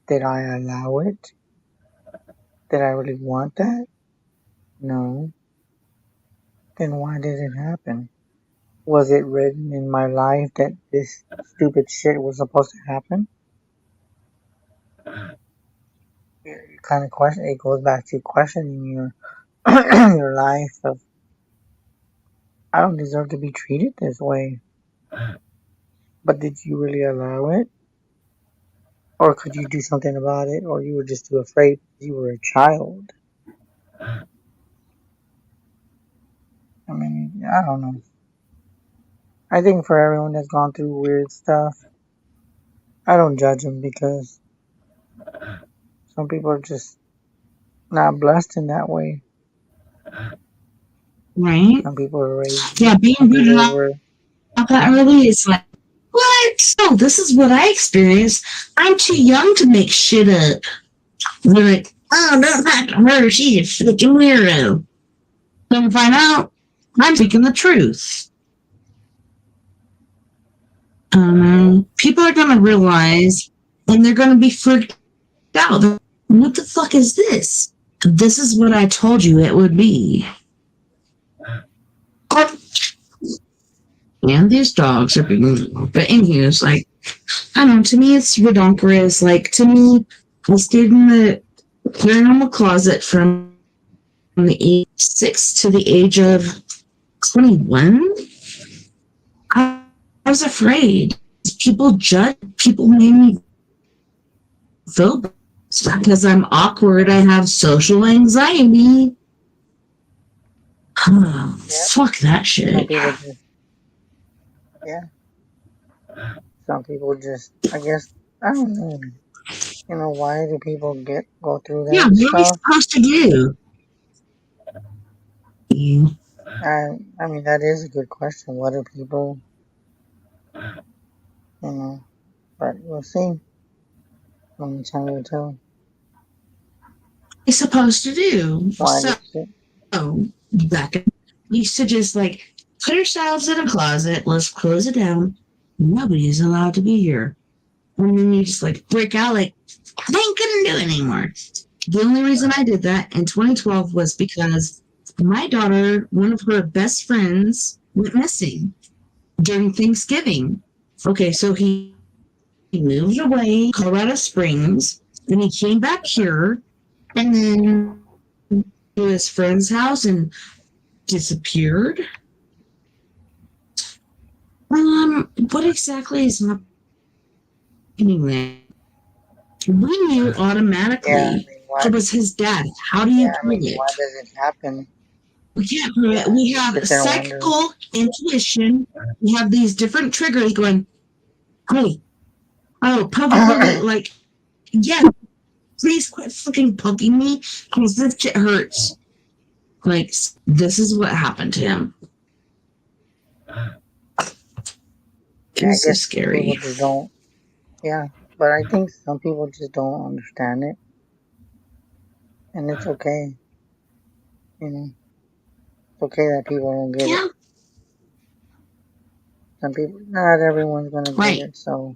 Did I allow it? Did I really want that? No. Then why did it happen? Was it written in my life that this stupid shit was supposed to happen? You kind of question. It goes back to questioning your your life. Of I don't deserve to be treated this way. But did you really allow it? Or could you do something about it? Or you were just too afraid because you were a child? I mean, I don't know. I think for everyone that's gone through weird stuff, I don't judge them because some people are just not blessed in that way. Right? Some people are raised. Yeah, being Some rooted people out were. that early is like, what? Oh, this is what I experienced. I'm too young to make shit up. They're like, oh, don't talk to her. She's a freaking weirdo. Come find out, I'm speaking the truth. People are going to realize, and they're going to be freaked out. What the fuck is this? This is what I told you it would be. And these dogs are being, but in here, it's like, I don't know, to me, it's redonkulous. Like, to me, I stayed in the paranormal closet from the age 6 to the age of 21. I was afraid. People judge, people made me feel bad because I'm awkward. I have social anxiety. Fuck that shit. Some people just, yeah. Some people just, I guess, I don't know. You know, why do people go through that Yeah, what are we stuff? supposed to do? Yeah. I mean, that is a good question. What do people, you know, but we'll see. Only time will tell. What are we supposed to do? Why So, this shit? back we used to just like put ourselves in a closet, let's close it down. Nobody is allowed to be here. And then you just like break out like, I couldn't do it anymore. The only reason I did that in 2012 was because my daughter, one of her best friends, went missing during Thanksgiving. Okay, so he moved away, Colorado Springs, then he came back here, and then to his friend's house and disappeared. What exactly is happening there? We knew automatically it was his dad. How do you prove it? Why does it happen? We can't prove it. We have psychical intuition. We have these different triggers going, hey, oh, probably like, yeah, please quit fucking poking me because this shit hurts. Like, this is what happened to him. It was so scary. People just don't, yeah. But I think some people just don't understand it. And it's okay. You know, it's okay that people don't get Yeah. it. Some people, not everyone's gonna get Right. it. So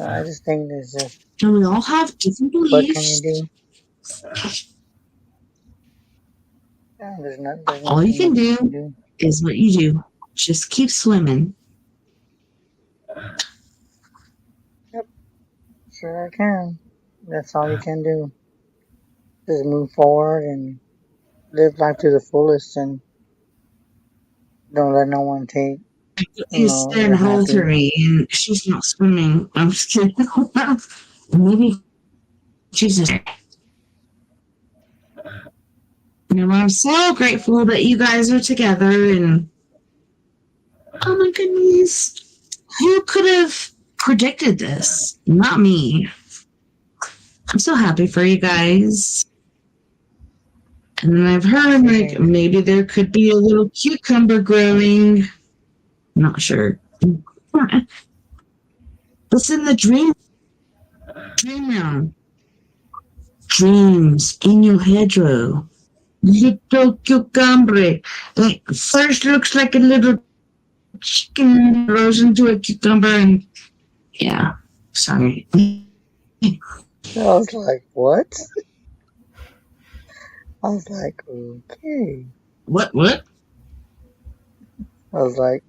I just think it's just, And we all have different what can you beliefs. do? Yeah, there's All you nothing can much you can do do. is what you do. Just keep swimming. Yep, sure I can. That's all you can do. Just move forward and live life to the fullest, and don't let no one take, He's staring your holes for happy. me, and she's not swimming. I'm just kidding. Maybe Jesus. I'm so grateful that you guys are together, and oh my goodness, who could have predicted this? Not me. I'm so happy for you guys. And then I've heard like maybe there could be a little cucumber growing. Not sure. What's in the dream now? Dreams in your hedgerow. Little cucumber. Like first looks like a little chicken grows into a cucumber, and yeah. Sorry. I was like, what? I was like, okay. What? I was like,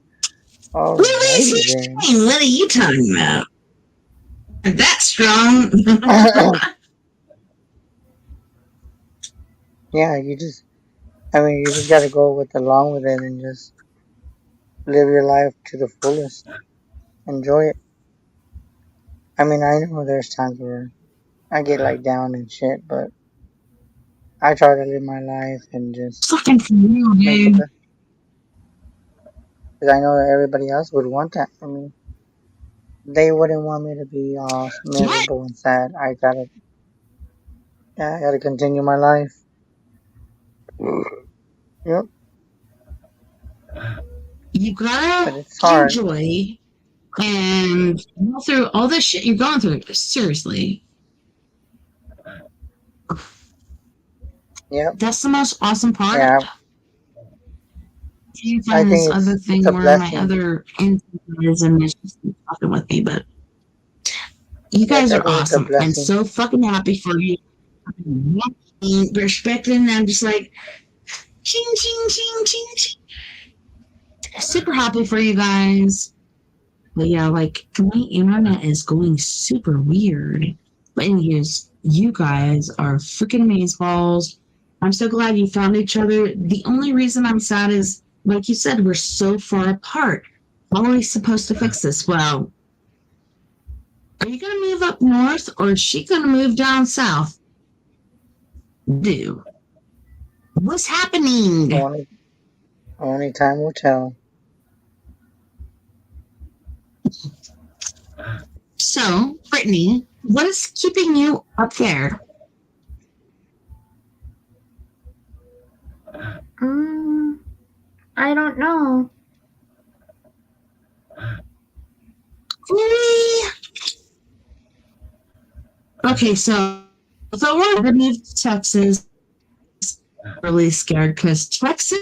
alrighty then. What are you talking about? That's strong. Yeah, you just gotta go along with it and just live your life to the fullest. Enjoy it. I know there's times where I get like down and shit, but I try to live my life and just Fucking for real, make the dude. best. Because I know that everybody else would want that for me. They wouldn't want me to be all miserable and sad. I gotta continue my life. Yep. You gotta But it's hard. enjoy and go through all this shit you're going through. Seriously. Yep. That's the most awesome part. Yeah. You find I this think other it's thing a where blessing. my other enthusiasm is just fucking with me, but you guys are awesome. I'm so fucking happy for you. Respecting, I'm just like, ching, ching, ching, ching, ching. Super happy for you guys. But yeah, like, my internet is going super weird. But anyways, you guys are freaking amazeballs. I'm so glad you found each other. The only reason I'm sad is, like you said, we're so far apart. How are we supposed to fix this? Well, are you going to move up north or is she going to move down south? Do. What's happening? Only time will tell. So, Brittany, what is keeping you up there? I don't know. Okay, so we're to move to Texas. Really scared because Texas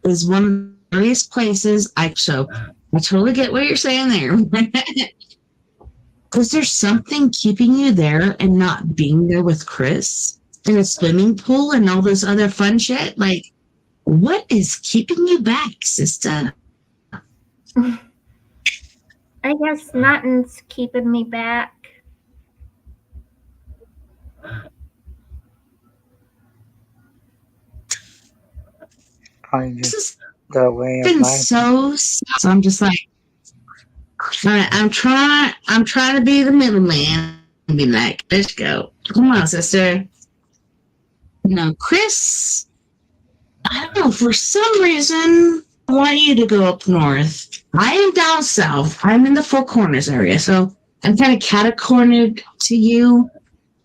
is one of the scariest places. I totally get what you're saying there. Because there's something keeping you there and not being there with Chris in a swimming pool and all this other fun shit. Like, what is keeping you back, sister? I guess nothing's keeping me back. This is the way of life. So I'm just like, I'm trying to be the middleman and be like, let's go. Come on, sister. Chris, I don't know, for some reason, I want you to go up north. I am down south. I'm in the Four Corners area, so I'm kind of catacornered to you.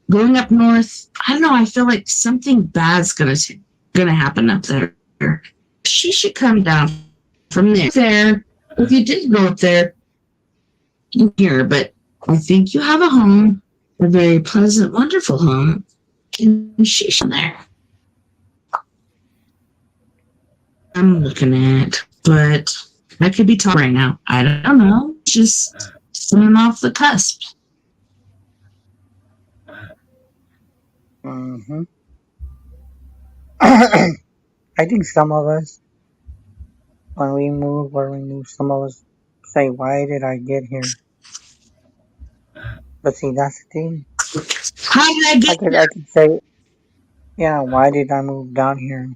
Going up north, I don't know, I feel like something bad's gonna happen up there. She should come down from there. If you did go up there, here, but I think you have a home, a very pleasant, wonderful home, and she's there. I'm looking at, but I could be talking right now. I don't know. Just sitting off the cusp. Mm-hmm. I think some of us, when we move, some of us say, "Why did I get here?" But see, that's the thing. How did I get I could say, "Yeah, why did I move down here?"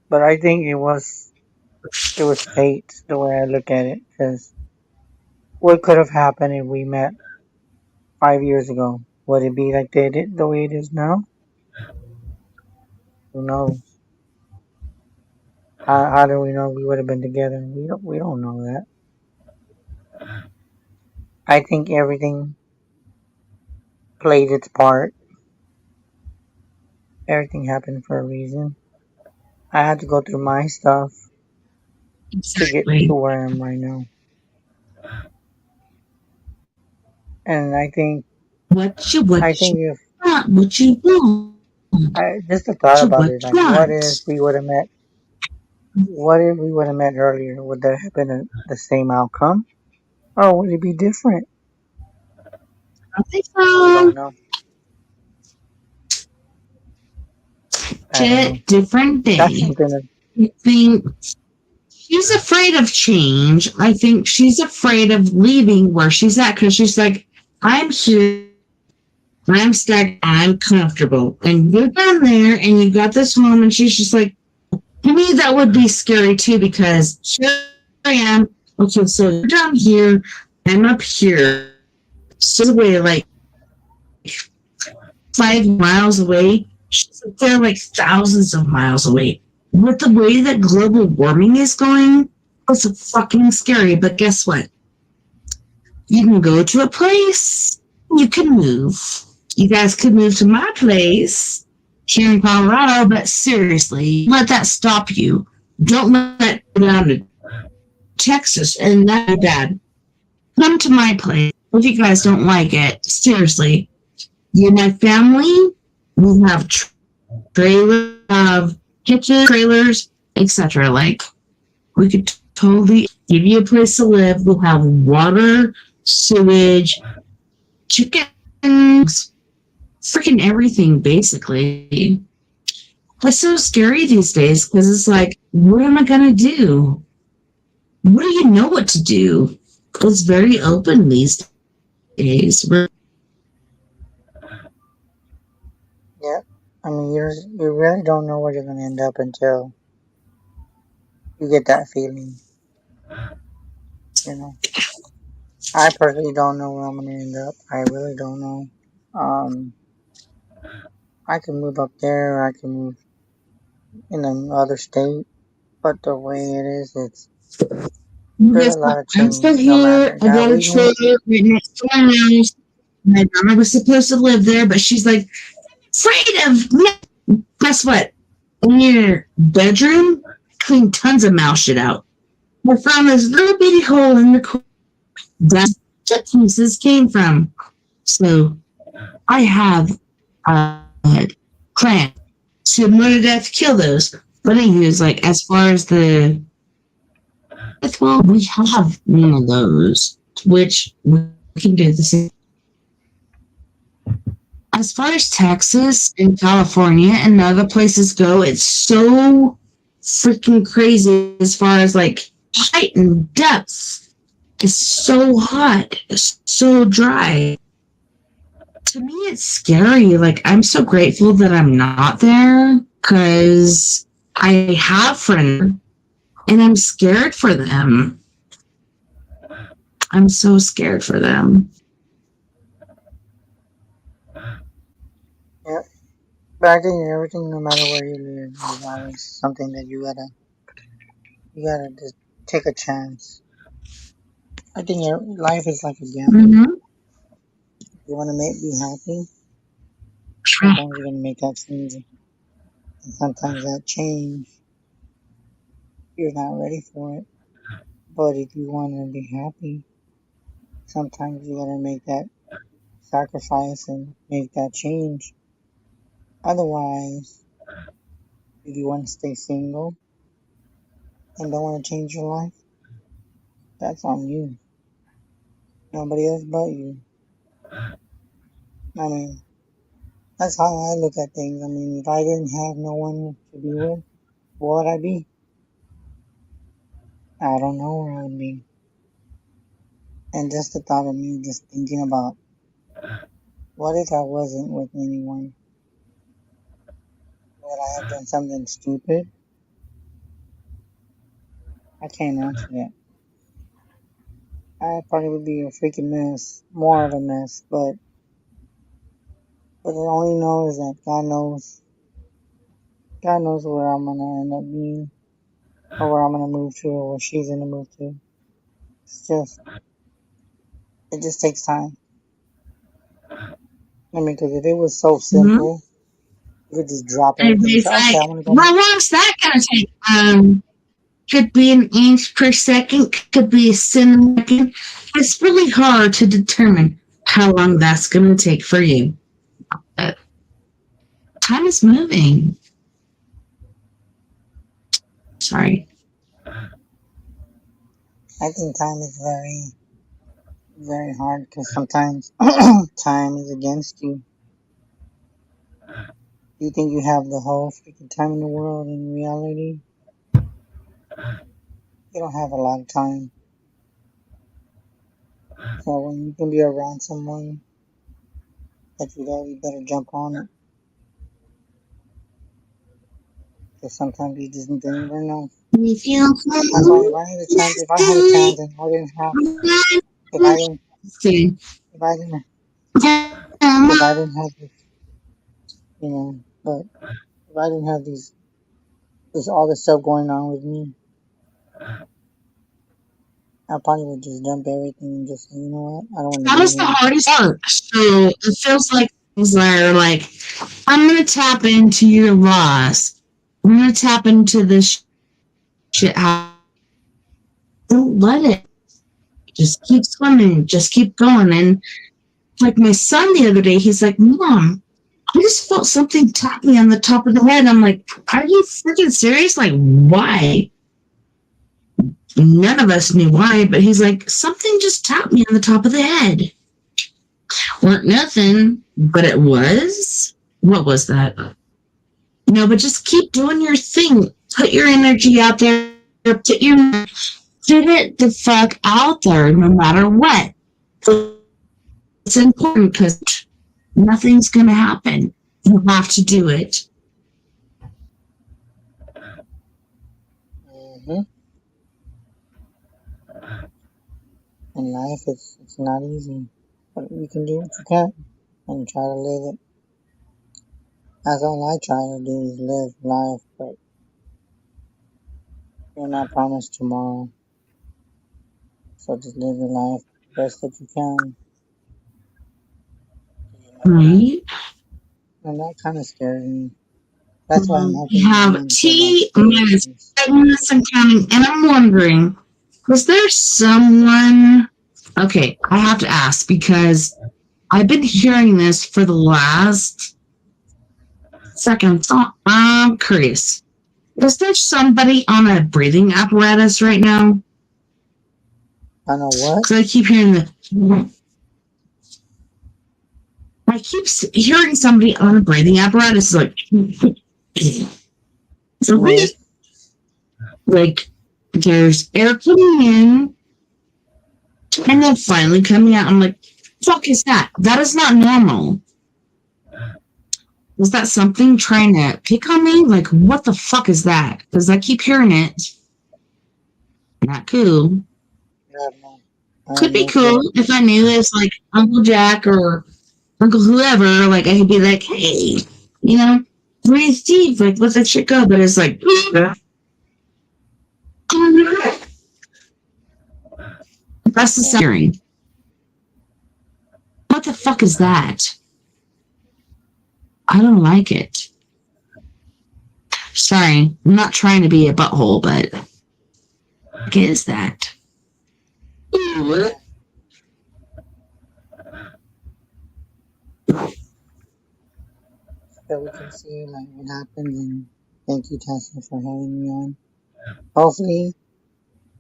But I think it was fate, the way I look at it. Because what could have happened if we met 5 years ago? Would it be like the way it is now? Who knows? How do we know we would have been together? We don't know that. I think everything played its part. Everything happened for a reason. I had to go through my stuff to get to exactly where I am right now. And what I you think if want, what you want, I just the thought about what it, like, you want. what if we would have met earlier? Would that have been the same outcome? Or would it be different? I think We don't so. know. I don't know. Shit, different That's day. something that, I think she's afraid of change. I think she's afraid of leaving where she's at because she's like, I'm here, I'm stuck, I'm comfortable. And you're down there and you got this home, and she's just like, to me, that would be scary too because here I am. Okay, so you're down here, I'm up here. So away, like 5 miles away. She's up there like thousands of miles away. With the way that global warming is going, it's fucking scary. But guess what? You can go to a place, you can move. You guys could move to my place here in Colorado, but seriously, let that stop you. Don't let that go down to Texas and that bad. Come to my place. If you guys don't like it, seriously, you're my family. We have trailers, have kitchen trailers, etc. Like we could totally give you a place to live. We'll have water, sewage, chickens, freaking everything, basically. It's so scary these days because it's like, what am I gonna do? What do you know what to do? It's very open these days. yeah. I mean, you really don't know where you're gonna end up until you get that feeling. You know, I personally don't know where I'm gonna end up. I really don't know. Um, I can move up there. I can move in another state, but the way it is, there's a Guess what? lot of I'm still change. No here. matter I now, got a we move. trailer right next to my house. My mama was supposed to live there, but she's like, afraid of. Guess what? In your bedroom, clean tons of mouse shit out. I found this little bitty hole in the corner. That's where pieces came from. So I have clan similar to death kill those. But anyways, like as far as the well, we have one of those, which we can do the same. As far as Texas and California and other places go, it's so freaking crazy as far as like height and depth. It's so hot, it's so dry. To me, it's scary. Like, I'm so grateful that I'm not there because I have friends and I'm scared for them. I'm so scared for them. Yeah, but I think everything, no matter where you live, is always something that you gotta just take a chance. I think life is like a gamble. Mm-hmm. You want to be happy. Sometimes you're gonna make that change, and sometimes that change you're not ready for it. But if you want to be happy, sometimes you gotta make that sacrifice and make that change. Otherwise, if you want to stay single and don't want to change your life, that's on you. Nobody else but you. I mean, that's how I look at things. I mean, if I didn't have no one to be with, what would I be? I don't know where I would be. And just the thought of me just thinking about, what if I wasn't with anyone? Would I have done something stupid? I can't answer that. I probably would be a freaking mess, more of a mess, but I only know is that God knows where I'm gonna end up being, or where I'm gonna move to, or where she's gonna move to. It just takes time. I mean, because if it was so simple, you could just drop everything and say, okay, I'm gonna go. How long's that gonna take? Could be an inch per second, could be a centimeter. It's really hard to determine how long that's gonna take for you. Time is moving. Sorry. I think time is very, very hard because sometimes time is against you. You think you have the whole freaking time in the world. In reality, you don't have a lot of time. So when you can be around someone that you love, you better jump on it. Because sometimes you just never know. That's why if I had a chance and I didn't have, if I didn't have this, you know, but if I didn't have this all this stuff going on with me, I probably would just dump everything and just say, you know what, I don't want to. That is the hardest part. So it feels like things are like, I'm gonna tap into your loss. I'm gonna tap into this shit. Don't let it. Just keep swimming. Just keep going. And like my son the other day, he's like, Mom, I just felt something tap me on the top of the head. I'm like, are you freaking serious? Like, why? None of us knew why, but he's like, something just tapped me on the top of the head. Weren't nothing, but it was. What was that? No, but just keep doing your thing. Put your energy out there. Get it the fuck out there, no matter what. It's important because nothing's gonna happen. You have to do it. In life, it's not easy, but you can do what you can and try to live it. That's all I try to do is live life, but you're not promised tomorrow. So just live your life the best that you can. Right. And that kind of scares me. That's why I'm hoping. We have T minus 7 minutes and counting, and I'm wondering, was there someone? Okay, I have to ask because I've been hearing this for the last second. I'm curious. Is there somebody on a breathing apparatus right now? I know what? Because I keep hearing that. I keep hearing somebody on a breathing apparatus like, so like there's air coming in and then finally coming out. I'm like, fuck is that? That is not normal. Is that something trying to pick on me? Like, what the fuck is that? Because I keep hearing it. Not cool. Could be cool if I knew this, like Uncle Jack or Uncle whoever. Like I could be like, hey, you know, breathe deep, like let that shit go. But it's like, that's the sound. What the fuck is that? I don't like it. Sorry, I'm not trying to be a butthole, but what is that? see like what happens. And thank you, Tessa, for having me on. Hopefully,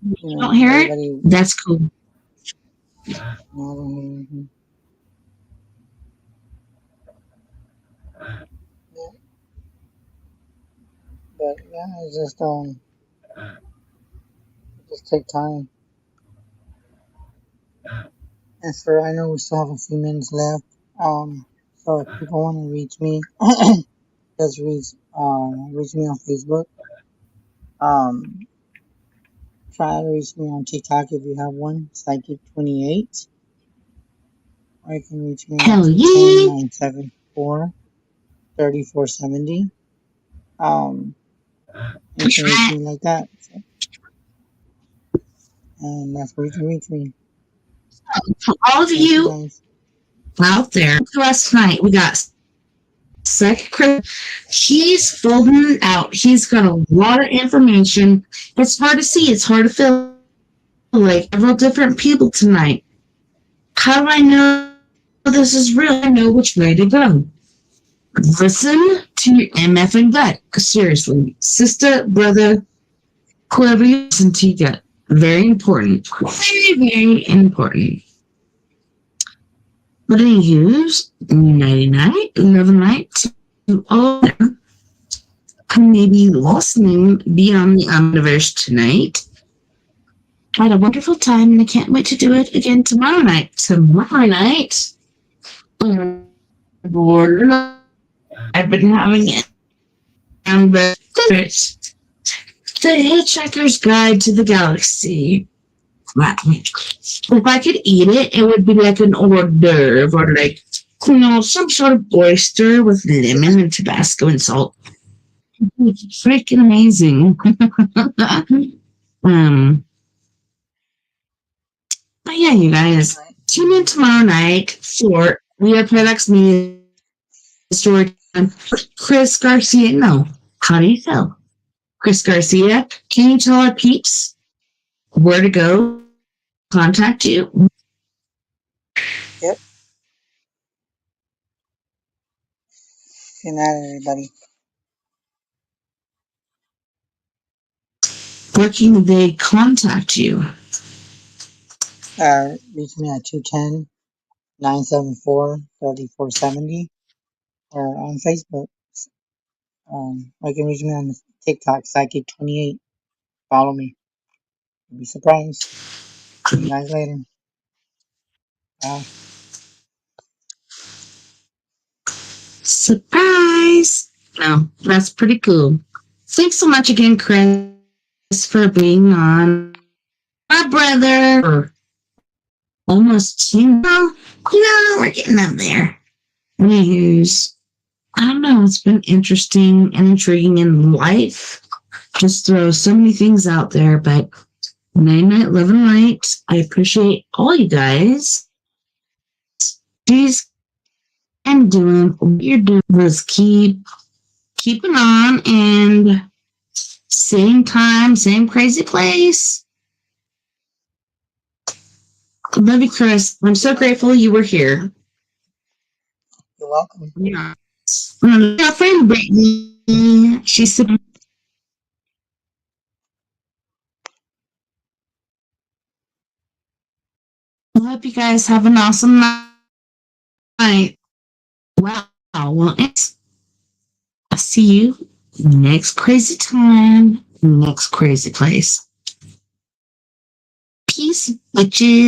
You don't hear it? everybody. That's cool. No, I don't hear anything. Yeah, but yeah, it's just take time. And for I know we still have a few minutes left. So if people want to reach me, just reach me on Facebook. Um, try to reach me on TikTok if you have one, Psychic28, or you can reach me at Hell yeah. 210-974-3470. You can reach me like that. So, and that's where you can reach me. For all of you guys out there, last night we got Psychic Chris. He's folding it out. He's got a lot of information. It's hard to see. It's hard to feel like several different people tonight. How do I know this is real? I know which way to go. Listen to your MF and gut. Seriously, sister, brother, whoever you listen to, your gut. Very important. Very, very important. But anywho's, nighty night, love night to all who may be listening beyond the universe tonight. I had a wonderful time and I can't wait to do it again tomorrow night. Tomorrow night, I've been having it. And the Hitchhiker's Guide to the Galaxy. If I could eat it, it would be like an hors d'oeuvre or like, some sort of oyster with lemon and Tabasco and salt. It's freaking amazing. But yeah, you guys, tune in tomorrow night for WeAreParadoxMedia story time. Chris Garcia. No, how do you feel? Chris Garcia, can you tell our peeps where to go contact you? Yep. Good night, everybody. Where can they contact you? Reach me at 210-974-3470 or on Facebook. Or you can reach me on TikTok, Psychic28. Follow me. You'll be surprised. See you guys later. Bye. Surprise! No, that's pretty cool. Thanks so much again, Chris, for being on. My brother, for almost 2 we're getting up there. Anywho's, I don't know, it's been interesting and intriguing in life. Just throw so many things out there, but night, love and light. I appreciate all you guys. Please, and doing what you're doing was keeping on, and same time, same crazy place. Love you, Chris. I'm so grateful you were here. You're welcome. Yeah. My friend Brittany, she said, I hope you guys have an awesome night. Wow. Well, I'll see you next crazy time, next crazy place. Peace, bitches.